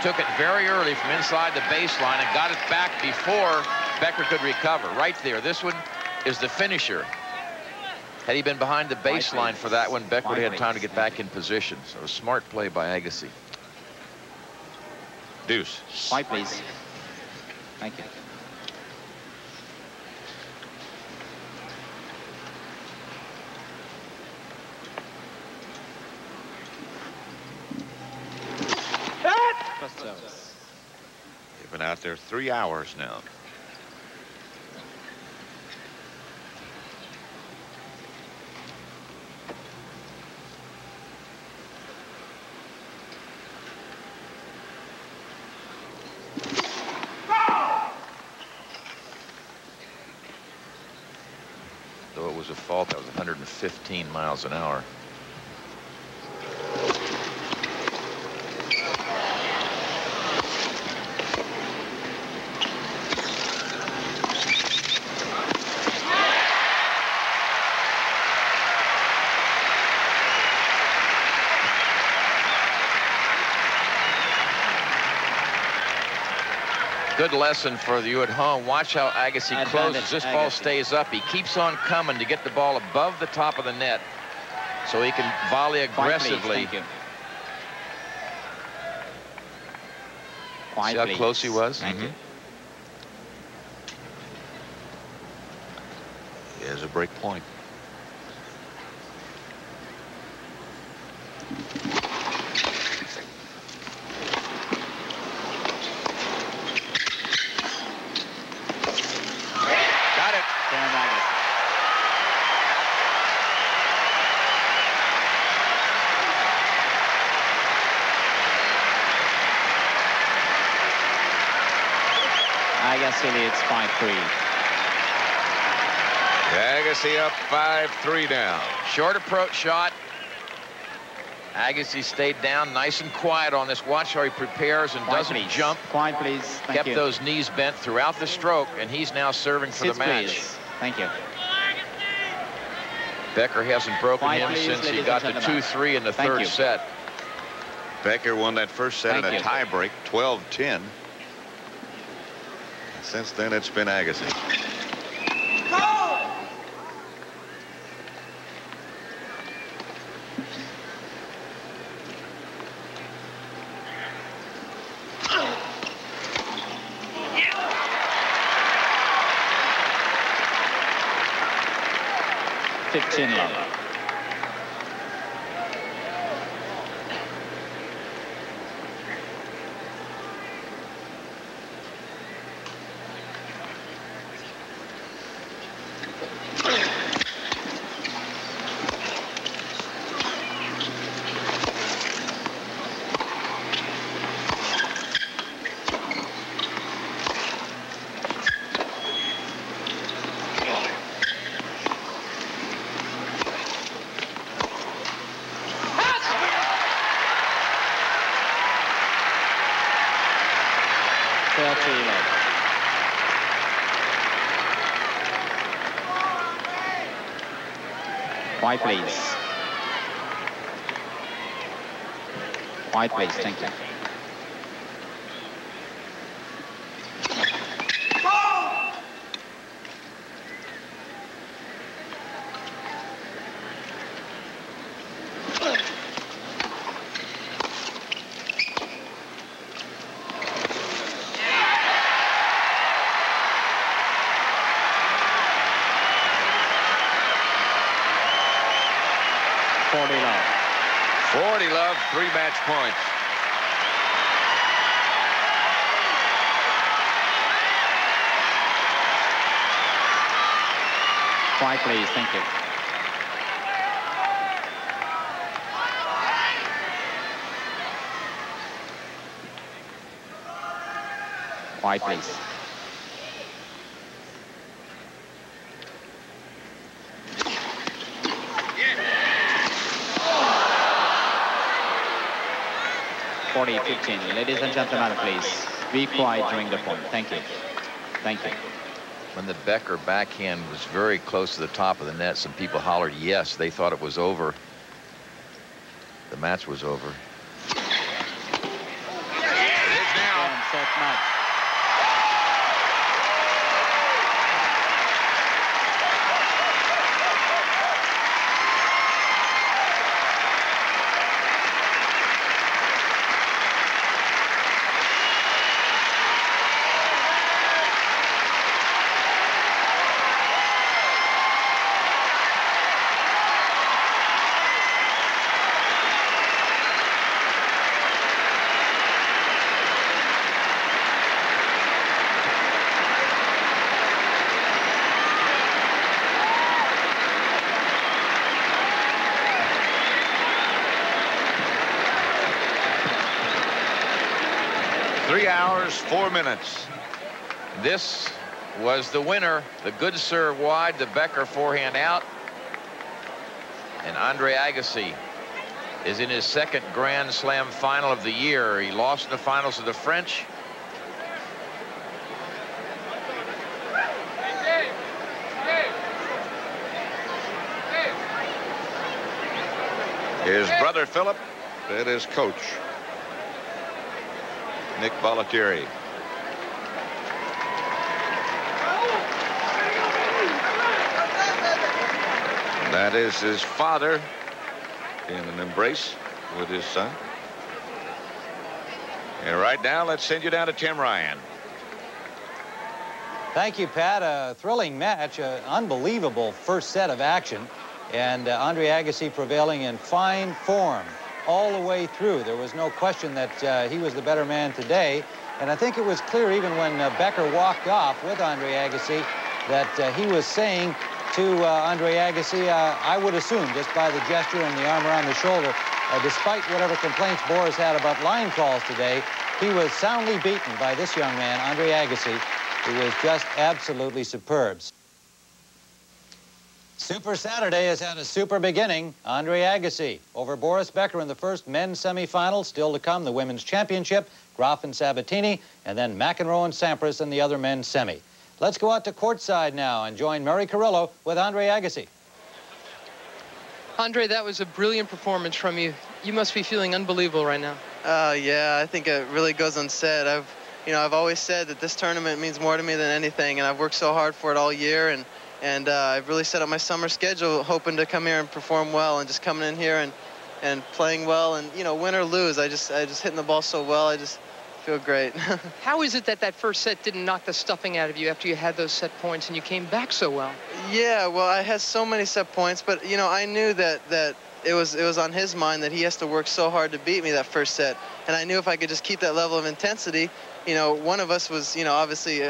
took it very early from inside the baseline and got it back before Becker could recover. Right there. This one is the finisher. Had he been behind the baseline for that one, Becker would have had time to get back in position. So a smart play by Agassi. Deuce. White, please. Thank you. They've been out there 3 hours now. Though it was a fault, that was 115 miles an hour. Good lesson for you at home. Watch how Agassi closes. This ball stays up. He keeps on coming to get the ball above the top of the net so he can volley aggressively. Thank you. See how close he was? Thank you. He has a break point. Got it. Sam Agassi. Agassi leads 5-3. Agassi up 5-3 now. Short approach shot. Agassi stayed down nice and quiet on this. Watch how he prepares and doesn't jump. Quiet, please. Thank Kept you. those knees bent throughout the stroke, and he's now serving for the match. Please. Thank you. Becker hasn't broken Quiet, him please, since he ladies got and to gentlemen. 2-3 in the Thank third you. set. Becker won that first set in Thank a you. tie break, 12-10. Since then, it's been Agassi. Love. White, please. White, please. Thank you. Love, 3 match points. Quiet, please. Thank you. Quiet, please. Ladies and gentlemen, please be quiet during the point. Thank you. Thank you. When the Becker backhand was very close to the top of the net, some people hollered yes. They thought it was over. The match was over. It is now. Set match. hours, 4 minutes. This was the winner. The good serve wide, the Becker forehand out. And Andre Agassi is in his second Grand Slam final of the year. He lost in the finals to the French. His brother Philip and his coach, Nick Bollettieri. That is his father in an embrace with his son. And right now, let's send you down to Tim Ryan. Thank you, Pat. A thrilling match, an unbelievable first set of action, and Andre Agassi prevailing in fine form all the way through. There was no question that he was the better man today, and I think it was clear even when Becker walked off with Andre Agassi that he was saying to Andre Agassi, I would assume, just by the gesture and the arm around the shoulder, despite whatever complaints Boris had about line calls today, he was soundly beaten by this young man, Andre Agassi, who was just absolutely superb. Super Saturday has had a super beginning. Andre Agassi over Boris Becker in the first men's semifinal. Still to come, the women's championship, Graf and Sabatini, and then McEnroe and Sampras in the other men's semi. Let's go out to courtside now and join Mary Carrillo with Andre Agassi. Andre, that was a brilliant performance from you. You must be feeling unbelievable right now. Yeah, I think it really goes unsaid. I've always said that this tournament means more to me than anything, and I've worked so hard for it all year, and I've really set up my summer schedule hoping to come here and perform well, and just coming in here and playing well, and win or lose, I just hitting the ball so well. I just feel great. How is it that that first set didn't knock the stuffing out of you after you had those set points and you came back so well? Yeah, well, I had so many set points, but I knew that it was on his mind that he has to work so hard to beat me that first set, and I knew if I could just keep that level of intensity, one of us was obviously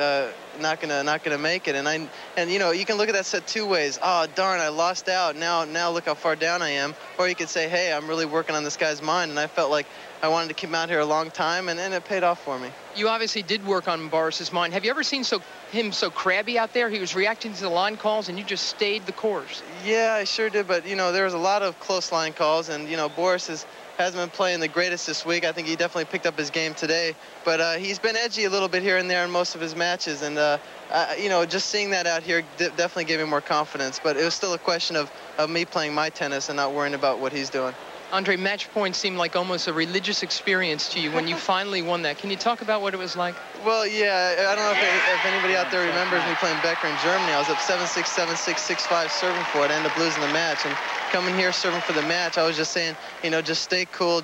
not gonna make it, and you can look at that set two ways. Oh darn, I lost out. Now look how far down I am. Or you could say, hey, I'm really working on this guy's mind, and I felt like I wanted to keep him out here a long time, and it paid off for me. You obviously did work on Boris's mind. Have you ever seen him so crabby out there? He was reacting to the line calls, and you just stayed the course. Yeah, I sure did, but there was a lot of close line calls, and Boris hasn't been playing the greatest this week. I think he definitely picked up his game today, but he's been edgy a little bit here and there in most of his matches, and just seeing that out here definitely gave me more confidence. But it was still a question of me playing my tennis and not worrying about what he's doing. Andre, match points seemed like almost a religious experience to you when you finally won that. Can you talk about what it was like? Well, yeah, I don't know if anybody out there remembers me playing Becker in Germany. I was up 7-6, 7-6, 6-5 serving for it. I ended up losing the match. And coming here serving for the match, I was just saying, just stay cool,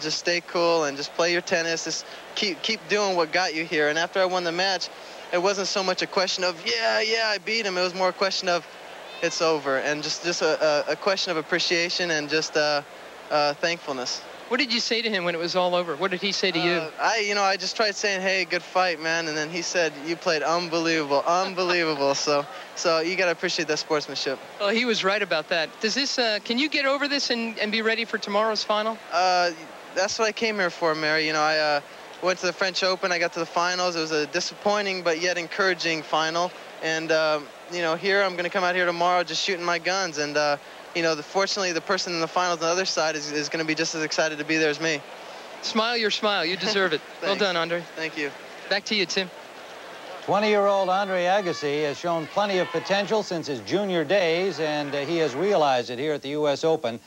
and just play your tennis. Just keep doing what got you here. And after I won the match, it wasn't so much a question of, yeah, I beat him. It was more a question of, it's over. And just a question of appreciation and just thankfulness. What did you say to him when it was all over? What did he say to you? I just tried saying, hey, good fight, man. And then he said, you played unbelievable. So you got to appreciate that sportsmanship. Well, he was right about that. Does this, can you get over this and be ready for tomorrow's final? That's what I came here for, Mary. I went to the French Open. I got to the finals. It was a disappointing but yet encouraging final. And, here I'm going to come out here tomorrow just shooting my guns. And, fortunately, the person in the finals on the other side is going to be just as excited to be there as me. Smile your smile. You deserve it. Well done, Andre. Thank you. Back to you, Tim. 20-year-old Andre Agassi has shown plenty of potential since his junior days, and he has realized it here at the U.S. Open.